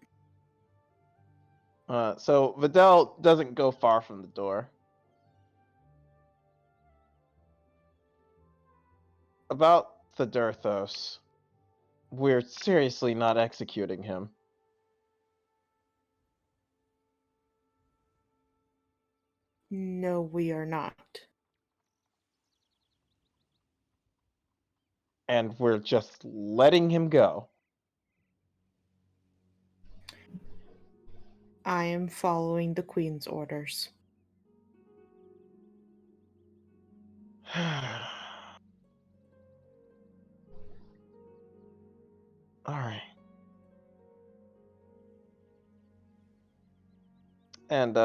So Vidal doesn't go far from the door. About the Durthos, we're seriously not executing him. No, we are not. And we're just letting him go. I am following the Queen's orders. All right. And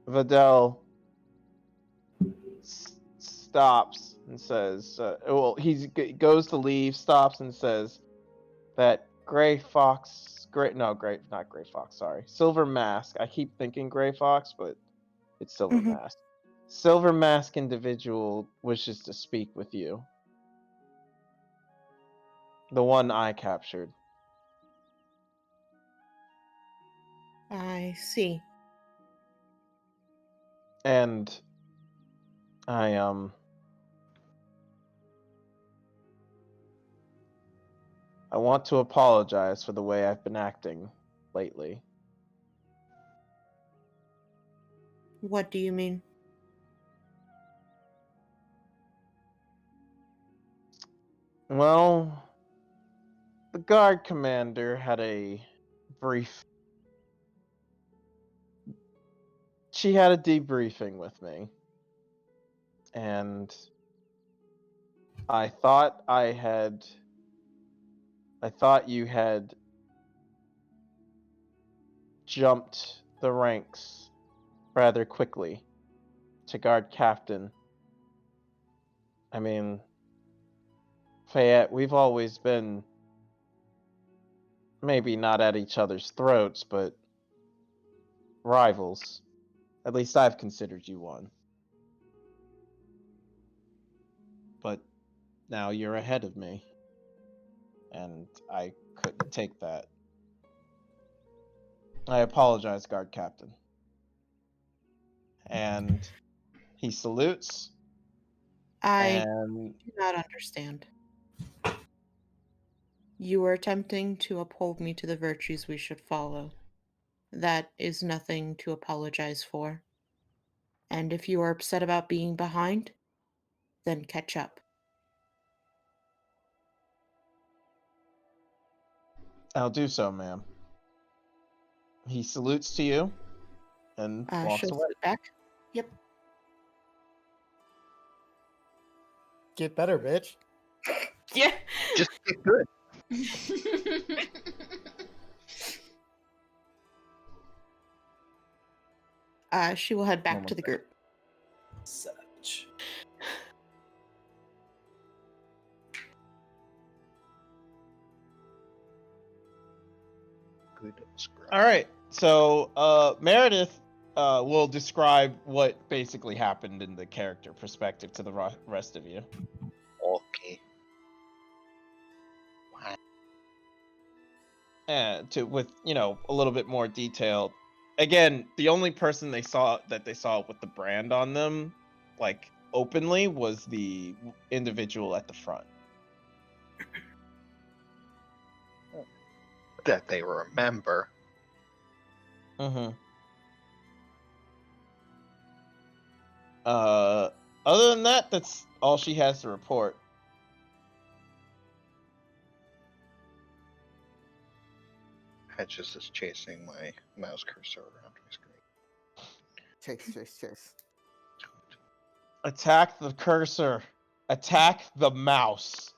Vidal stops and says, well, goes to leave, stops and says that not Gray Fox, sorry, Silver Mask. I keep thinking Gray Fox, but it's Silver Mhm. Mask. Silver Mask individual wishes to speak with you. The one I captured. I see. And I want to apologize for the way I've been acting lately. What do you mean? Well, the guard commander had a brief. She had a debriefing with me. And I thought you had jumped the ranks rather quickly to guard captain. I mean, Fayette, we've always been maybe not at each other's throats, but rivals. At least I've considered you one. But now you're ahead of me. And I couldn't take that. I apologize, guard captain. And he salutes. I And do not understand. You are attempting to uphold me to the virtues we should follow. That is nothing to apologize for. And if you are upset about being behind, then catch up. I'll do so, ma'am. He salutes to you and walks She'll away. sit back. Yep. Get better, bitch. Yeah. Just get good. She will head back Moment to the there. group. Such. Good scrub. All right. So Meredith will describe what basically happened in the character perspective to the rest of you. Okay. And with a little bit more detail. Again, the only person they saw with the brand on them, like openly, was the individual at the front. That they remember. Mm-hmm. Other than that, that's all she has to report. Hedges is chasing my mouse cursor around my screen. Chase. Attack the cursor. Attack the mouse.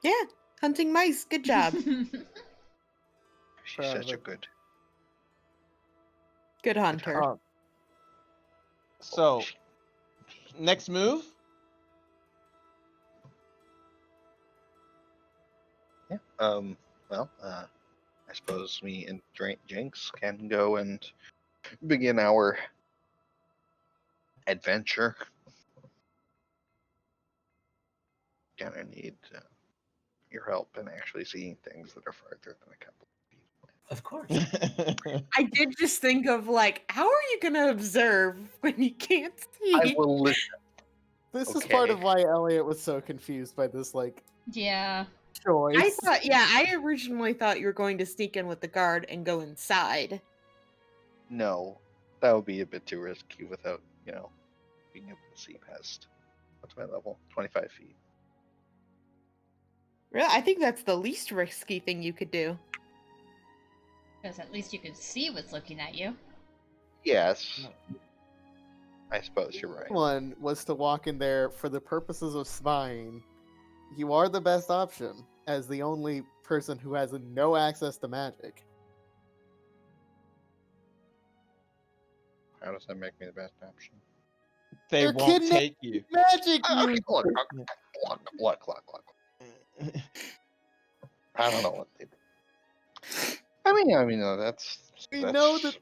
Yeah, hunting mice. Good job. She's Proud of such a it. good. Good hunter. Oh, So, next move. Yeah. Well, I suppose me and Jinx can go and begin our adventure. Gonna need your help in actually seeing things that are farther than a couple of feet. Of course. I did just think of how are you gonna observe when you can't I see? will listen. this is part Okay. of why Elliot was so confused by this Yeah. I choice. thought, I originally thought you were going to sneak in with the guard and go inside. No, that would be a bit too risky without, being able to see past. What's my level? 25 feet. Really, I think that's the least risky thing you could do. Because at least you can see what's looking at you. Yes. I suppose you're right. One was to walk in there for the purposes of spying. You are the best option as the only person who has no access to magic. How does that make me the best option? They They're won't kidnapping take you. magic. Okay, You. look. I don't know what they do. I mean, that's We know that.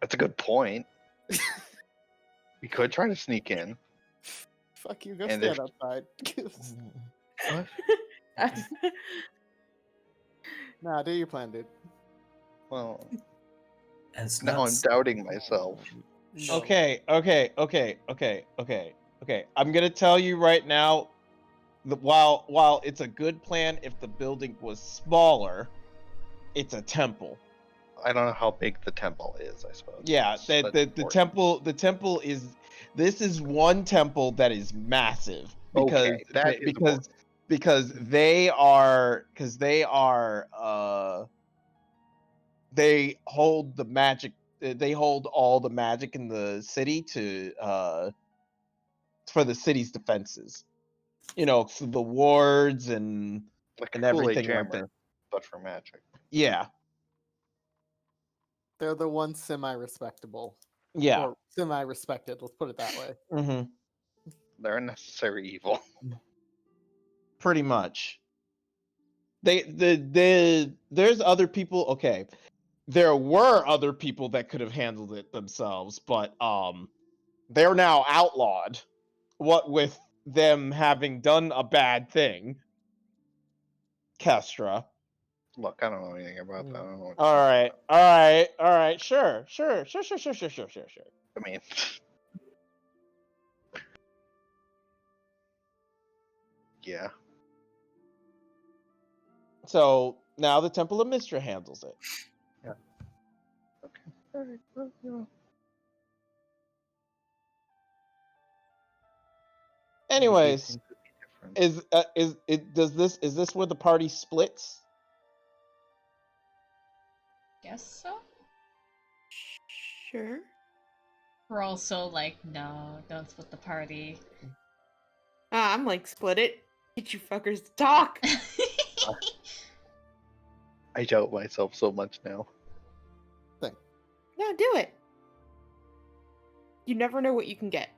that's a good point. We could try to sneak in. Fuck you. Go And stand if- outside. What? Nah, do your plan, dude. Well, It's now not I'm doubting myself. No. Okay. I'm gonna tell you right now. While it's a good plan if the building was smaller, it's a temple. I don't know how big the temple is. I suppose. Yeah, the important. temple is. This is one temple that is massive because Okay, that is because they are they hold the magic. They hold all the magic in the city for the city's defenses. For the wards and like and a Kool-Aid everything like jammer, that. but for magic. Yeah, They're the ones semi-respectable. yeah. Or semi-respected, let's put it that way. Hmm. They're a necessary evil. Pretty much. There's other people. Okay, there were other people that could have handled it themselves, but they're now outlawed. What with them having done a bad thing, Kestra. Look, I don't know anything about that. I don't know what All you're talking right. Sure. about. I mean, yeah. So now the Temple of Mystra handles it. Alright, well, you know. maybe Anyways, things would be different. is this where the party splits? Guess so. Sure. We're also like, no, don't split the party. I'm like, split it. Get you fuckers to talk. I doubt myself so much now. Yeah, do it. You never know what you can get.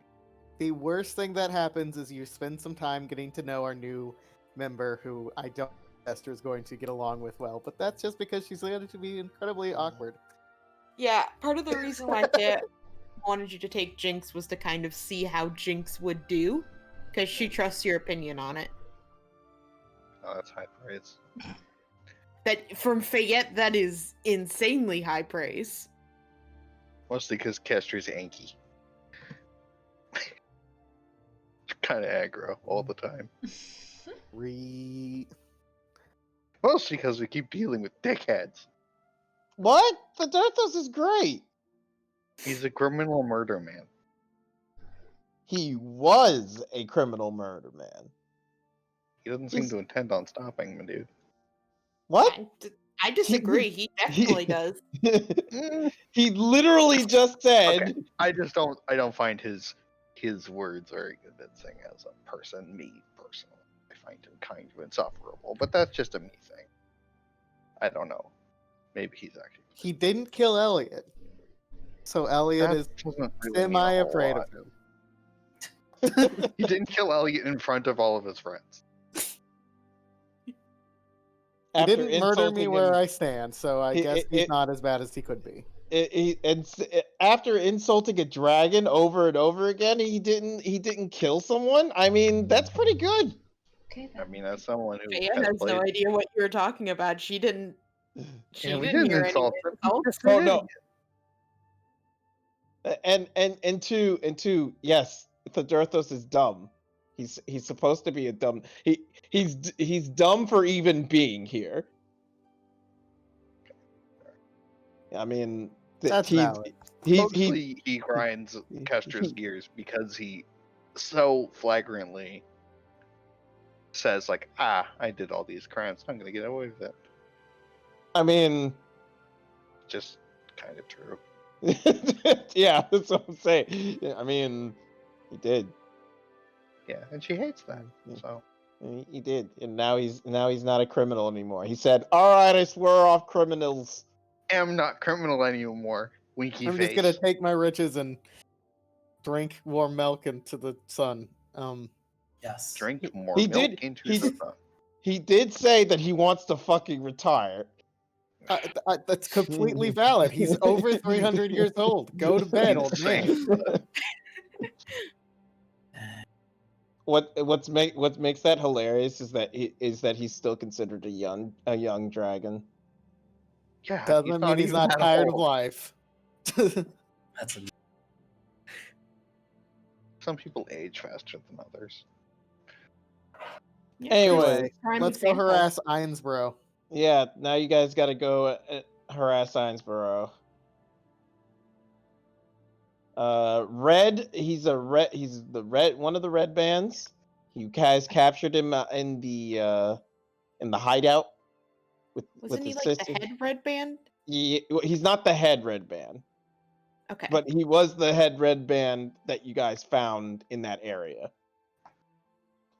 The worst thing that happens is you spend some time getting to know our new member, who I don't think Esther is going to get along with well, but that's just because she's going to be incredibly awkward. Yeah, part of the reason why Thea wanted you to take Jinx was to kind of see how Jinx would do, because she trusts your opinion on it. Oh, that's high praise. That from Fayette, that is insanely high praise. Mostly because Kestra's Anki. Kind of aggro all the time. Mostly because we keep dealing with dickheads. What? The Darthos is great. He's a criminal murder man. He was a criminal murder man. He doesn't seem to intend on stopping me, dude. What? I disagree. He definitely does. He literally just said. Okay, I don't find his words very convincing as a person. Me personally, I find him kind of insufferable. But that's just a me thing. I don't know. Maybe he's actually. He didn't kill Elliot, so Elliot That is doesn't really mean a whole semi-afraid lot. of him. He didn't kill Elliot in front of all of his friends. He After didn't murder me insulting where him- I stand, so I guess he's it- not as bad as he could be. after insulting a dragon over and over again, he didn't kill someone. I mean, that's pretty good. Okay, I then. mean, as someone who Fayette has has no played, idea what you were talking about. She didn't. She yeah, we didn't didn't hear any insult him. He insults. just Oh did no. it. And two, yes, the Darthos is dumb. He's supposed to be a dumb. He's dumb for even being here. I mean, That's valid. Mostly he grinds Kestra's gears because he so flagrantly says like, I did all these crimes, I'm gonna get away with it. I mean, Just kind of true. yeah, that's what I'm saying. Yeah, I mean, he did. Yeah, and she hates that. So He did, and now he's not a criminal anymore. He said, "All right, I swear off, criminals." am not criminal anymore. Winky I'm face. just gonna take my riches and drink warm milk into the sun. Yes. Drink more He milk did- into he- the sun. He did say that he wants to fucking retire. That's completely valid. He's over 300 years old. Go to bed, old man. Insane. What makes that hilarious is that he's still considered a young dragon. Yeah, Doesn't mean he's even not that tired of old. life. That's a Some people age faster than others. Yeah, Anyway, prime Let's go example. harass Ainsborough. Yeah, now you guys got to go harass Ainsborough. Red, he's the red one of the red bands. You guys captured him in the hideout with Wasn't he his like sister. the head red band? He's not the head red band, Okay. but he was the head red band that you guys found in that area.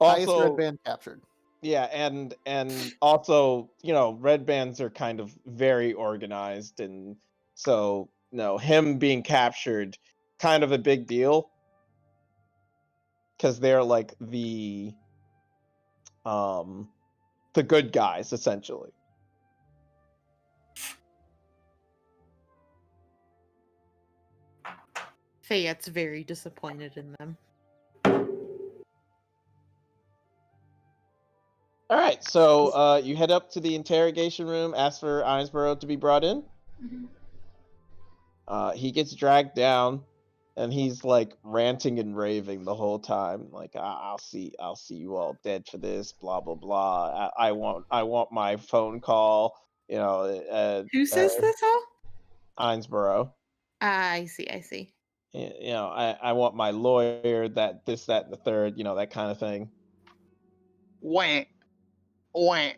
Highest Also, red band captured. yeah, and also, red bands are kind of very organized, and so him being captured, kind of a big deal, because they're like the good guys essentially. Fayette's very disappointed in them. All right, so you head up to the interrogation room, ask for Ainsborough to be brought in. Mhm. He gets dragged down, and he's like ranting and raving the whole time, like, I'll see you all dead for this, blah blah blah. I want my phone call. Who says this all? Ainsborough. I see, I see. You know, I want my lawyer, that, this, that, and the third, you know, that kind of thing. Wah, wah.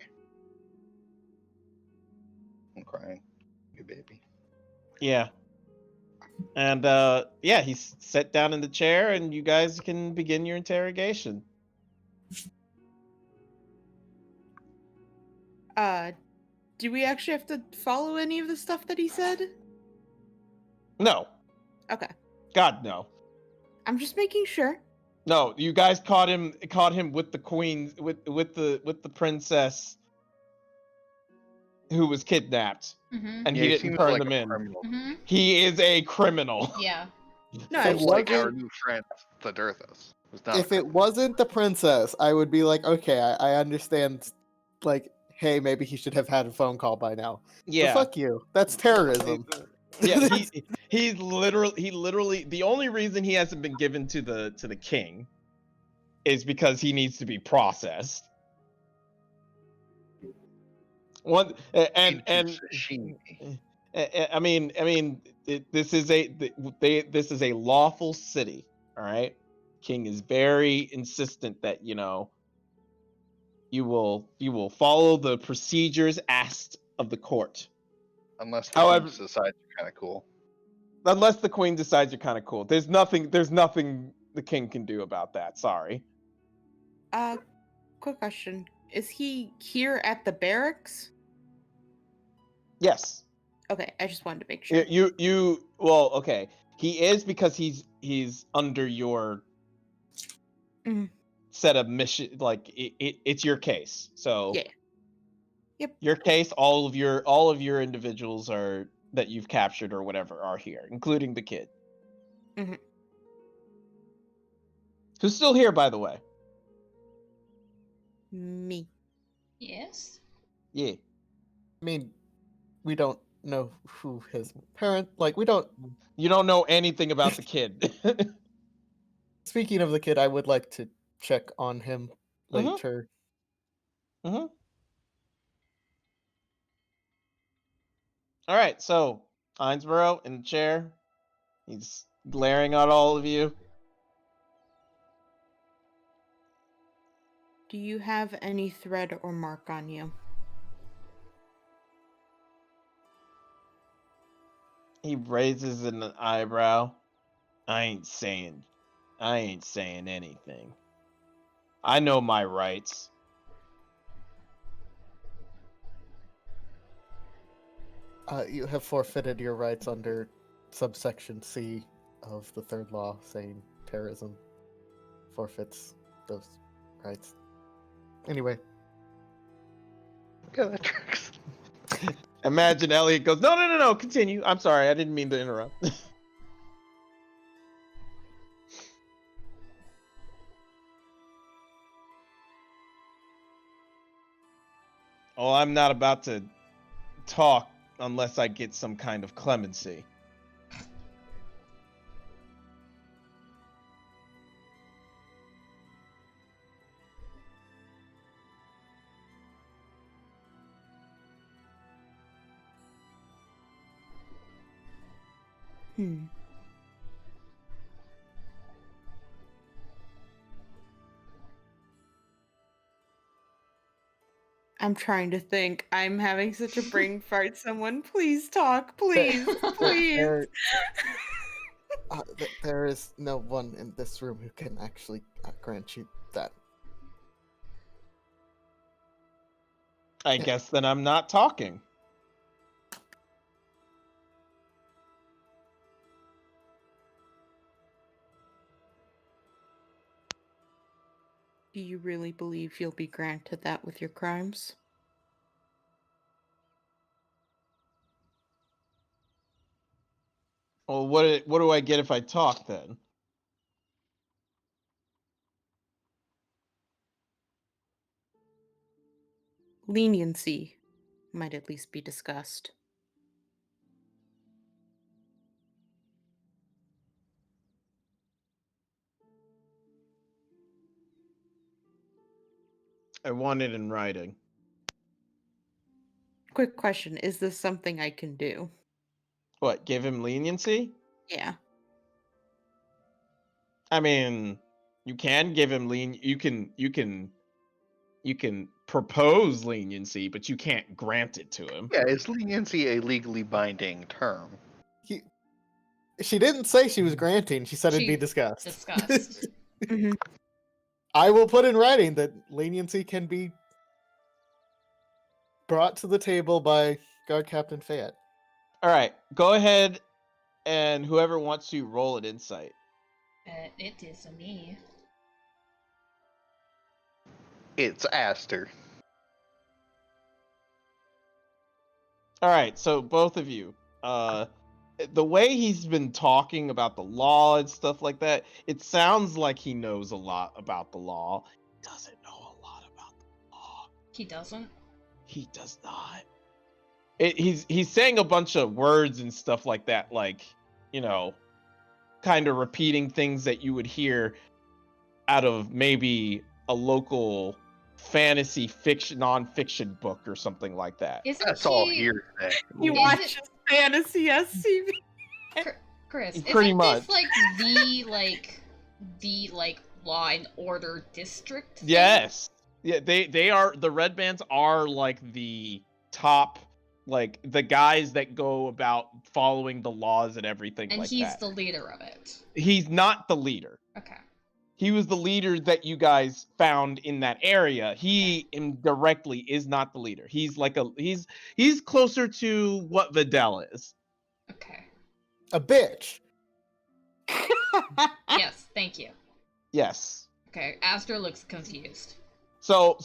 I'm crying. You baby. Yeah. And yeah, he's sat down in the chair, and you guys can begin your interrogation. Do we actually have to follow any of the stuff that he said? No, Okay. God, no. I'm just making sure. No, you guys caught him with the queen, with the princess who was kidnapped, Mm-hmm. and Yeah, he he didn't seems turn like them a in. criminal. Mm-hmm. He is a criminal. Yeah. No, If I it just Like wasn't- our new friend, the Dirthus. Was not a If it criminal. wasn't the princess, I would be like, okay, I understand. Like, hey, maybe he should have had a phone call by now. But Yeah. fuck you. That's terrorism. Yeah, he's literally the only reason he hasn't been given to the king is because he needs to be processed. One and Into sashimi. I mean, this is this is a lawful city, all right? King is very insistent that, you know, you will follow the procedures asked of the court. Unless the However, queen decides you're kind of cool. unless the queen decides you're kind of cool. There's nothing the king can do about that. Sorry. quick question. Is he here at the barracks? Yes. Okay, I just wanted to make sure. You well, okay. He is because he's under your Mhm. set of mission, like it's your case. So Yeah. Yep. your case, all of your individuals are that you've captured or whatever are here, including the kid. Mhm. Who's still here, by the way. Me. Yes. Yeah. I mean, we don't know who his parent. Like, we don't. You don't know anything about the kid. Speaking of the kid, I would like to check on him later. Mm-hmm. All right, so Hinesborough in the chair. He's glaring at all of you. Do you have any thread or mark on you? He raises an eyebrow. I ain't saying anything. I know my rights. You have forfeited your rights under subsection C of the third law, saying terrorism forfeits those rights. Anyway, Yeah, that tracks. Imagine Elliot goes, no, continue. I'm sorry, I didn't mean to interrupt. Oh, I'm not about to talk unless I get some kind of clemency. Hmm. I'm trying to think. I'm having such a brain fart. Someone please talk. Please. Please. there is no one in this room who can actually grant you that. I guess then I'm not talking. Do you really believe you'll be granted that with your crimes? Well, what do I get if I talk then? Leniency might at least be discussed. I want it in writing. Quick question. Is this something I can do? What? Give him leniency? Yeah. I mean, you can give him you can propose leniency, but you can't grant it to him. Yeah, is leniency a legally binding term? She didn't say she was granting. She said it'd be She discussed. discussed. Mhm. I will put in writing that leniency can be brought to the table by Guard Captain Fayette. All right, go ahead, and whoever wants to roll an insight. It is me. It's Aster. All right, so both of you, the way he's been talking about the law and stuff like that, it sounds like he knows a lot about the law. He doesn't know a lot about the law. He doesn't. He does not. He's saying a bunch of words and stuff like that, like, you know, kind of repeating things that you would hear out of maybe a local fantasy fiction, non-fiction book or something like that. Isn't That's he? all here today. He Is watches fantasy SCV. Chris, Pretty isn't much. this the law and order district thing? Yes. Yeah, they are, the red bands are like the top, like the guys that go about following the laws and everything And like he's that. the leader of it. He's not the leader. Okay. He was the leader that you guys found in that area. He indirectly is not the leader. He's like he's closer to what Videl is. Okay. A bitch. Yes, thank you. Yes. Okay, Aster looks confused. So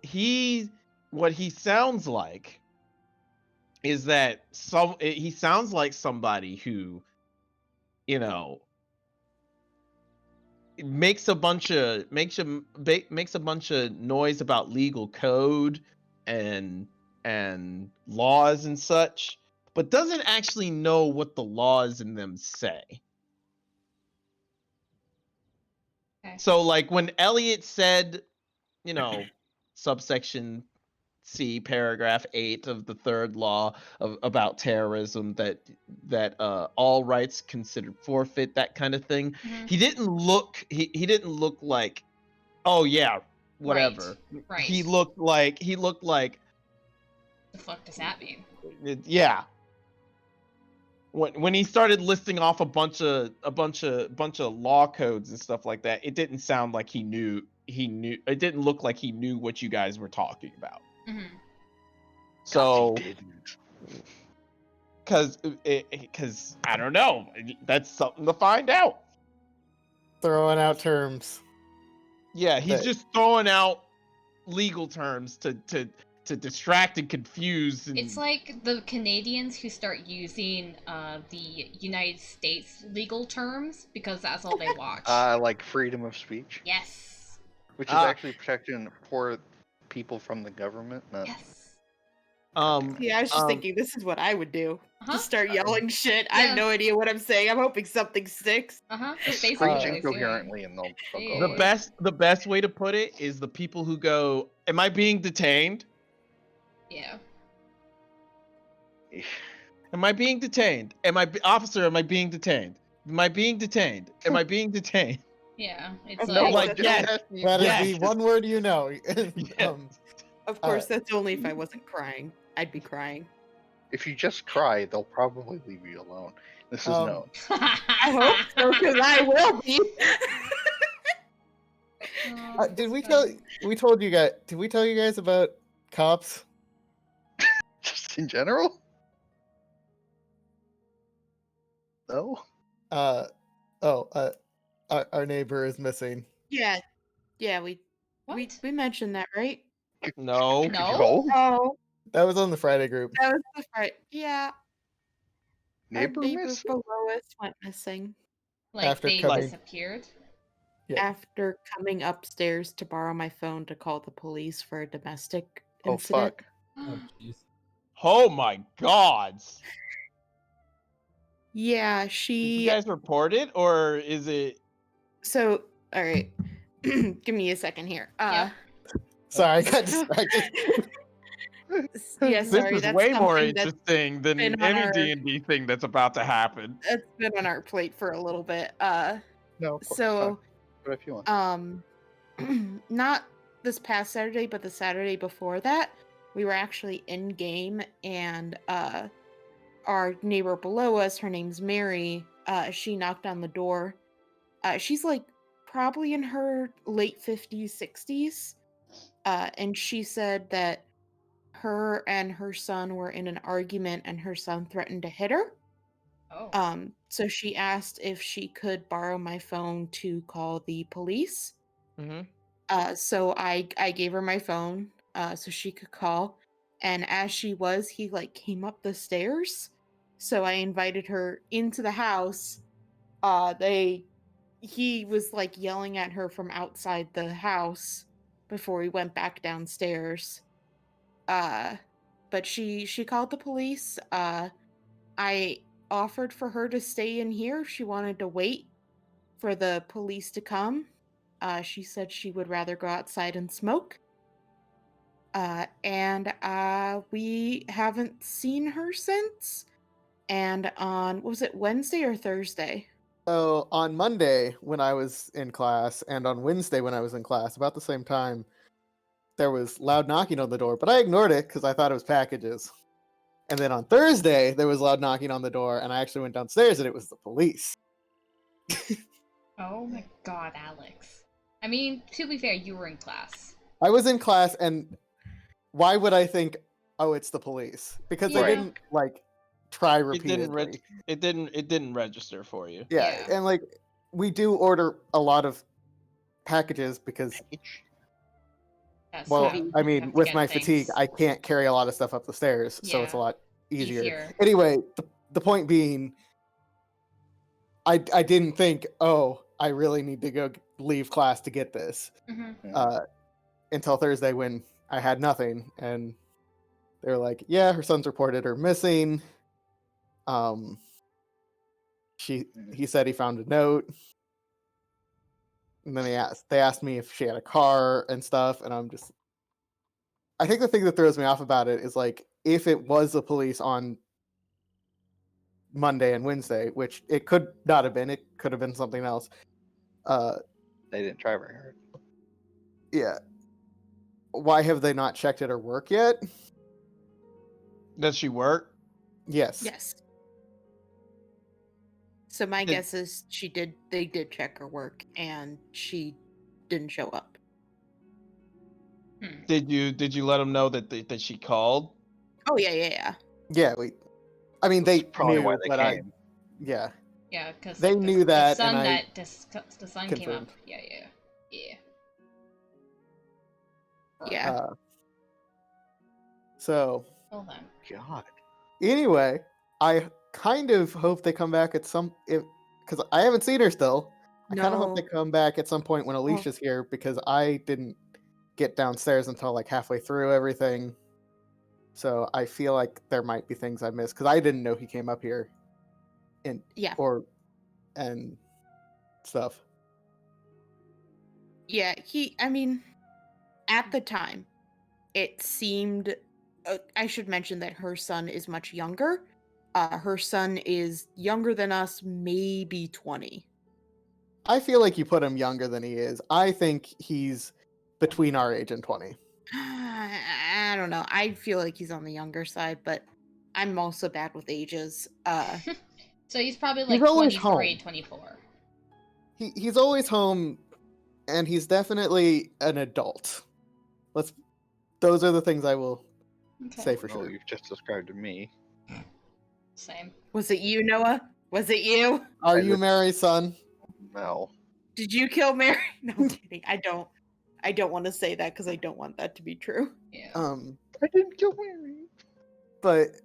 he, what he sounds like is that he sounds like somebody who, you know, makes a bunch of noise about legal code and laws and such, but doesn't actually know what the laws in them say. Okay. So like when Elliot said, you know, subsection C, paragraph 8 of the third law about terrorism, that all rights considered forfeit, that kind of thing. Mhm. He didn't look like, oh yeah, whatever. Right. He looked like The fuck does that mean? yeah. When he started listing off a bunch of law codes and stuff like that, it didn't sound like he knew. It didn't look like he knew what you guys were talking about. Mm-hmm. So, he didn't. because I don't know, that's something to find out. Throwing out terms. Yeah, he's But- just throwing out legal terms to distract and confuse. And It's like the Canadians who start using the United States legal terms because that's all they watch. Like freedom of speech, Yes. which is actually protecting poor people from the government. Not... Yes. Yeah, I was just thinking this is what I would do. Uh-huh. Just start yelling shit. I Yeah. have no idea what I'm saying. I'm hoping something sticks. Uh-huh. Just Basically screech what he's doing. incoherently and they'll go Yeah. away. the best way to put it is the people who go, "Am I being detained? Yeah. Am I being detained? Officer, am I being detained? Am I being detained? Am I being detained?" Yeah. It's No, like, like, yeah, That is Yeah. the one word you know. Yeah. of course, that's only if I wasn't crying. I'd be crying. If you just cry, they'll probably leave you alone. This is known. I hope so, because I will be. Oh, Did we that's tell? funny. We told you guys. Did we tell you guys about cops? Just in general? No? Our neighbor is missing. Yeah, we What? we mentioned that, right? No. No? Oh, That was on the Friday group. that was the right. Yeah, Neighbor our neighbor miss? below us went missing Like After they coming- disappeared? Yeah. after coming upstairs to borrow my phone to call the police for a domestic Oh, incident. fuck. Oh, jeez. Oh my God. Yeah, Did she. you guys report it, or is it? So, all right, give me a second here. Yeah. Sorry, I got distracted. Yeah, This sorry, is that's way more something that's interesting than been on any our D&D thing that's about to happen. plate for a little bit. No, of course. Fine. So, But if you want. um, not this past Saturday, but the Saturday before that, we were actually in game, and our neighbor below us, her name's Mary. She knocked on the door. She's like probably in her late 50s, 60s. And she said that her and her son were in an argument and her son threatened to hit her. Oh. So she asked if she could borrow my phone to call the police. Mm-hmm. So I gave her my phone so she could call. And as she was, he like came up the stairs. So I invited her into the house. He was like yelling at her from outside the house before he went back downstairs. Uh but she called the police. I offered for her to stay in here if she wanted to wait for the police to come. She said she would rather go outside and smoke. And we haven't seen her since. And on, what was it, Wednesday or Thursday? So on Monday when I was in class and on Wednesday when I was in class, about the same time, there was loud knocking on the door, but I ignored it because I thought it was packages. And then on Thursday, there was loud knocking on the door, and I actually went downstairs and it was the police. Oh my god, Alex. I mean, to be fair, you were in class. I was in class, and why would I think, oh, it's the police? Because they Yeah. didn't like try It didn't repeatedly. it didn't register for you. Yeah, Yeah. and like we do order a lot of packages because, That's well, how you I have mean, to with get my things. fatigue, I can't carry a lot of stuff up the stairs, so it's a Yeah. lot easier. Easier. Anyway, the point being, I didn't think, oh, I really need to go leave class to get this Mm-hmm. until Thursday when I had nothing, and they were like, yeah, her son's reported her missing. He said he found a note, and then they asked me if she had a car and stuff, and I think the thing that throws me off about it is like if it was the police on Monday and Wednesday, which it could not have been, it could have been something else. They didn't try very hard. Yeah. Why have they not checked at her work yet? Does she work? Yes. Yes. So my Did- guess is they did check her work and she didn't show up. Hmm. Did you let them know that she called? Oh yeah. Yeah, I mean, That's they probably knew, why they but came. yeah, Yeah, because They knew that, the sun and I the sun came confirmed. up. Yeah. Yeah. So Well then. God. anyway, I kind of hope they come back at because I haven't seen her still. I kind of hope they No. come back at some point when Alicia's here because I didn't get downstairs until like halfway through everything. So I feel like there might be things I missed because I didn't know he came up here, and Yeah. and stuff. Yeah, I mean, at the time, it seemed, I should mention that her son is much younger. Her son is younger than us, maybe 20. I feel like you put him younger than he is. I think he's between our age and 20. I don't know. I feel like he's on the younger side, but I'm also bad with ages. So he's probably like He's always 23, home. 24. He's always home, and he's definitely an adult. Those are the things I will Okay. say for No, sure. you've just described to me. Same. Was it you, Noah? Was it you? Are I you did- Mary's son? No. Did you kill Mary? No, I'm kidding. I don't want to say that because I don't want that to be true. Yeah. I didn't kill Mary. But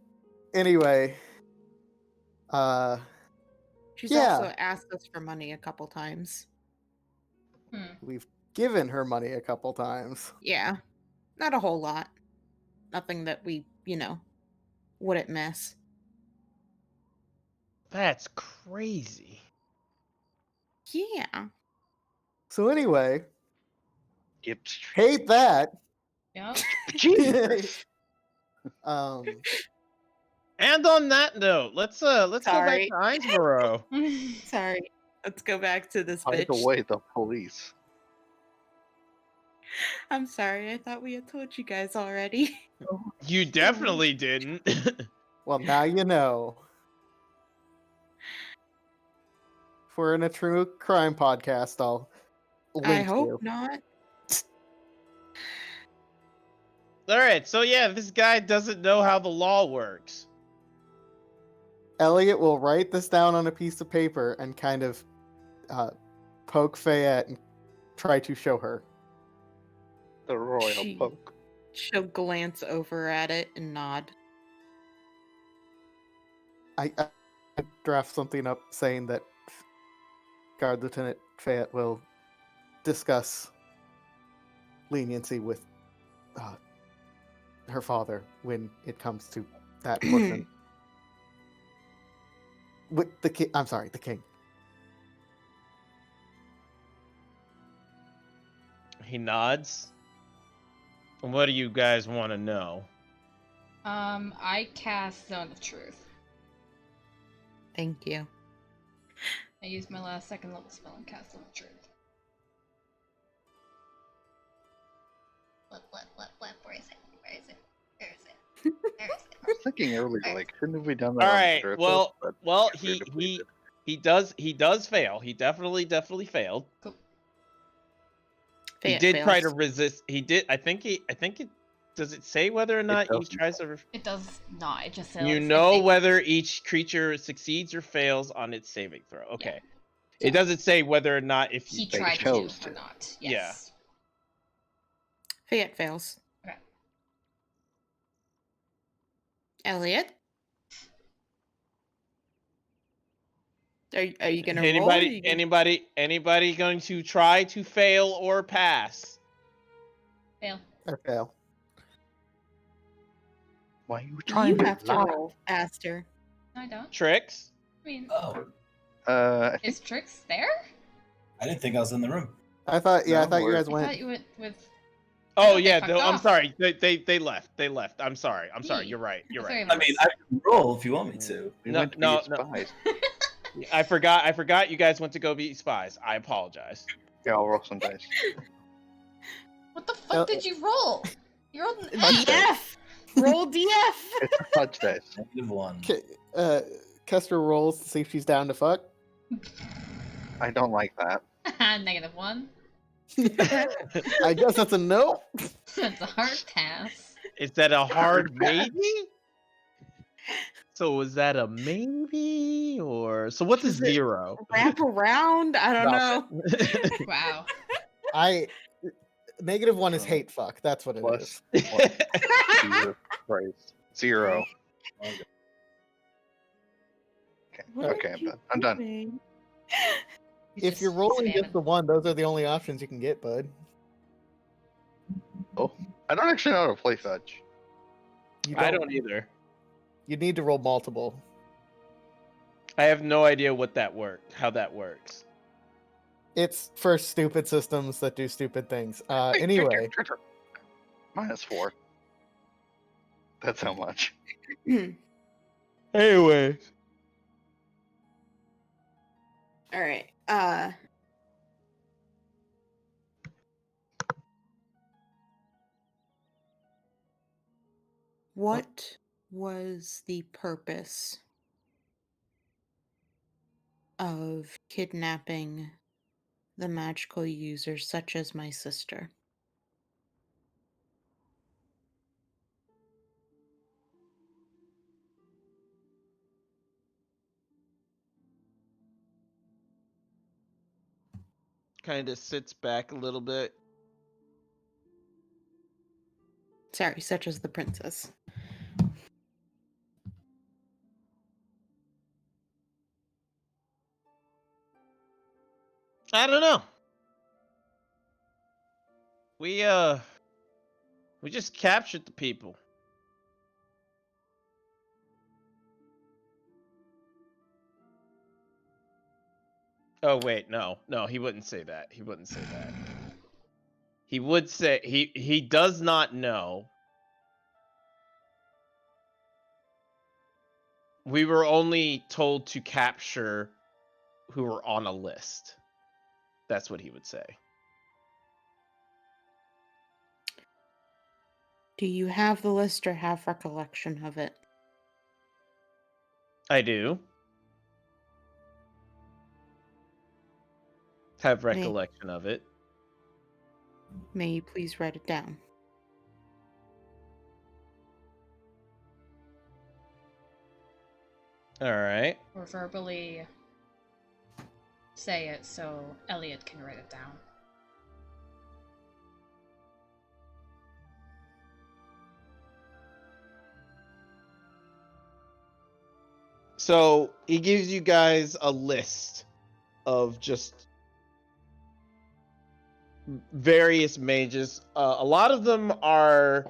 anyway, She's Yeah. also asked us for money a couple times. we've given her money a couple times. Yeah, not a whole lot. Nothing that we, wouldn't miss. That's crazy. Yeah. So anyway, Yep. hate that. Yep. Jesus. And on that note, let's go back Sorry. to Einsborough. Sorry. Let's go back to this By bitch. the way, the police. I'm sorry. I thought we had told you guys already. You definitely didn't. Well, now you know. If we're in a true crime podcast, I'll link I hope you. not. All right, so yeah, this guy doesn't know how the law works. Elliot will write this down on a piece of paper and kind of poke Fayette and try to show her. The royal She- poke. She'll glance over at it and nod. I draft something up saying that Guard Lieutenant Fayette will discuss leniency with her father when it comes to that portion. With the king. I'm sorry, the king. He nods. What do you guys want to know? I cast Zone of Truth. Thank you. I used my last second level spell and cast Zone of Truth. Where is it? Where is it? Where is it? Where is it? I was thinking earlier, like, shouldn't have we done that? All on right. Driftwood? Well, But well, yeah, we did. he does fail. He definitely failed. Cool. He Fayette did try to fails. resist. He did. I think it. Does it say whether or not he doesn't. tries to? It does not. It just says You if know they- whether each creature succeeds or fails on its saving throw. Okay. It So- doesn't say whether or not if he you. They tried to chose or to. not. Yeah. Yes. Fayette fails. Okay. Elliot? Are you gonna roll? Or are you gonna... Anybody going to try to fail or pass? Fail. I fail. Why are you You trying have to to lie? roll, Aster. No, I don't. Tricks? I mean, Oh, I is Trix there? I didn't think I was in the room. I thought, yeah, I No, thought you we're- guys I went. thought you went with. Oh thought they yeah, fucked no, I'm off. sorry. They left. They left. I'm sorry. Yee. You're right. You're Sorry right. about I mean, I can roll if you want me to. we No, went to no, be no. spies. I forgot you guys went to go be spies. I apologize. Yeah, I'll roll some dice. What the fuck did you roll? You rolled an Fudge F. DF! Roll DF! It's a fudge dice. -1. Kester rolls to see if she's down to fuck. I don't like that. -1. I guess that's a no. That's a hard pass. Is that a hard maybe? So is that a maybe or so? What's a Is it- zero? Wrap around? I don't know. Wow. -1 is hate fuck. That's what it is. Plus, Jesus Christ. 0. What Okay, are I'm you done. I'm done. doing? He's If just you're rolling spamming. just the one, those are the only options you can get, bud. I don't actually know how to play fudge. You I don't either. You need to roll multiple. I have no idea how that works. It's for stupid systems that do stupid things. Anyway, -4. That's how much. Anyway, All right. What was the purpose of kidnapping the magical user such as my sister? kind of sits back a little bit. Sorry, such as the princess. I don't know. We just captured the people. Oh wait, no, he wouldn't say that. He wouldn't say that. He would say he does not know We were only told to capture who were on a list. That's what he would say. Do you have the list or have recollection of it? I do. Have May, recollection of it. may you please write it down? All right. Or verbally say it so Elliot can write it down. So he gives you guys a list of just various mages. A lot of them are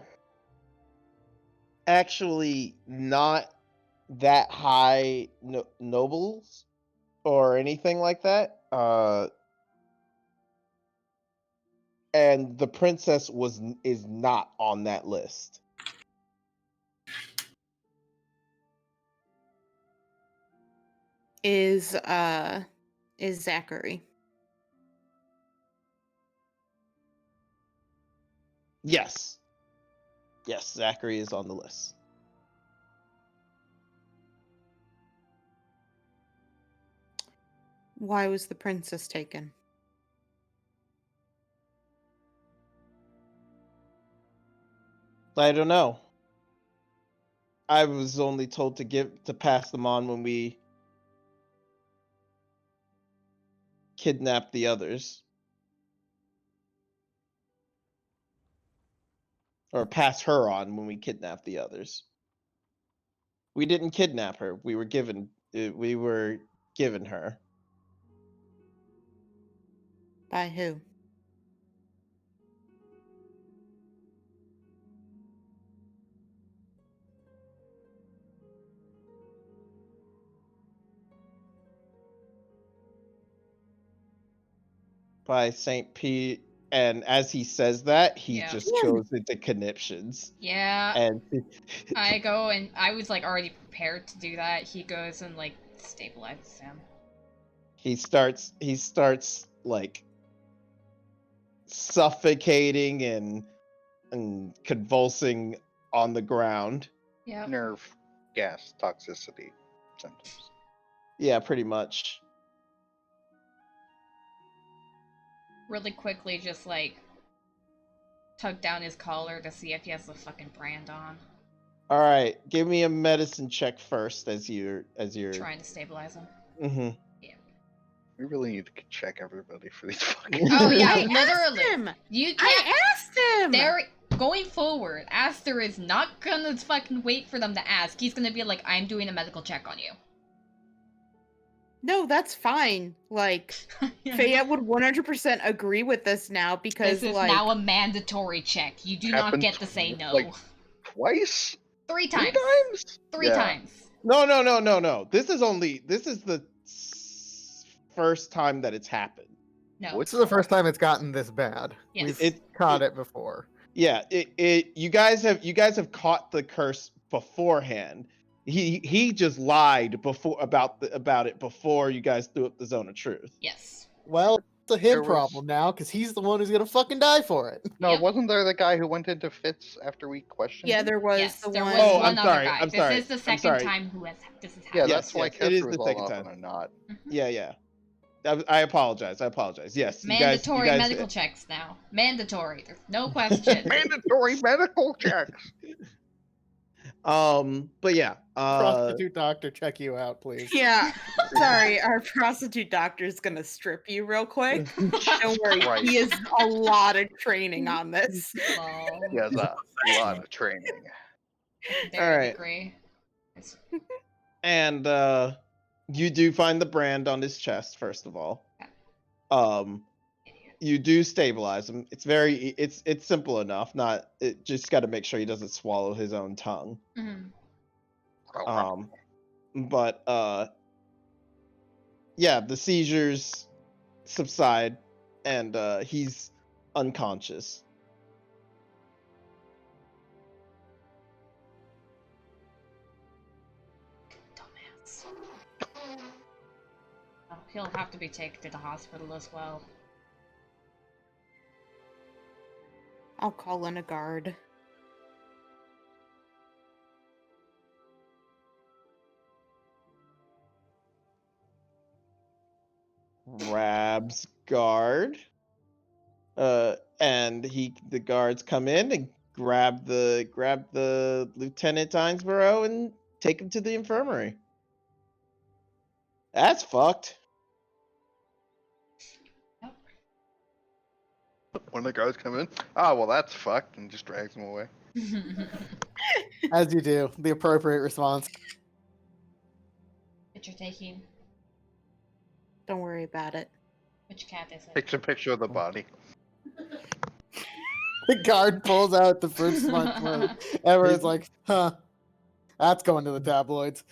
actually not that high nobles or anything like that. And the princess is not on that list. Is Zachary? Yes. Yes, Zachary is on the list. Why was the princess taken? I don't know. I was only told to pass them on when we kidnapped the others. Or pass her on when we kidnapped the others. We didn't kidnap her. We were given her. By who? By St. Pete, and as he says that, he Yeah. just Yeah. goes into conniptions. Yeah, And I go and I was like already prepared to do that. He goes and like stabilizes him. he starts like suffocating and convulsing on the ground. Yep. Nerve gas toxicity symptoms. Yeah, pretty much. Really quickly, just like tug down his collar to see if he has the fucking brand on. All right, give me a medicine check first as you're Trying to stabilize him. Mm-hmm. We really need to check everybody for these fucking. Oh yeah, I literally. asked him. You can't. I asked him. They're going forward. Aster is not gonna fucking wait for them to ask. He's gonna be like, "I'm doing a medical check on you." No, that's fine. Like, Fayette would 100% agree with this now because, This is like, now a mandatory check. You do not Happened get to say no. like twice? Three Three times. times? Three Yeah. times. No. This is the first time that it's happened. No. This is the first time it's gotten this bad. Yes. We've caught it before. Yeah, you guys have caught the curse beforehand. He just lied before about it before you guys threw up the zone of truth. Yes. Well, it's a There him was- problem now because he's the one who's gonna fucking die for it. No, Yep. wasn't there the guy who went into fits after we questioned yeah, him? there was Yes, the there one. was Oh, one I'm other sorry, guy. I'm This sorry, is the I'm second sorry. time this has Yeah, happened. that's why yes, it character is was the all second off time. on a knot. Yeah. I apologize. Yes, Mandatory you guys, medical checks now. Mandatory. There's no question. Mandatory medical checks. But yeah. Prostitute doctor, check you out, please. Yeah, sorry, our prostitute doctor is gonna strip you real quick. Don't worry, Right. he has a lot of training on this. Lol. He has a lot of training. Secondary Alright. degree. It's- And you do find the brand on his chest first of all. You do stabilize him. It's simple enough. It just got to make sure he doesn't swallow his own tongue. mhm. But yeah, the seizures subside and he's unconscious. Don't he'll have to be taken to the hospital as well. I'll call in a guard. Grabs guard. And the guards come in and grab the Lieutenant Dinesborough and take him to the infirmary. That's fucked. When the guards come in, well, that's fucked, and just drags him away. As you do, the appropriate response. Picture taking. Don't worry about it. Which cat is it? Takes a picture of the body. The guard pulls out the fruit smart clothes. Everyone's like, huh, that's going to the tabloids.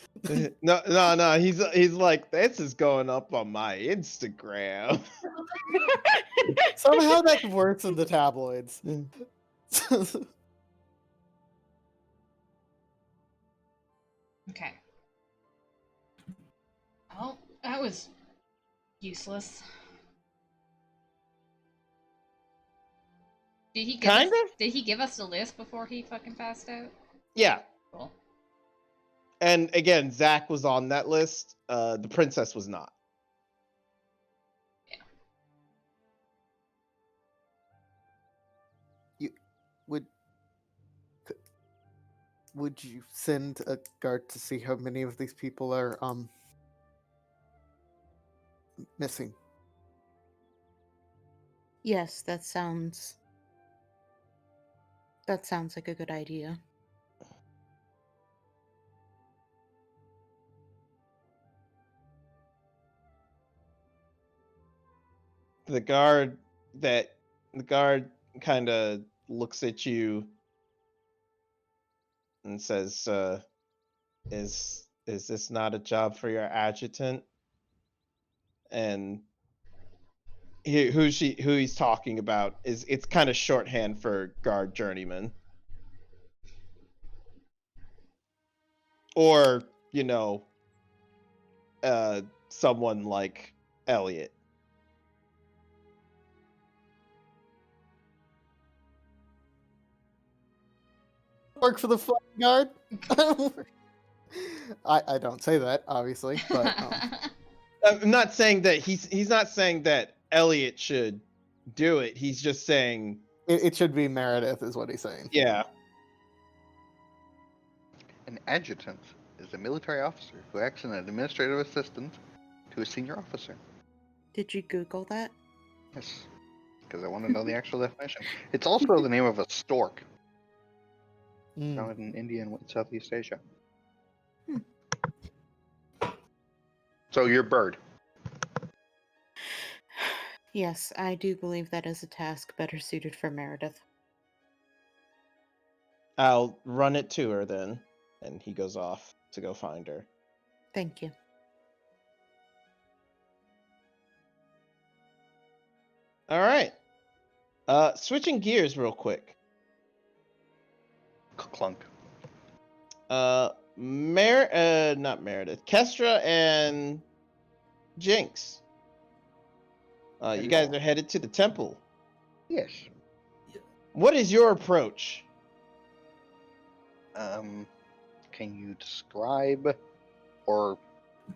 No. He's like, this is going up on my Instagram. Somehow that's worse than the tabloids. Okay. Well, that was useless. Did he give us, Kinda? Did he give us the list before he fucking passed out? Yeah. Cool. And again, Zach was on that list. The princess was not. Would you send a guard to see how many of these people are missing? Yes, that sounds like a good idea. The guard kind of looks at you and says, is this not a job for your adjutant? And who he's talking about is, it's kind of shorthand for guard journeyman, or someone like Elliot. Work for the flying guard? I don't say that, obviously, but I'm not saying that he's not saying that Elliot should do it. He's just saying it should be Meredith, is what he's saying. yeah. An adjutant is a military officer who acts as an administrative assistant to a senior officer. Did you Google that? Yes, because I want to know the actual definition. It's also the name of a stork found in India and Southeast Asia. So you're bird. Yes, I do believe that is a task better suited for Meredith. I'll run it to her then. And he goes off to go find her. Thank you. All right. Switching gears real quick. Clunk. Not Meredith. Kestra and Jinx. You guys are headed to the temple. Yes. What is your approach? Can you describe, or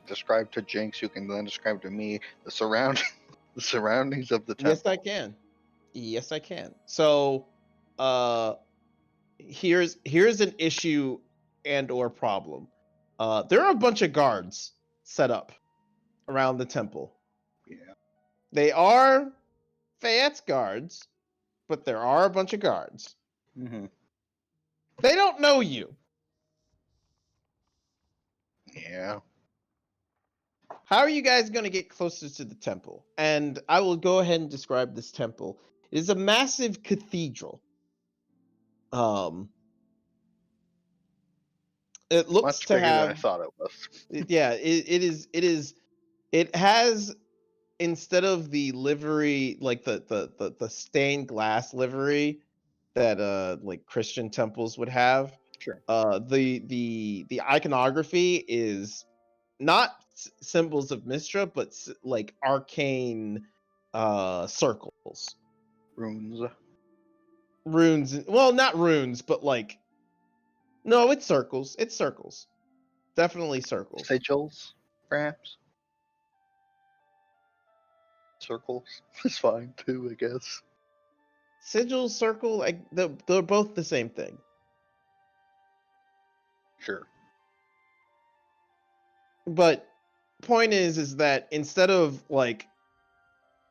describe to Jinx, who can then describe to me the surroundings of the temple? Yes, I can. Yes, I can. So, here's an issue and or problem. There are a bunch of guards set up around the temple. Yeah. They are Fayette's guards, but there are a bunch of guards. Mm-hmm. They don't know you. Yeah. How are you guys going to get closer to the temple? And I will go ahead and describe this temple. It is a massive cathedral. It looks Much to bigger have. than I thought it was. Yeah, it is. It has, instead of the livery, like the stained glass livery that like Christian temples would have. Sure. The iconography is not symbols of Mistra, but like arcane circles. Runes. Runes. Well, not runes, but like no, it's circles. It's circles. Definitely circles. Sigils, perhaps. Circles is fine too, I guess. Sigil, circle, like they're both the same thing. Sure. But point is that instead of like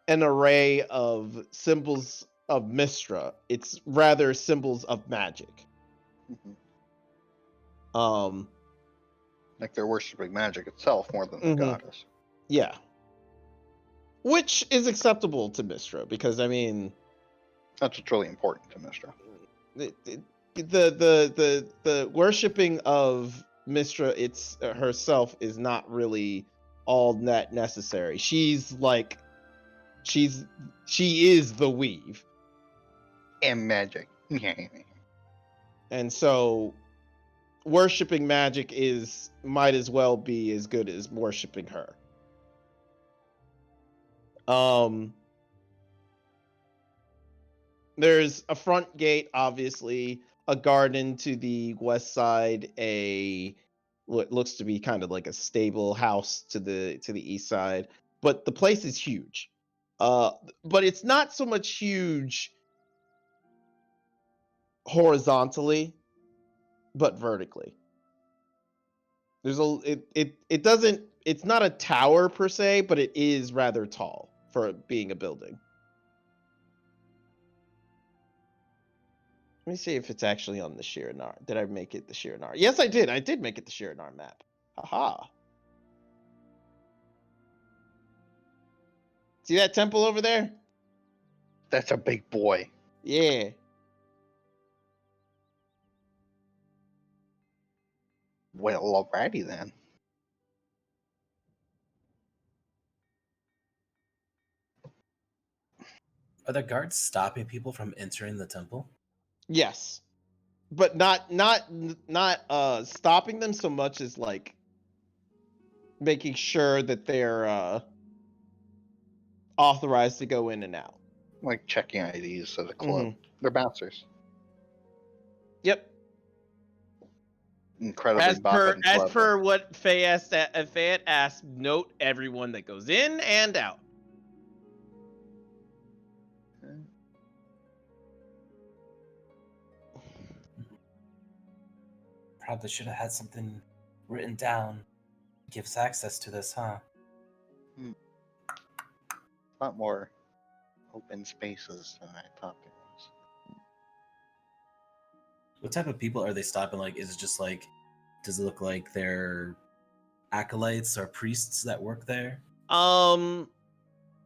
an array of symbols of Mistra, it's rather symbols of magic. Mhm. Like they're worshiping magic itself more than the Mhm. goddess. Yeah. Which is acceptable to Mistra because I mean That's what's really important to Mistra. the worshiping of Mistra herself is not really all that necessary. She is the weave. And magic. And so worshiping magic might as well be as good as worshiping her. There's a front gate, obviously, a garden to the west side, what looks to be kind of like a stable house to the east side, but the place is huge. But it's not so much huge horizontally, but vertically. It's not a tower per se, but it is rather tall for being a building. Let me see if it's actually on the Shiranar. Did I make it the Shiranar? Yes, I did. I did make it the Shiranar map. Haha. See that temple over there? That's a big boy. Yeah. Well, alrighty then. Are the guards stopping people from entering the temple? Yes. But not stopping them so much as like making sure that they're authorized to go in and out. Like checking IDs at a club. Mhm. They're bouncers. Yep. Incredibly As bopping per clever. what Fayette asked, note everyone that goes in and out. Probably should have had something written down. Gives access to this, huh? A lot more open spaces than I thought there was. What type of people are they stopping? Like, is it just like, does it look like they're acolytes or priests that work there?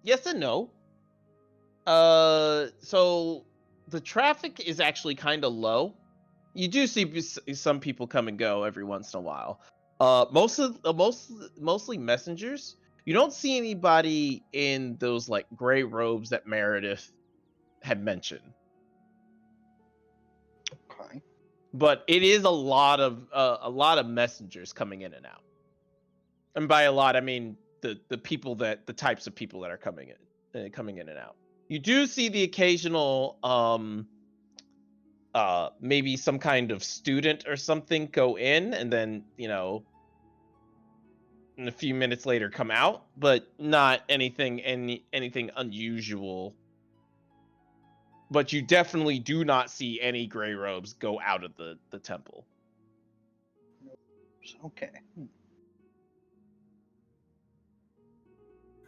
Yes and no. So the traffic is actually kind of low. You do see some people come and go every once in a while. Mostly messengers. You don't see anybody in those like gray robes that Meredith had mentioned. Okay. But it is a lot of messengers coming in and out. And by a lot, I mean the types of people that are coming in and out. You do see the occasional maybe some kind of student or something go in and then, and a few minutes later come out, but not anything unusual. But you definitely do not see any gray robes go out of the temple. Okay.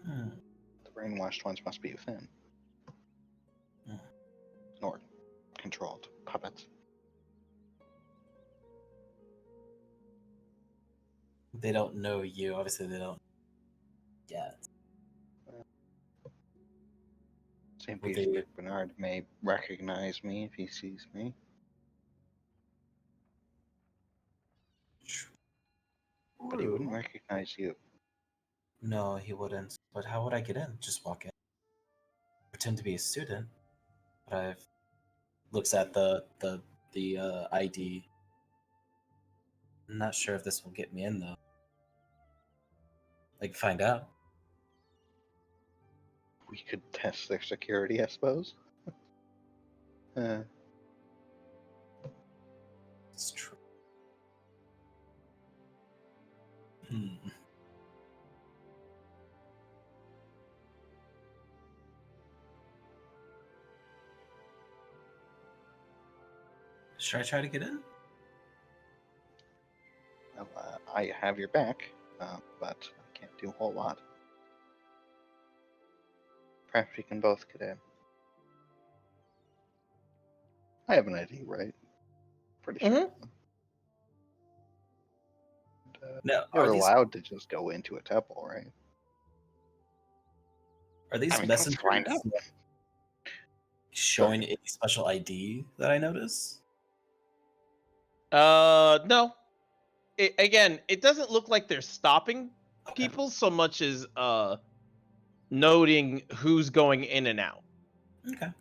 The brainwashed ones must be within. Or controlled puppets. They don't know you. Obviously, they don't yet. St. Would Petersburg they- Bernard may recognize me if he sees me. But he wouldn't recognize you. No, he wouldn't. But how would I get in? Just walk in. Pretend to be a student. But I've looks at the ID. I'm not sure if this will get me in though. like find out. We could test their security, I suppose. It's true. Hmm. Should I try to get in? Well, I have your back, but I can't do a whole lot. Perhaps we can both get in. I have an ID, right? Pretty sure. Mhm. No, You're are these allowed to just go into a temple, right? Let's messengers find out. showing any special ID that I notice? No. Again, it doesn't look like they're stopping Okay. people so much as noting who's going in and out. Okay.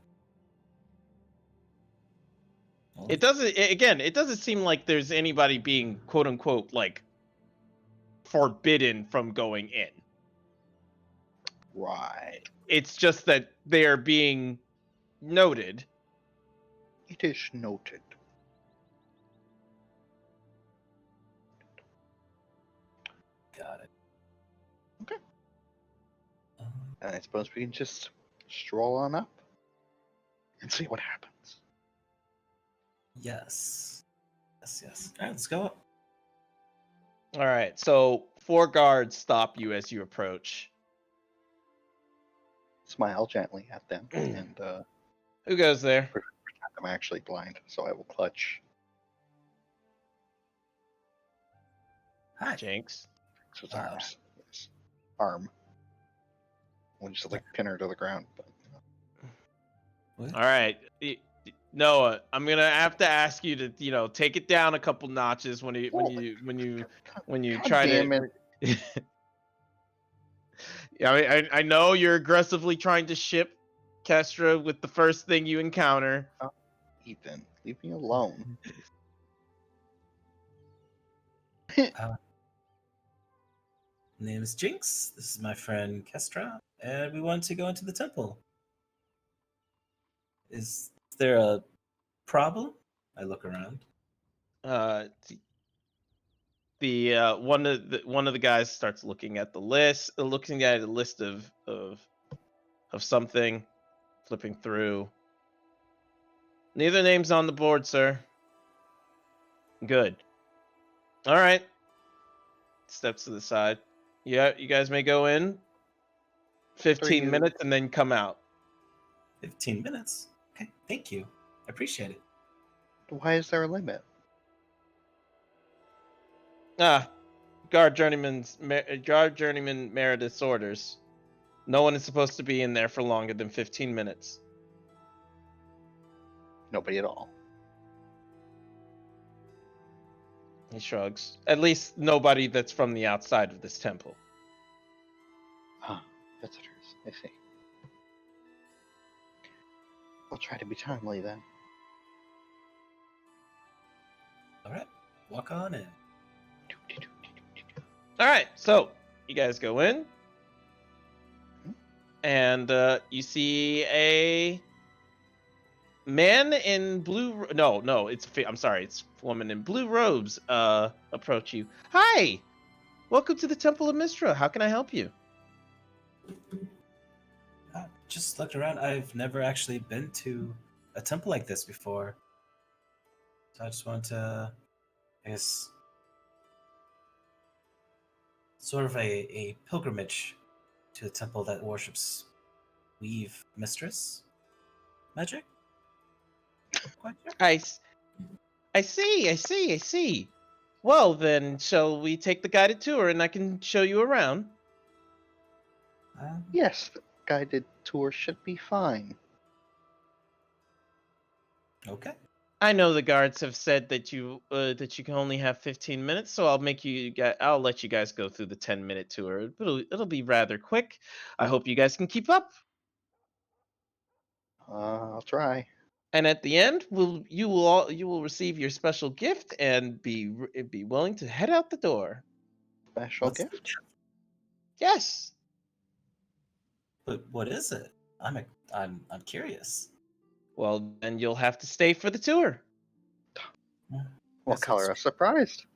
Well, It doesn't. Again, it doesn't seem like there's anybody being quote unquote like forbidden from going in. Right. It's just that they are being noted. It is noted. got it. Okay. Um, And I suppose we can just stroll on up and see what happens. yes. Yes. All right, let's go up. All right. So 4 guards stop you as you approach. Smile gently at them, and Who goes there? I'm actually blind, so I will clutch Hi. Jinx. his arms. Yes. Arm. We'll just like pin her to the ground. But, What? All right. Noah, I'm gonna have to ask you to, take it down a couple notches when you God try damn to. it. Yeah, I know you're aggressively trying to ship Kestra with the first thing you encounter. Ethan, leave me alone. Name is Jinx. This is my friend Kestra, and we want to go into the temple. Is there a problem? I look around. The one of the guys starts looking at the list, looking at a list of something, flipping through. Neither name's on the board, sir. Good. All right. Steps to the side. Yeah, you guys may go in. 15 you- minutes and then come out. 15 minutes. Okay, thank you. I appreciate it. Why is there a limit? Guard journeyman Meredith's orders. No one is supposed to be in there for longer than 15 minutes. Nobody at all. He shrugs. At least nobody that's from the outside of this temple. Visitors. I see. We'll try to be timely then. All right, walk on in. All right, so you guys go in, and you see a man in blue. No, I'm sorry, it's a woman in blue robes. Approach you. Hi, welcome to the Temple of Mistra. How can I help you? Just looked around. I've never actually been to a temple like this before. So I just want to, I guess, sort of a pilgrimage to a temple that worships Weave Mistress magic. Quite sure. I see. Well, then, shall we take the guided tour and I can show you around? Yes, the guided tour should be fine. Okay. I know the guards have said that you can only have 15 minutes, so I'll let you guys go through the 10-minute tour. It'll be rather quick. I hope you guys can keep up. I'll try. And at the end, you will receive your special gift and be willing to head out the door. Special What's the gift? Yes. But what is it? I'm curious. Well, then you'll have to stay for the tour. What Guess color? that's- A surprise.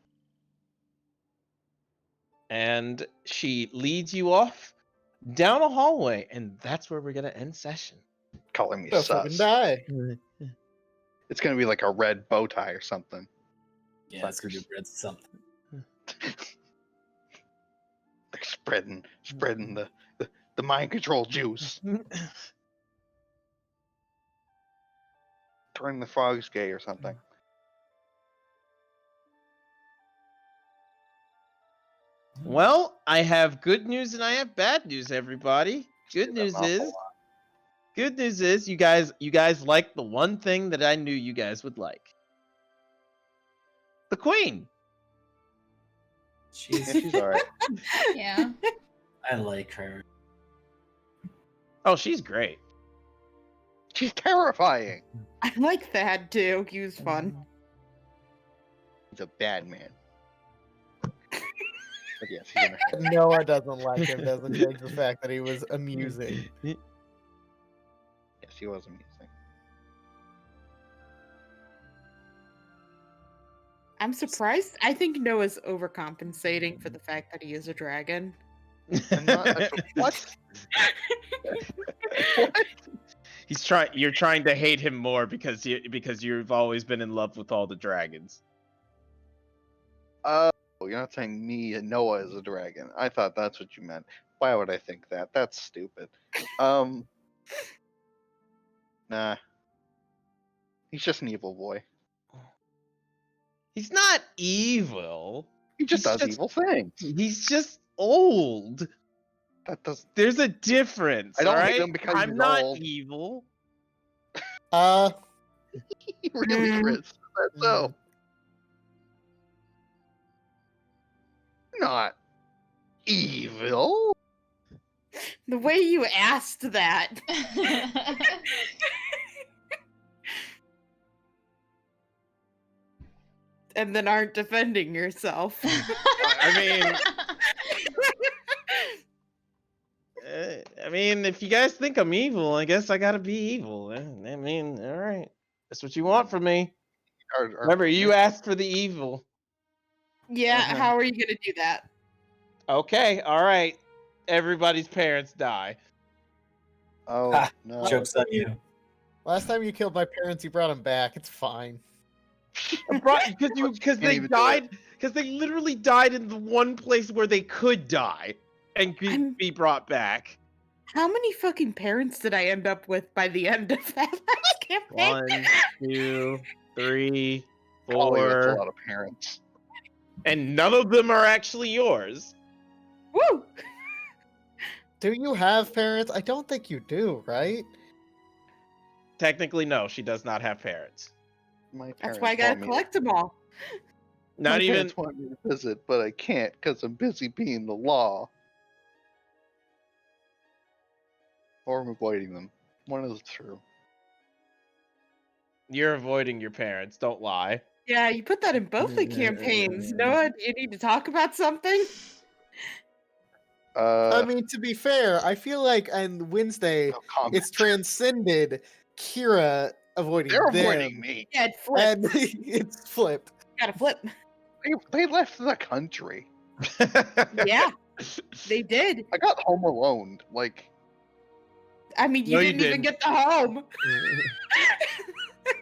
And she leads you off down a hallway, and that's where we're gonna end session. Calling me So sus. fucking die. It's gonna be like a red bow tie or something. Yeah, it's gonna be Fuckers. red something. They're spreading the mind control juice. Turning the frogs gay or something. Well, I have good news and I have bad news, everybody. Did Good that an news awful is lot. Good news is you guys like the one thing that I knew you guys would like. The queen. Yeah, She's. she's alright. Yeah. I like her. Oh, she's great. She's terrifying. I like Thad too. He was fun. He's a bad man. But yes, he's in a Noah doesn't like him, doesn't change the fact that he was amusing. Yes, he was amusing. I'm surprised. I think Noah's overcompensating for the fact that he is a dragon. I'm not, what? What? You're trying to hate him more because you've always been in love with all the dragons. Oh, you're not saying me and Noah is a dragon. I thought that's what you meant. Why would I think that? That's stupid. Nah. He's just an evil boy. He's not evil. He just He's does evil things. He's just old. That does. There's a difference, I don't all hate right? him because I'm he's not old. evil. Really, Chris? Is that so? Not evil. The way you asked that. And then aren't defending yourself. I mean, if you guys think I'm evil, I guess I gotta be evil. I mean, all right. That's what you want from me. Remember, you asked for the evil. Yeah, Uh-huh. how are you gonna do that? Okay, all right. Everybody's parents die. Oh, Ha, no. Joke's on you. Last time you killed my parents, you brought them back. It's fine. Because they even do it. died. Because they literally died in the one place where they could die and be brought back. How many fucking parents did I end up with by the end of that last campaign? 1, 2, 3, Golly, that's a 4, lot of parents. and none of them are actually yours. Woo! Do you have parents? I don't think you do, right? Technically, no, she does not have parents. My That's why I parents gotta want me to- collect them all. Not my even. parents want me to visit, but I can't because I'm busy being the law. Or I'm avoiding them. One is true. You're avoiding your parents. Don't lie. Yeah, you put that in both the campaigns. Noah, do you need to talk about something? I mean, to be fair, I feel like on Wednesday no comment. it's transcended Kira avoiding They're them, avoiding me. Yeah, it flipped. and it's flipped. Gotta flip. They left the country. Yeah, they did. I got home alone. Like, I mean, you No, you didn't even didn't. get the home.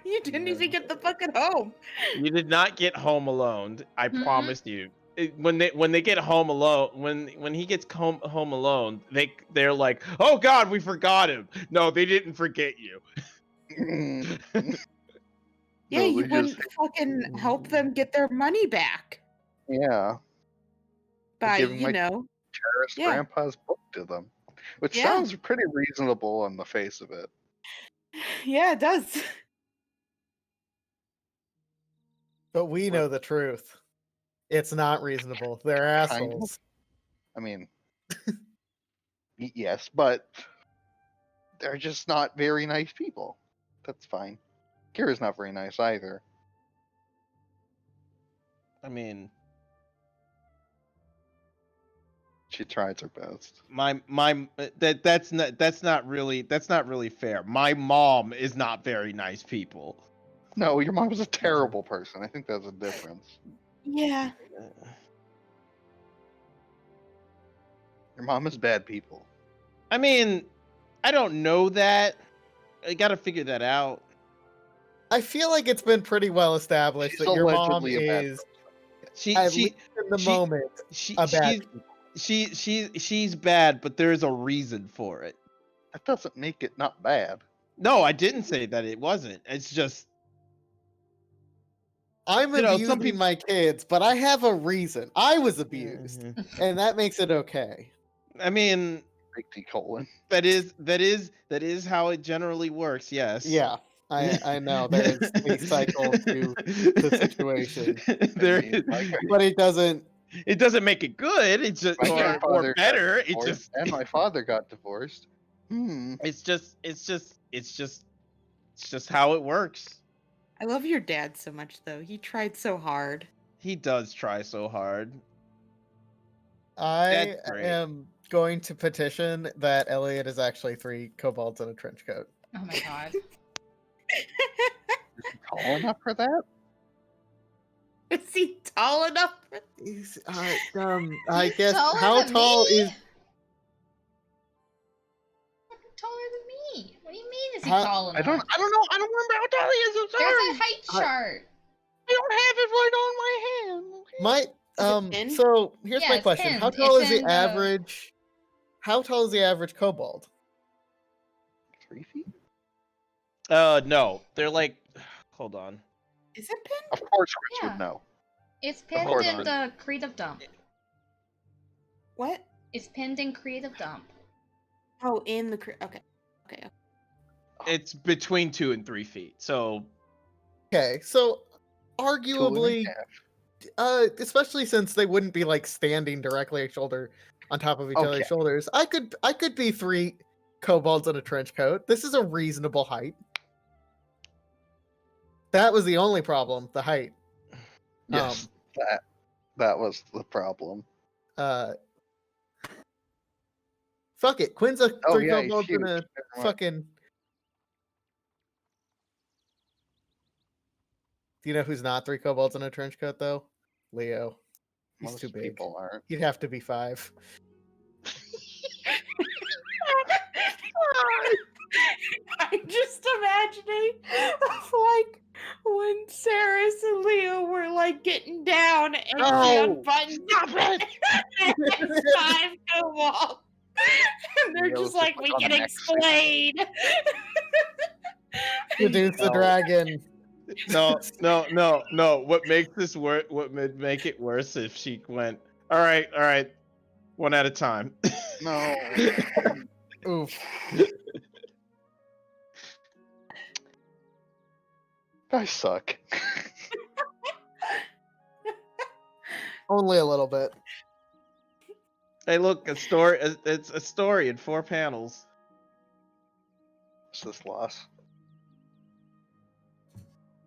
You didn't even get the fucking home. You did not get home alone. I Mhm. promised you. When they get home alone, when he gets home alone, they're like, oh God, we forgot him. No, they didn't forget you. Yeah, no, you they wouldn't just, fucking help them get their money back yeah, by, giving my terrorist yeah. grandpa's book to them, which Yeah. sounds pretty reasonable on the face of it. Yeah, it does. But we know the truth. It's not reasonable. They're Kind of. assholes. I mean, yes, but they're just not very nice people. That's fine. Kira's not very nice either. I mean, She tries her best. That's not really fair. My mom is not very nice people. No, your mom was a terrible person. I think that's a difference. Yeah. Your mom is bad people. I mean, I don't know that. I gotta figure that out. I feel like it's been pretty well established She's that your mom allegedly a bad is, She at she least in the she moment, she a bad she's bad, but there's a reason for it. That doesn't make it not bad. No, I didn't say that it wasn't. It's just I'm some abusing people. my kids, but I have a reason. I was abused, and that makes it okay. I mean, Big T colon. that is how it generally works. Yes. Yeah, I know there's a cycle to the situation, There I mean, is- but it doesn't. it doesn't make it good. It's just my or grandfather got better. It divorced, just and my father got divorced. it's just how it works. I love your dad so much, though. He tried so hard. He does try so hard. I That's great. am going to petition that Elliot is actually 3 kobolds in a trench coat. Oh my god. Is he tall enough for that? Is he tall enough? He's, I He's guess taller how than tall me? is Taller than me. What do you mean is he How- tall enough? I don't know. I don't remember how tall he is. I'm There's sorry. a height chart. I don't have it right on my hand. Okay? my it pinned? So here's Yeah, my it's question: How pinned. tall It's is the in the- average? How tall is the average kobold? 3 feet? No, they're like. Hold on. Is it pinned? Of course, Chris Yeah. would know. It's pinned hold in on. the creative dump. What? It's pinned in creative dump. Oh, in the okay. Okay. It's between 2 and 3 feet. So Okay, so 2.5. arguably, especially since they wouldn't be like standing directly shoulder on top of each Okay. other's shoulders, I could be 3 kobolds in a trench coat. This is a reasonable height. That was the only problem, the height. yes. That was the problem. Fuck it. Quinn's a Oh, 3 yeah, he's kobolds in huge. a Never mind. fucking. Do you know who's not 3 kobolds in a trench coat though? Leo. He's Most too big. people aren't. He'd have to be 5. I'm just imagining of like when Saris and Leo were like getting down and she Oh, unbuttons stop it! and it's 5 kobolds. And they're Leo's just just, like, like, we on can the next explain. Seduce the No. dragon. No. What makes this work? What would make it worse if she went? All right, one at a time. No. Oof. Guys suck. Only a little bit. Hey, look, a story. It's a story in 4 panels. What's this loss?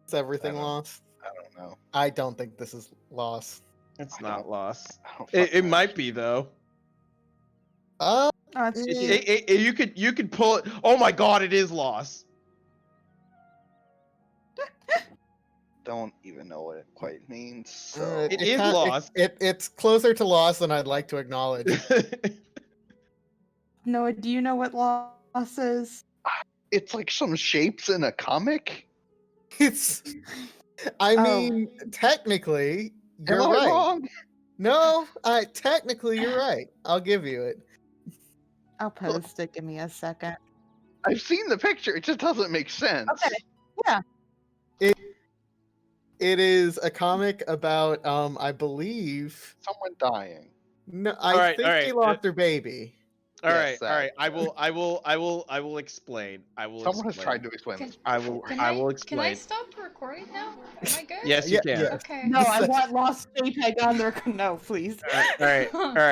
Is everything I don't- lost? I don't know. I don't think this is lost. It's I not don't- lost. I don't It fucking might be though. Oh, it's Mm. You could pull it. Oh my god, it is lost. don't even know what it quite means. So It is kinda- lost. It's closer to lost than I'd like to acknowledge. Noah, do you know what loss is? it's like some shapes in a comic. It's. I Oh. mean, technically, you're Am I right. wrong? No, technically you're right. I'll give you it. I'll post it. Give me a second. I've seen the picture. It just doesn't make sense. Okay. It is a comic about I believe Someone dying. no Alright, think alright, he lost her baby. All Yes, right. that. I will explain. Someone has tried to explain Can- this. I will. before. Can I will Can I explain. stop recording now? Am I good? Yes, you Yeah, can. yeah. Okay. No, I want lost JPEG on there. No, please. All right.